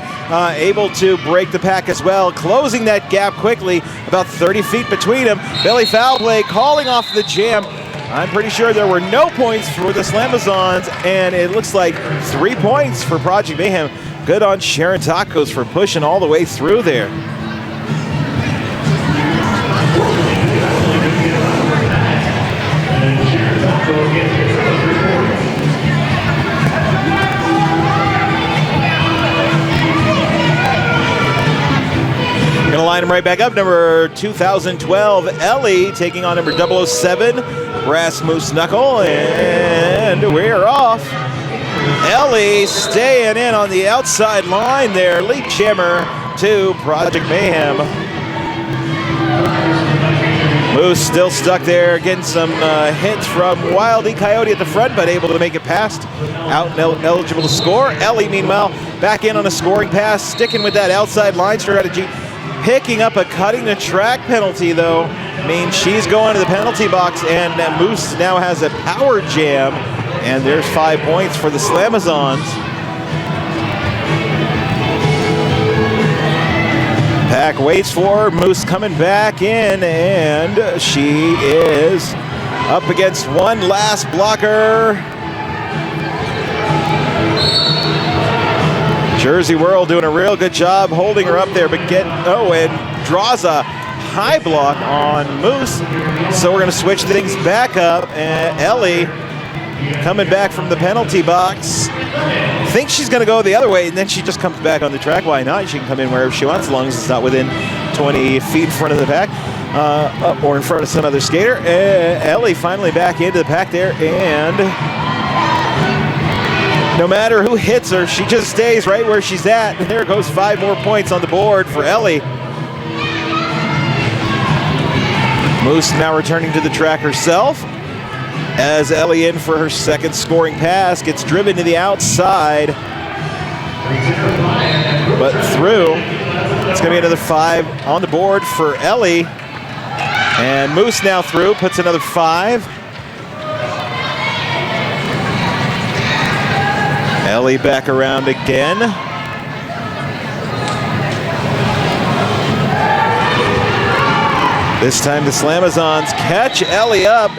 able to break the pack as well, closing that gap quickly, about 30 feet between them. Billy Foulplay calling off the jam. I'm pretty sure there were no points for the Slamazons, and it looks like 3 points for Project Mayhem. Good on Sharon Tacos for pushing all the way through there. Gonna line them right back up. Number 2012, Ellie, taking on number 007, Brass Moose Knuckle, and we're off. Ellie staying in on the outside line there. Lead jammer to Project Mayhem. Moose still stuck there, getting some hits from Wild E. Coyote at the front, but able to make it past. Out and eligible to score. Ellie, meanwhile, back in on a scoring pass, sticking with that outside line strategy. Picking up a cutting the track penalty, though, means she's going to the penalty box, and Moose now has a power jam, and there's 5 points for the Slamazons. Pack waits for her. Moose coming back in, and she is up against one last blocker. Jersey World doing a real good job holding her up there, but and draws a high block on Moose. So we're going to switch things back up, and Ellie coming back from the penalty box. Thinks she's going to go the other way, and then she just comes back on the track. Why not? She can come in wherever she wants, as long as it's not within 20 feet in front of the pack or in front of some other skater. Ellie finally back into the pack there, and no matter who hits her, she just stays right where she's at. And there goes 5 more points on the board for Ellie. Moose now returning to the track herself, as Ellie in for her second scoring pass, gets driven to the outside, but through. It's going to be another 5 on the board for Ellie. And Moose now through, puts another 5. Ellie back around again. This time the Slamazons catch Ellie up.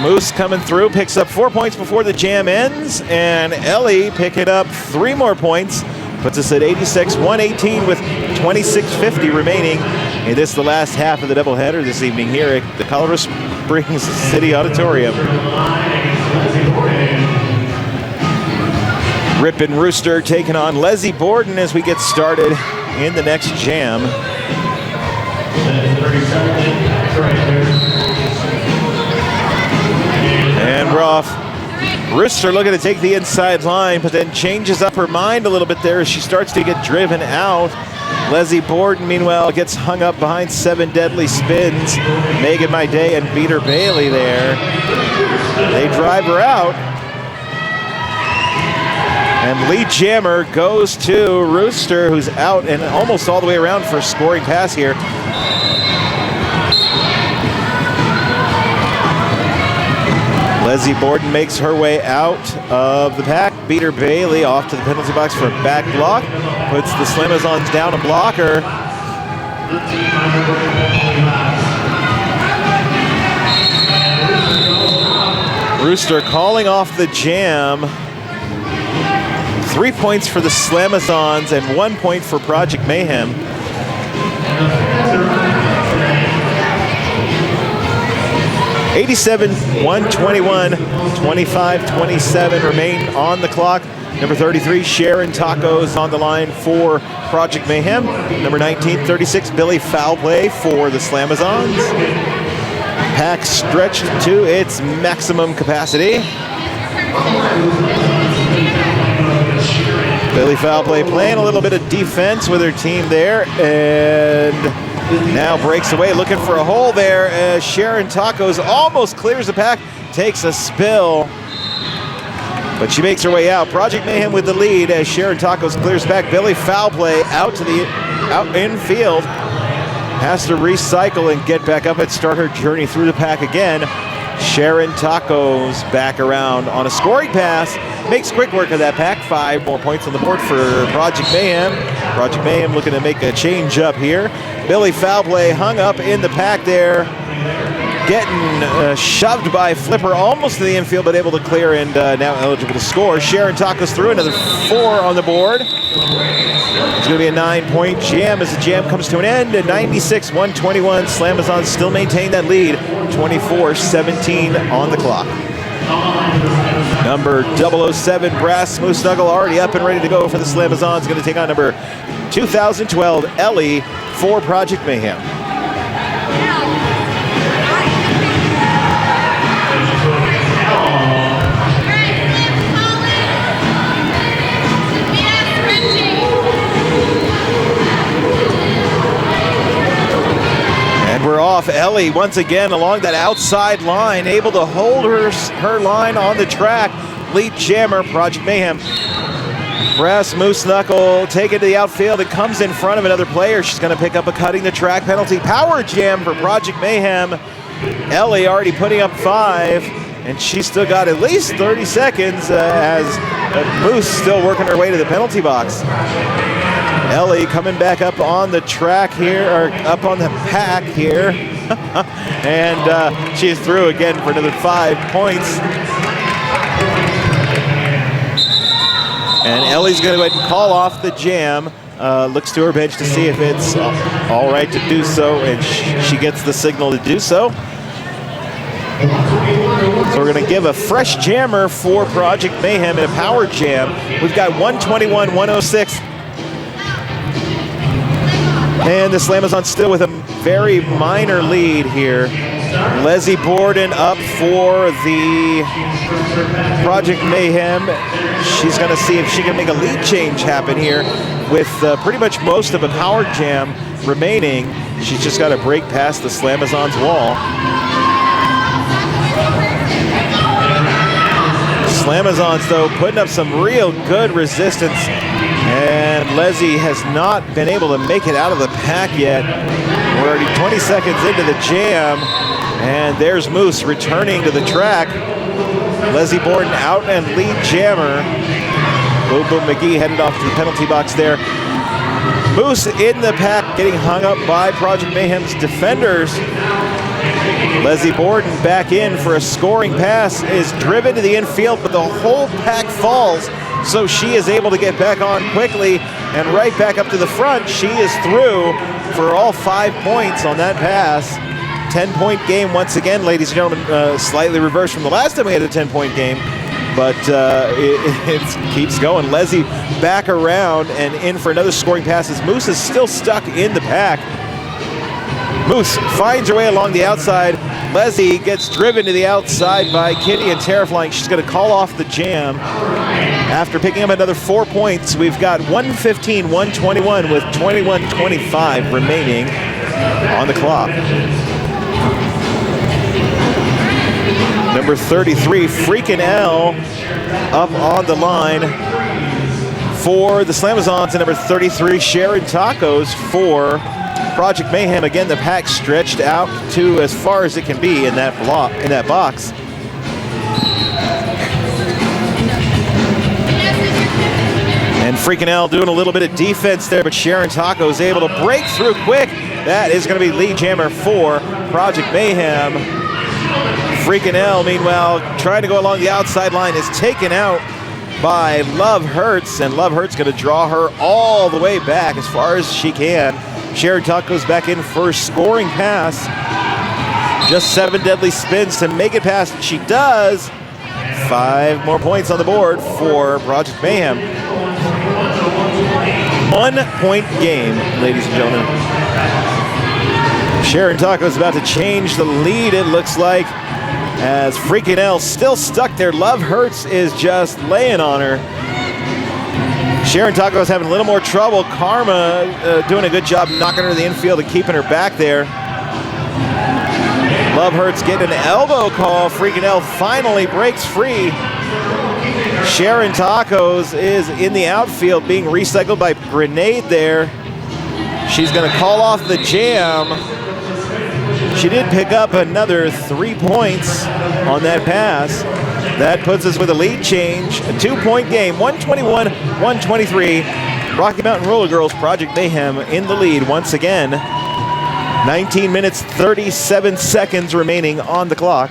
Moose coming through, picks up 4 points before the jam ends, and Ellie picking up 3 more points, puts us at 86-118 with 26:50 remaining. And this is the last half of the doubleheader this evening here at the Colorado Springs City Auditorium. Rippin' Rooster taking on Leslie Borden as we get started in the next jam. And we're off. Rooster looking to take the inside line, but then changes up her mind a little bit there as she starts to get driven out. Leslie Borden, meanwhile, gets hung up behind 7 deadly spins. Megan My Day and Peter Bailey there. They drive her out. And lead jammer goes to Rooster, who's out and almost all the way around for a scoring pass here. Leslie Borden makes her way out of the pack. Peter Bailey off to the penalty box for a back block. Puts the Slamazons down a blocker. Brewster calling off the jam. 3 points for the Slamazons and 1 point for Project Mayhem. (87-121), 25-27 remain on the clock. Number 33, Sharon Tacos on the line for Project Mayhem. Number 19, 36, Billy Foul Play for the Slamazons. Pack stretched to its maximum capacity. Billy Foul Play playing a little bit of defense with her team there, and now breaks away, looking for a hole there as Sharon Tacos almost clears the pack, takes a spill, but she makes her way out. Project Mayhem with the lead as Sharon Tacos clears back. Billy Foul Play out infield, has to recycle and get back up and start her journey through the pack again. Sharon Tacos back around on a scoring pass, makes quick work of that pack. 5 more points on the board for Project Mayhem. Project Mayhem looking to make a change up here. Billy Foul Play hung up in the pack there, getting shoved by Flipper almost to the infield, but able to clear and now eligible to score. Sharon Tacos through another 4 on the board. It's going to be a 9-point jam as the jam comes to an end. At 96-121, Slamazons still maintain that lead. 24-17 on the clock. Number 007, Brass Smooth Snuggle, already up and ready to go for the Slamazons. Going to take on number 2012, Ellie for Project Mayhem. We're off. Ellie once again along that outside line, able to hold her line on the track. Lead jammer, Project Mayhem. Brass Moose Knuckle take it to the outfield. It comes in front of another player. She's going to pick up a cutting the track penalty. Power jam for Project Mayhem. Ellie already putting up 5, and she's still got at least 30 seconds as Moose still working her way to the penalty box. Ellie coming back up on the track here, or up on the pack here. And she's through again for another 5 points. And Ellie's going to go ahead and call off the jam. Looks to her bench to see if it's all right to do so, and she gets the signal to do so. So we're going to give a fresh jammer for Project Mayhem and a power jam. We've got 121-106. And the Slamazons still with a very minor lead here. Leslie Borden up for the Project Mayhem. She's going to see if she can make a lead change happen here with pretty much most of a power jam remaining. She's just got to break past the Slamazons wall. Slamazons, though, putting up some real good resistance. And Leslie has not been able to make it out of the pack yet. We're already 20 seconds into the jam. And there's Moose returning to the track. Leslie Borden out and lead jammer. Boom Boom McGee headed off to the penalty box there. Moose in the pack, getting hung up by Project Mayhem's defenders. Leslie Borden back in for a scoring pass, is driven to the infield, but the whole pack falls. So she is able to get back on quickly and right back up to the front. She is through for all 5 points on that pass. 10-point game once again, ladies and gentlemen. Slightly reversed from the last time we had a 10-point game, but it keeps going. Leslie back around and in for another scoring pass as Moose is still stuck in the pack. Moose finds her way along the outside. Leslie gets driven to the outside by Kitty and Terrifying. She's going to call off the jam. After picking up another 4 points, we've got 115-121 with 21-25 remaining on the clock. Number 33, Freakin' L, up on the line for the Slamazons, and number 33, Sharon Tacos for Project Mayhem. Again, the pack stretched out to as far as it can be in that block, in that box. And Freakin' L doing a little bit of defense there, but Sharon Tacos able to break through quick. That is going to be lead jammer for Project Mayhem. Freakin' L, meanwhile, trying to go along the outside line, is taken out by Love Hurts, and Love Hurts going to draw her all the way back as far as she can. Sharon Tuck goes back in for a scoring pass. Just 7 deadly spins to make it past, and she does. 5 more points on the board for Project Mayhem. 1-point game, ladies and gentlemen. Sharon Tuck is about to change the lead, it looks like, as Freakin' L still stuck there. Love Hurts is just laying on her. Sharon Taco is having a little more trouble. Karma doing a good job knocking her to the infield and keeping her back there. Love Hurts getting an elbow call. Freakin' L finally breaks free. Sharon Tacos is in the outfield being recycled by Grenade there. She's going to call off the jam. She did pick up another 3 points on that pass. That puts us with a lead change, a 2-point game, 121-123. Rocky Mountain Rollergirls, Project Mayhem in the lead once again. 19 minutes, 37 seconds remaining on the clock.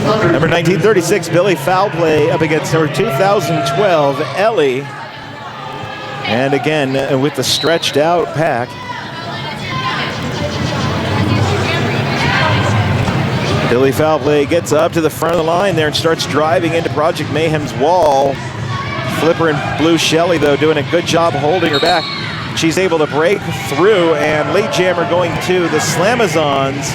Number 1936, Billy Foul Play up against number 2012, Ellie. And again, with the stretched out pack. Billy Foul Play gets up to the front of the line there and starts driving into Project Mayhem's wall. Flipper and Blue Shelley, though, doing a good job holding her back. She's able to break through, and lead jammer going to the Slamazons.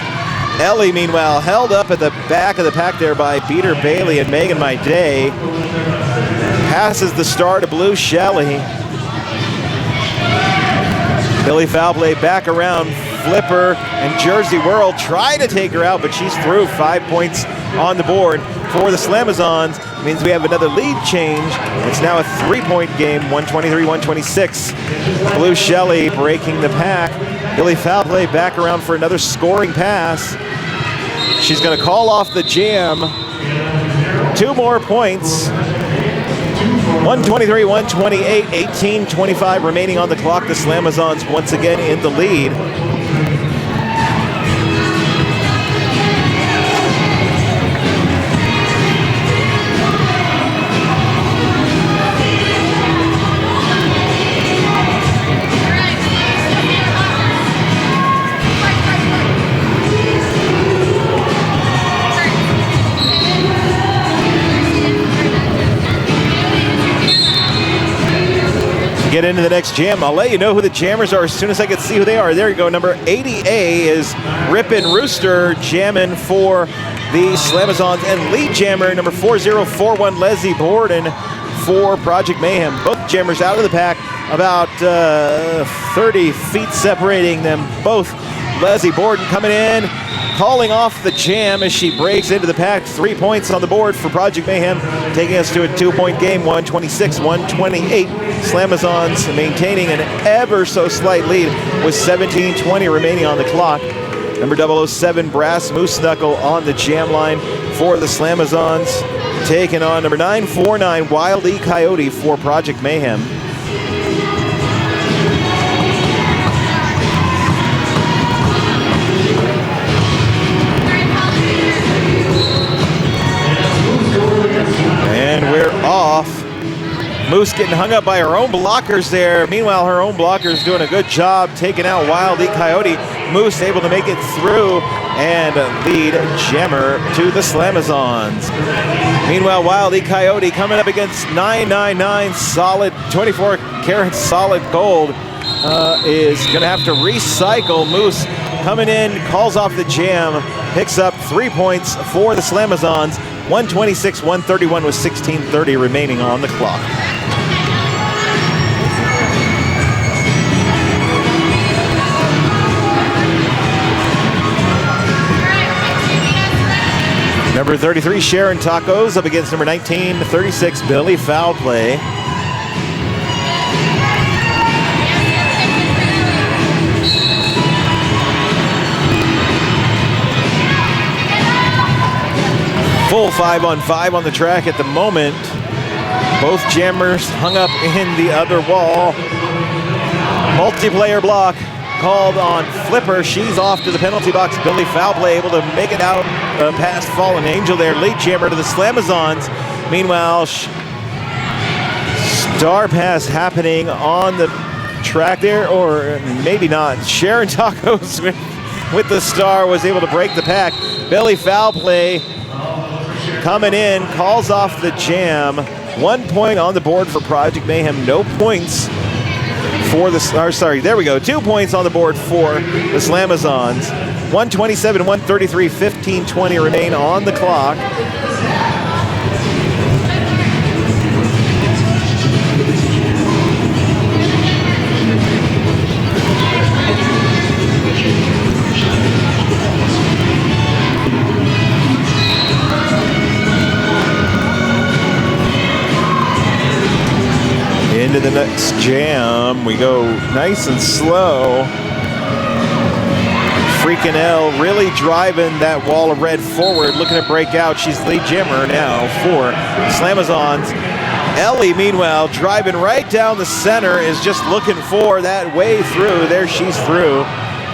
Ellie, meanwhile, held up at the back of the pack there by Peter Bailey and Megan My Day. Passes the star to Blue Shelley. Billy Foul Play back around. Flipper and Jersey World try to take her out, but she's through. 5 points on the board for the Slamazons. Means we have another lead change. It's now a 3-point game, 123-126. Blue Shelley breaking the pack. Billy Foul Play back around for another scoring pass. She's going to call off the jam. 2 more points. 123-128, 18-25 remaining on the clock. The Slamazons once again in the lead. Get into the next jam. I'll let you know who the jammers are as soon as I can see who they are. There you go. Number 80A is Rippin' Rooster jamming for the Slamazons, and lead jammer number 4041 Leslie Borden for Project Mayhem. Both jammers out of the pack, about 30 feet separating them both. Leslie Borden coming in, calling off the jam as she breaks into the pack. 3 points on the board for Project Mayhem, taking us to a 2-point game, 126-128. Slamazons maintaining an ever so slight lead with 17:20 remaining on the clock. Number 007, Brass Moose Knuckle on the jam line for the Slamazons, taking on number 949, Wild E Coyote for Project Mayhem. And we're off. Moose getting hung up by her own blockers there. Meanwhile, her own blockers doing a good job taking out Wild E Coyote. Moose able to make it through and lead jammer to the Slamazons. Meanwhile, Wild E Coyote coming up against 999 solid, 24 karat solid gold, is going to have to recycle. Moose coming in, calls off the jam, picks up 3 points for the Slamazons. 126-131 with 16:30 remaining on the clock. Number 33, Sharon Tacos up against number 1936, Billy Foul Play. Full 5-on-5 on the track at the moment. Both jammers hung up in the other wall. Multiplayer block. called on Flipper. She's off to the penalty box. Billy foul play, able to make it out past Fallen Angel there. Lead jammer to the Slamazons. Meanwhile, star pass happening on the track there, or maybe not. Sharon Tacos with the star was able to break the pack. Billy foul play coming in, calls off the jam. 1 point on the board for Project Mayhem. No points for the, sorry, there we go. 2 points on the board for the Slamazons. 127, 133, 15-20 remain on the clock. Into the next jam, we go nice and slow. Freaking L really driving that wall of red forward, looking to break out. She's lead jammer now for the Slamazons. Ellie, meanwhile, driving right down the center, is just looking for that way through. There, she's through.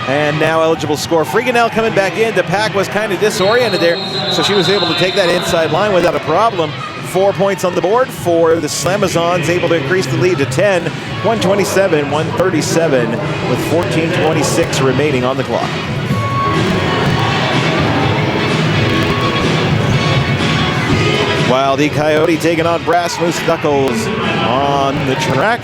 And now eligible score. Freaking L coming back in. The pack was kind of disoriented there, so she was able to take that inside line without a problem. 4 points on the board for the Slamazons, able to increase the lead to 10, 127, 137, with 14:26 remaining on the clock. Wild E Coyote taking on Brass Moose Knuckles on the track.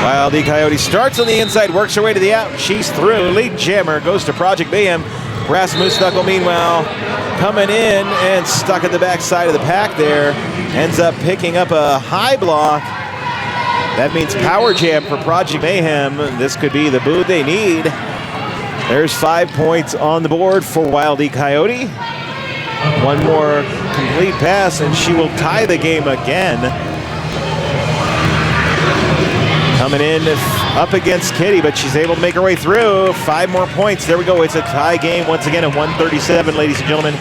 Wild E Coyote starts on the inside, works her way to the out. She's through. Lead jammer goes to Project Mayhem. Brass Moose Knuckle, meanwhile, coming in and stuck at the back side of the pack there. Ends up picking up a high block. That means power jam for Project Mayhem. This could be the boot they need. There's 5 points on the board for Wild E Coyote. One more complete pass and she will tie the game again. Coming in up against Kitty, but she's able to make her way through. 5 more points. There we go. It's a tie game once again at 137, ladies and gentlemen.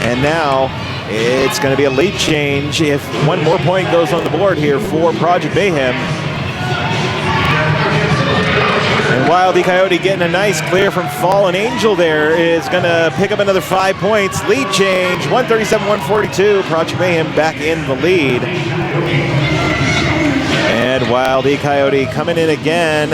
And now it's going to be a lead change if one more point goes on the board here for Project Mayhem. And Wild E Coyote getting a nice clear from Fallen Angel there is going to pick up another 5 points. Lead change, 137-142. Project Mayhem back in the lead. And Wild E Coyote coming in again.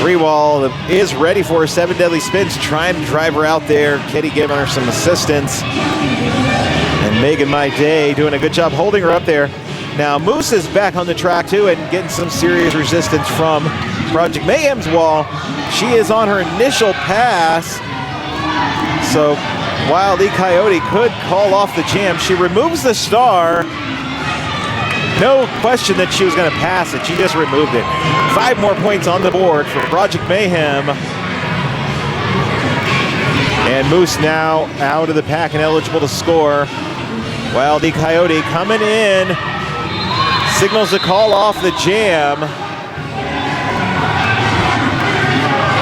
3-wall is ready for her. 7 deadly spins, trying to drive her out there. Kitty giving her some assistance. And Megan My Day doing a good job holding her up there. Now Moose is back on the track too and getting some serious resistance from Project Mayhem's wall. She is on her initial pass. So Wild E Coyote could call off the jam. She removes the star. No question that she was going to pass it. She just removed it. 5 more points on the board for Project Mayhem. And Moose now out of the pack and eligible to score. Wild E Coyote coming in. Signals to call off the jam.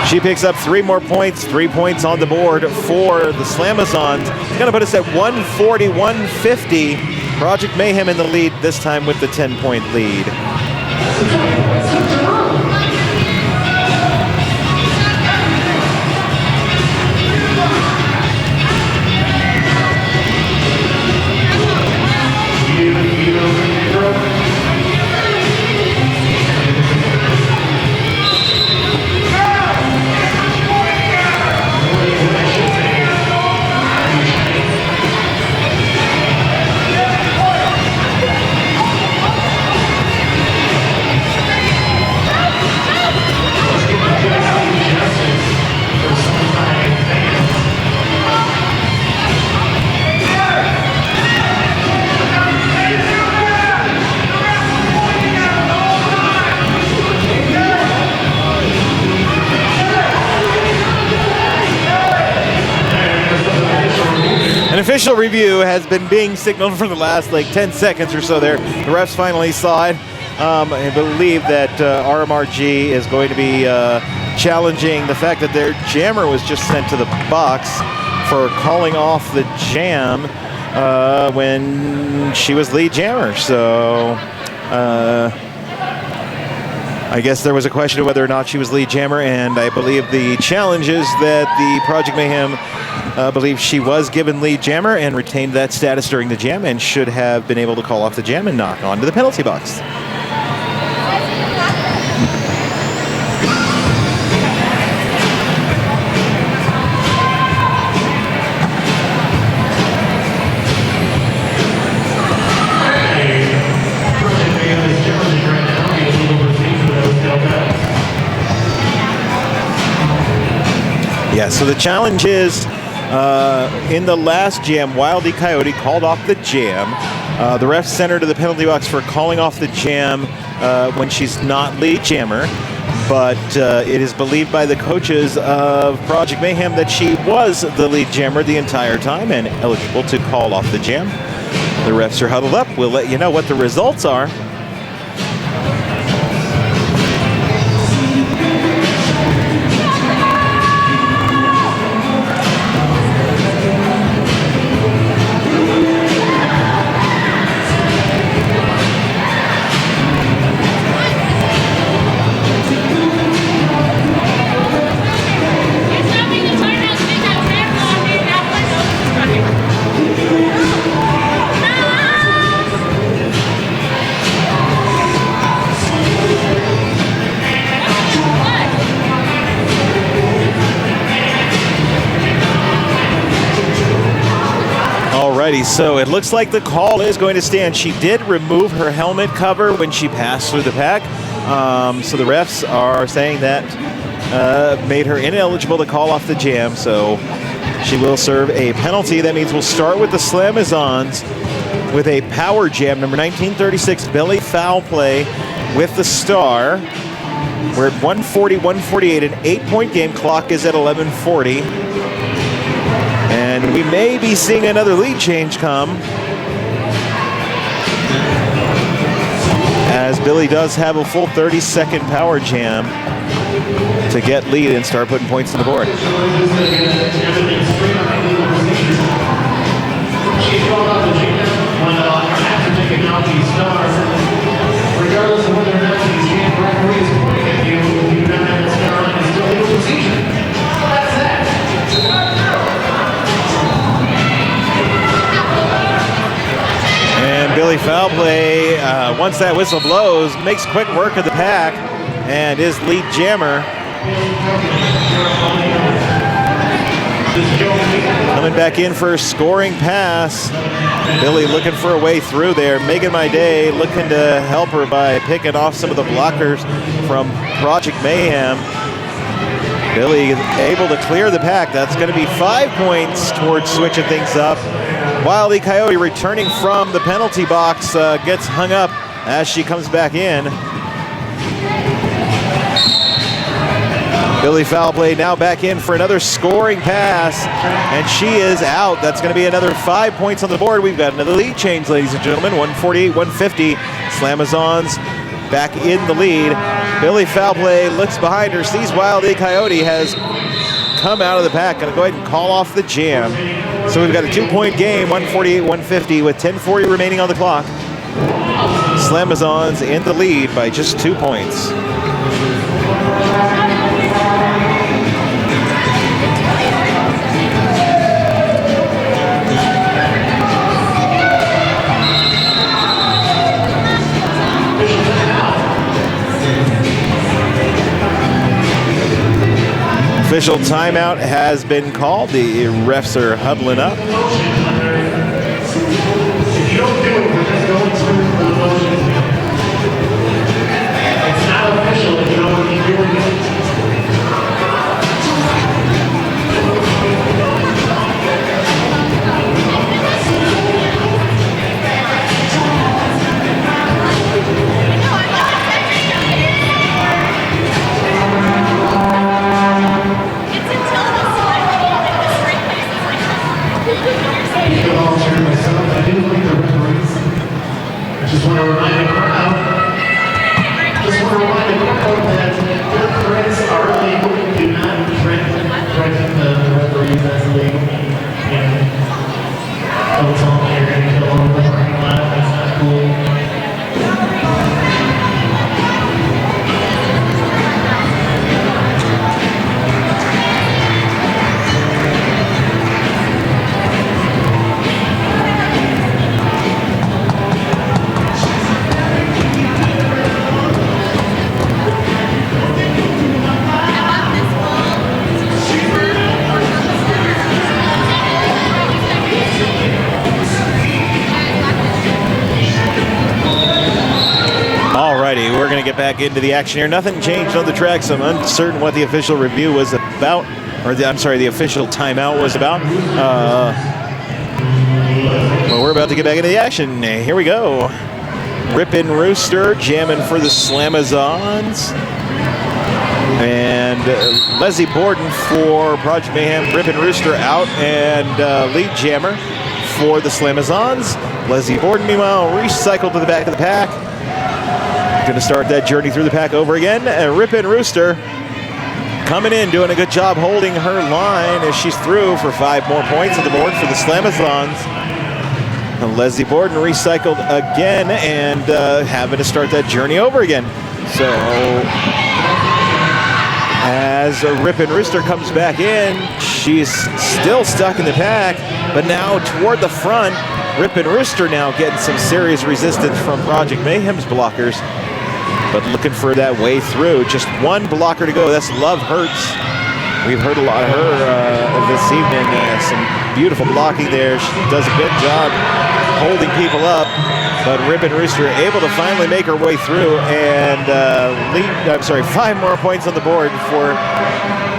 She picks up 3 more points. 3 points on the board for the Slamazons. It's going to put us at 140-150. Project Mayhem in the lead, this time with the 10-point lead. An official review has been being signaled for the last like 10 seconds or so there. The refs finally saw it. I believe that RMRG is going to be challenging the fact that their jammer was just sent to the box for calling off the jam when she was lead jammer. So I guess there was a question of whether or not she was lead jammer, and I believe the challenge is that the Project Mayhem believes she was given lead jammer and retained that status during the jam and should have been able to call off the jam and knock on to the penalty box. Yeah, so the challenge is, in the last jam, Wildy Coyote called off the jam. The refs sent her to the penalty box for calling off the jam when she's not lead jammer. But it is believed by the coaches of Project Mayhem that she was the lead jammer the entire time and eligible to call off the jam. The refs are huddled up. We'll let you know what the results are. So it looks like the call is going to stand. She did remove her helmet cover when she passed through the pack. So the refs are saying that made her ineligible to call off the jam. So she will serve a penalty. That means we'll start with the Slamazons with a power jam, number 1936, Billy Foul Play with the star. We're at 140-148, an 8-point game. Clock is at 11:40. And we may be seeing another lead change come, as Billy does have a full 30-second power jam to get lead and start putting points on the board. Regardless of whether or not these game referees pointing at you, you do not have the star line is still legal procedure. That's that. And Billy Foul Play, once that whistle blows, makes quick work of the pack and is lead jammer. Coming back in for a scoring pass. Billy looking for a way through there, making my day, looking to help her by picking off some of the blockers from Project Mayhem. Billy able to clear the pack. That's going to be 5 points towards switching things up. Wildy Coyote returning from the penalty box gets hung up as she comes back in. Billy Foul Play now back in for another scoring pass, and she is out. That's going to be another 5 points on the board. We've got another lead change, ladies and gentlemen. 148-150. Slamazons back in the lead. Billy Foul Play looks behind her, sees Wildy Coyote has come out of the pack. Going to go ahead and call off the jam. So we've got a 2-point game, 148-150, with 10:40 remaining on the clock. Slamazons in the lead by just 2 points. Official timeout has been called. The refs are huddling up. If you don't do it, we're just going through the motions. It's not official if you don't want to be doing it. Just want to remind the crowd that their threats are illegal. get back into the action here. Nothing changed on the tracks. I'm uncertain what the official review was about, or the official timeout was about. Well, we're about to get back into the action. Here we go. Rippin' Rooster jamming for the Slamazons. And Leslie Borden for Project Mayhem. Rippin' Rooster out, and lead jammer for the Slamazons. Leslie Borden, meanwhile, recycled to the back of the pack. Going to start that journey through the pack over again. Rippin' Rooster coming in, doing a good job holding her line as she's through for 5 more points on the board for the Slamazons. And Leslie Borden recycled again and having to start that journey over again. So as Rippin' Rooster comes back in, she's still stuck in the pack, but now toward the front, Rippin' Rooster now getting some serious resistance from Project Mayhem's blockers, but looking for that way through. Just one blocker to go. That's Love Hurts. We've heard a lot of her this evening. Some beautiful blocking there. She does a good job holding people up, but Rippin' Rooster able to finally make her way through and 5 more points on the board for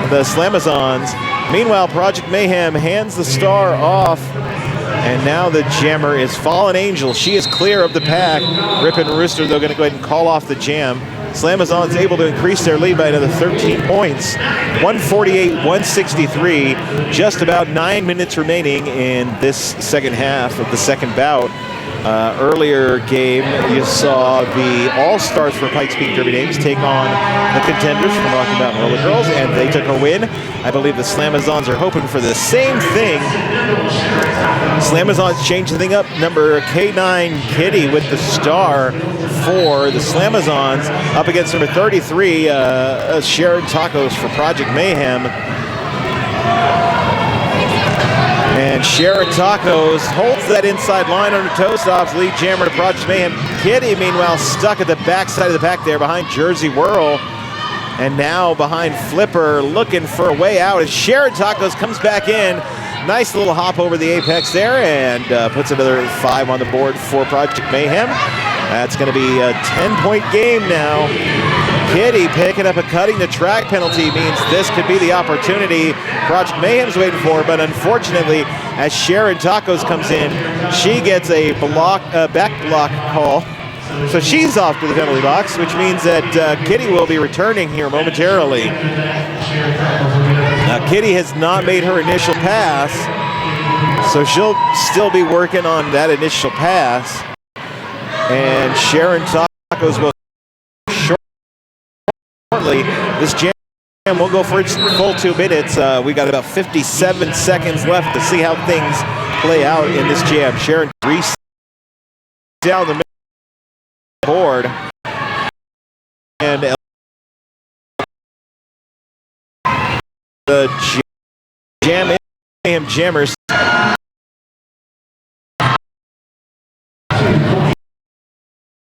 the Slamazons. Meanwhile, Project Mayhem hands the star off, and now the jammer is Fallen Angel. She is clear of the pack. Rippin' Rooster, though, going to go ahead and call off the jam. Slamazons able to increase their lead by another 13 points. 148-163. Just about 9 minutes remaining in this second half of the second bout. Earlier game, you saw the Allstars for Pikes Peak Derby Dames take on the Contenders from Rocky Mountain Rollergirls, and they took a win. I believe the Slamazons are hoping for the same thing. Slamazons changed the thing up. Number K9 Kitty with the star for the Slamazons up against number 33 Sharon Tacos for Project Mayhem. And Sharon Tacos holds that inside line on her toe stops. Lead jammer to Project Mayhem. Kitty, meanwhile, stuck at the backside of the pack there behind Jersey Whirl. And now behind Flipper, looking for a way out as Sharon Tacos comes back in. Nice little hop over the apex there and puts another 5 on the board for Project Mayhem. That's going to be a 10-point game now. Kitty picking up a cutting the track penalty means this could be the opportunity Project Mayhem's waiting for, but unfortunately, as Sharon Tacos comes in, she gets a back block call. So she's off to the penalty box, which means that Kitty will be returning here momentarily. Now, Kitty has not made her initial pass, so she'll still be working on that initial pass. And Sharon Tacos will shortly. This jam will go for its full 2 minutes. We got about 57 seconds left to see how things play out in this jam. Sharon Reese down the middle board, and the jammers.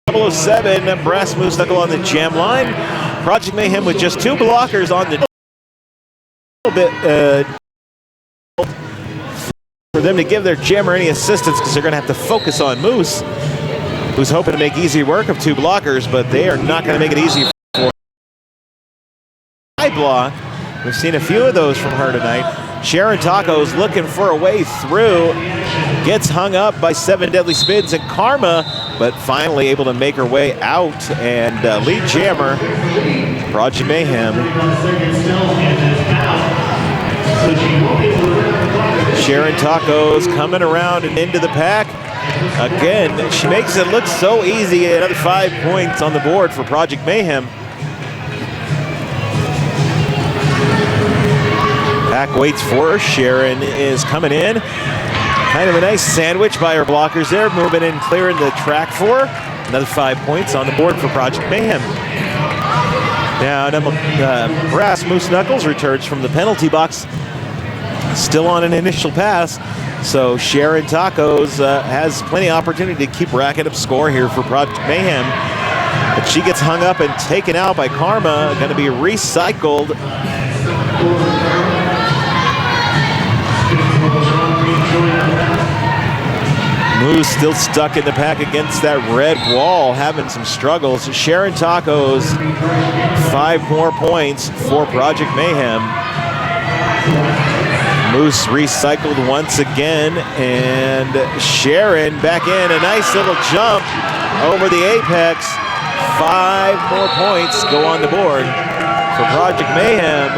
Double 7 brass moose knuckle on the jam line. Project Mayhem with just 2 blockers on the little bit for them to give their jammer any assistance, because they're going to have to focus on Moose, who's hoping to make easy work of 2 blockers, but they are not going to make it easy for high block. We've seen a few of those from her tonight. Sharon Tacos looking for a way through, gets hung up by 7 deadly spins and Karma, but finally able to make her way out, and lead jammer, Project Mayhem. Sharon Tacos coming around and into the pack. Again, she makes it look so easy. Another 5 points on the board for Project Mayhem. Pack waits for her. Sharon is coming in. Kind of a nice sandwich by her blockers there, moving in, clearing the track for her. Another 5 points on the board for Project Mayhem. Now, Brass Moose Knuckles returns from the penalty box, still on an initial pass. So Sharon Tacos has plenty of opportunity to keep racking up score here for Project Mayhem. But she gets hung up and taken out by Karma, going to be recycled. Moose still stuck in the pack against that red wall, having some struggles. Sharon Tacos, 5 more points for Project Mayhem. Moose recycled once again, and Sharon back in. A nice little jump over the apex. 5 more points go on the board for Project Mayhem.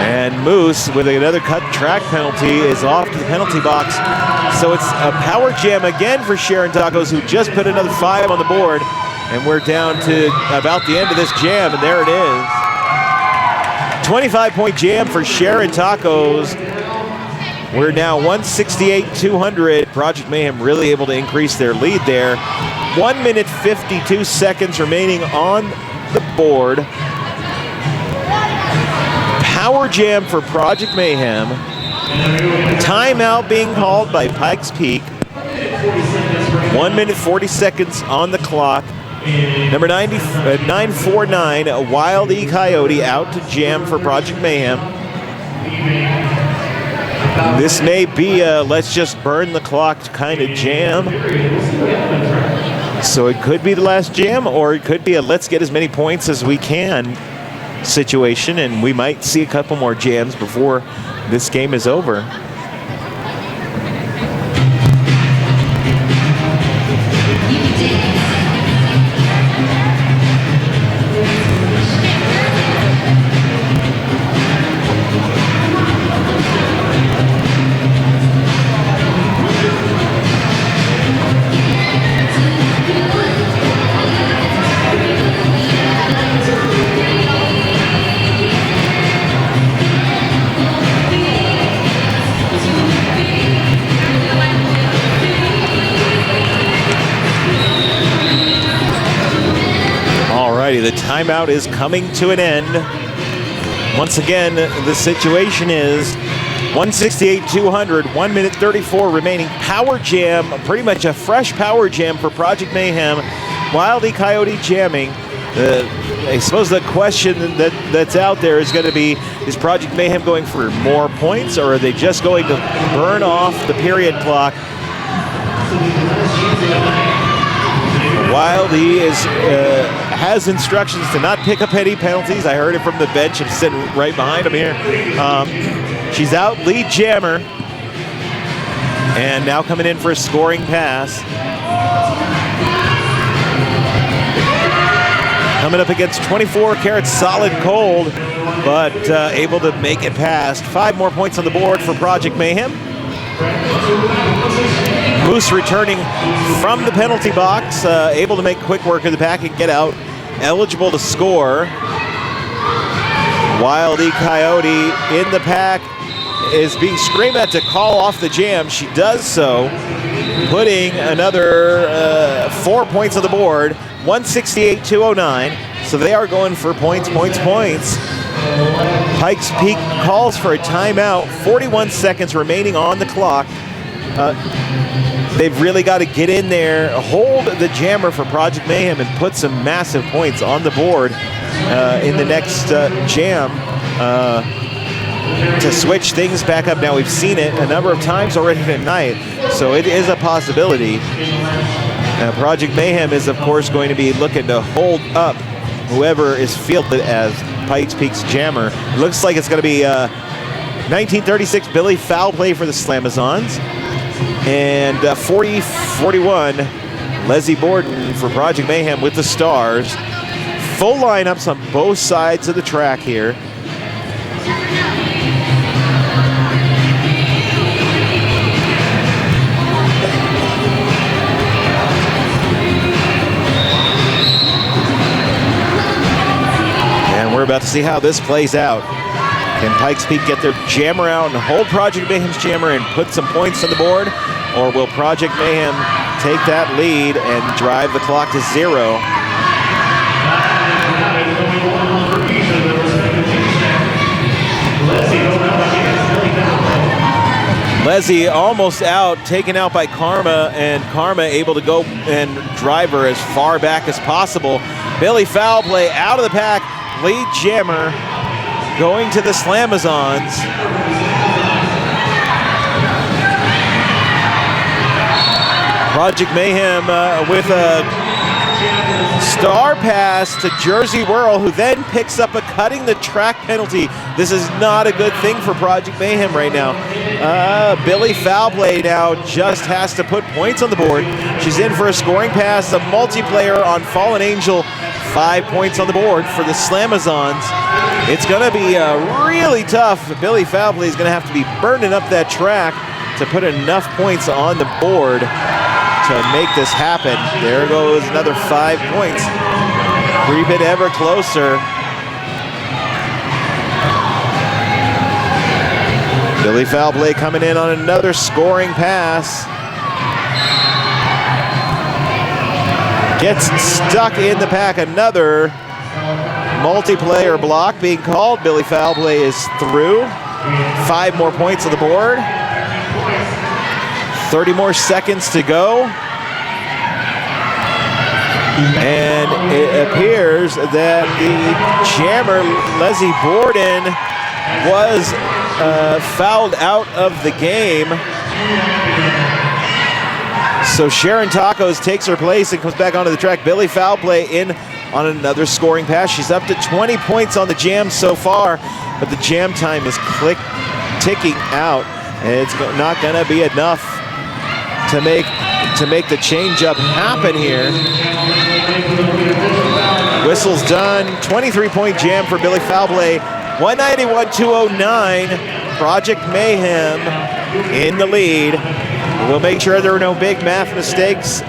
And Moose, with another cut track penalty, is off to the penalty box. So it's a power jam again for Sharon Tacos, who just put another 5 on the board. And we're down to about the end of this jam, and there it is. 25-point jam for Sharon Tacos. We're now 168-200. Project Mayhem really able to increase their lead there. 1 minute 52 seconds remaining on the board. Power jam for Project Mayhem. Timeout being called by Pikes Peak. 1 minute 40 seconds on the clock. Number 949, a Wild E Coyote out to jam for Project Mayhem. This may be a let's just burn the clock kind of jam. So it could be the last jam, or it could be a let's get as many points as we can situation, and we might see a couple more jams before this game is over. The timeout is coming to an end. Once again, the situation is 168-200, 1 minute 34 remaining. Power jam, pretty much a fresh power jam for Project Mayhem. Wild E Coyote jamming. I suppose the question that's out there is going to be, is Project Mayhem going for more points, or are they just going to burn off the period clock? Wild E has instructions to not pick up any penalties. I heard it from the bench. I'm sitting right behind him here. She's out lead jammer. And now coming in for a scoring pass. Coming up against 24 Carats Solid Cold, but able to make it past. 5 more points on the board for Project Mayhem. Moose returning from the penalty box, able to make quick work of the pack and get out, eligible to score. Wild E Coyote in the pack is being screamed at to call off the jam. She does so, putting another 4 points on the board, 168-209. So they are going for points. Pikes Peak calls for a timeout, 41 seconds remaining on the clock. They've really got to get in there, hold the jammer for Project Mayhem, and put some massive points on the board in the next jam to switch things back up. Now, we've seen it a number of times already tonight, so it is a possibility. Project Mayhem is, of course, going to be looking to hold up whoever is fielded as Pikes Peak's jammer. It looks like it's going to be 1936 Billy foul play for the Slamazons. And 40-41, Leslie Borden for Project Mayhem with the Stars. Full lineups on both sides of the track here. And we're about to see how this plays out. Can Pikes Peak get their jammer out and hold Project Mayhem's jammer and put some points on the board? Or will Project Mayhem take that lead and drive the clock to 0? Leslie almost out, taken out by Karma, and Karma able to go and drive her as far back as possible. Billy foul play out of the pack, lead jammer going to the Slamazons. Project Mayhem with a star pass to Jersey Whirl, who then picks up a cutting the track penalty. This is not a good thing for Project Mayhem right now. Billy Foulplay now just has to put points on the board. She's in for a scoring pass, a multiplayer on Fallen Angel. 5 points on the board for the Slamazons. It's going to be really tough. Billy Foulplay is going to have to be burning up that track to put enough points on the board to make this happen. There goes another 5 points. Creep it ever closer. Billy Foulplay coming in on another scoring pass. Gets stuck in the pack. Another multiplayer block being called. Billy Foulplay is through. 5 more points on the board. 30 more seconds to go. And it appears that the jammer, Leslie Borden, was fouled out of the game. So Sharon Tacos takes her place and comes back onto the track. Billy Foulplay in on another scoring pass. She's up to 20 points on the jam so far, but the jam time is ticking out, and it's not going to be enough to make the change-up happen here. Whistle's done. 23-point jam for Billy Foulplay. 191-209. Project Mayhem in the lead. We'll make sure there are no big math mistakes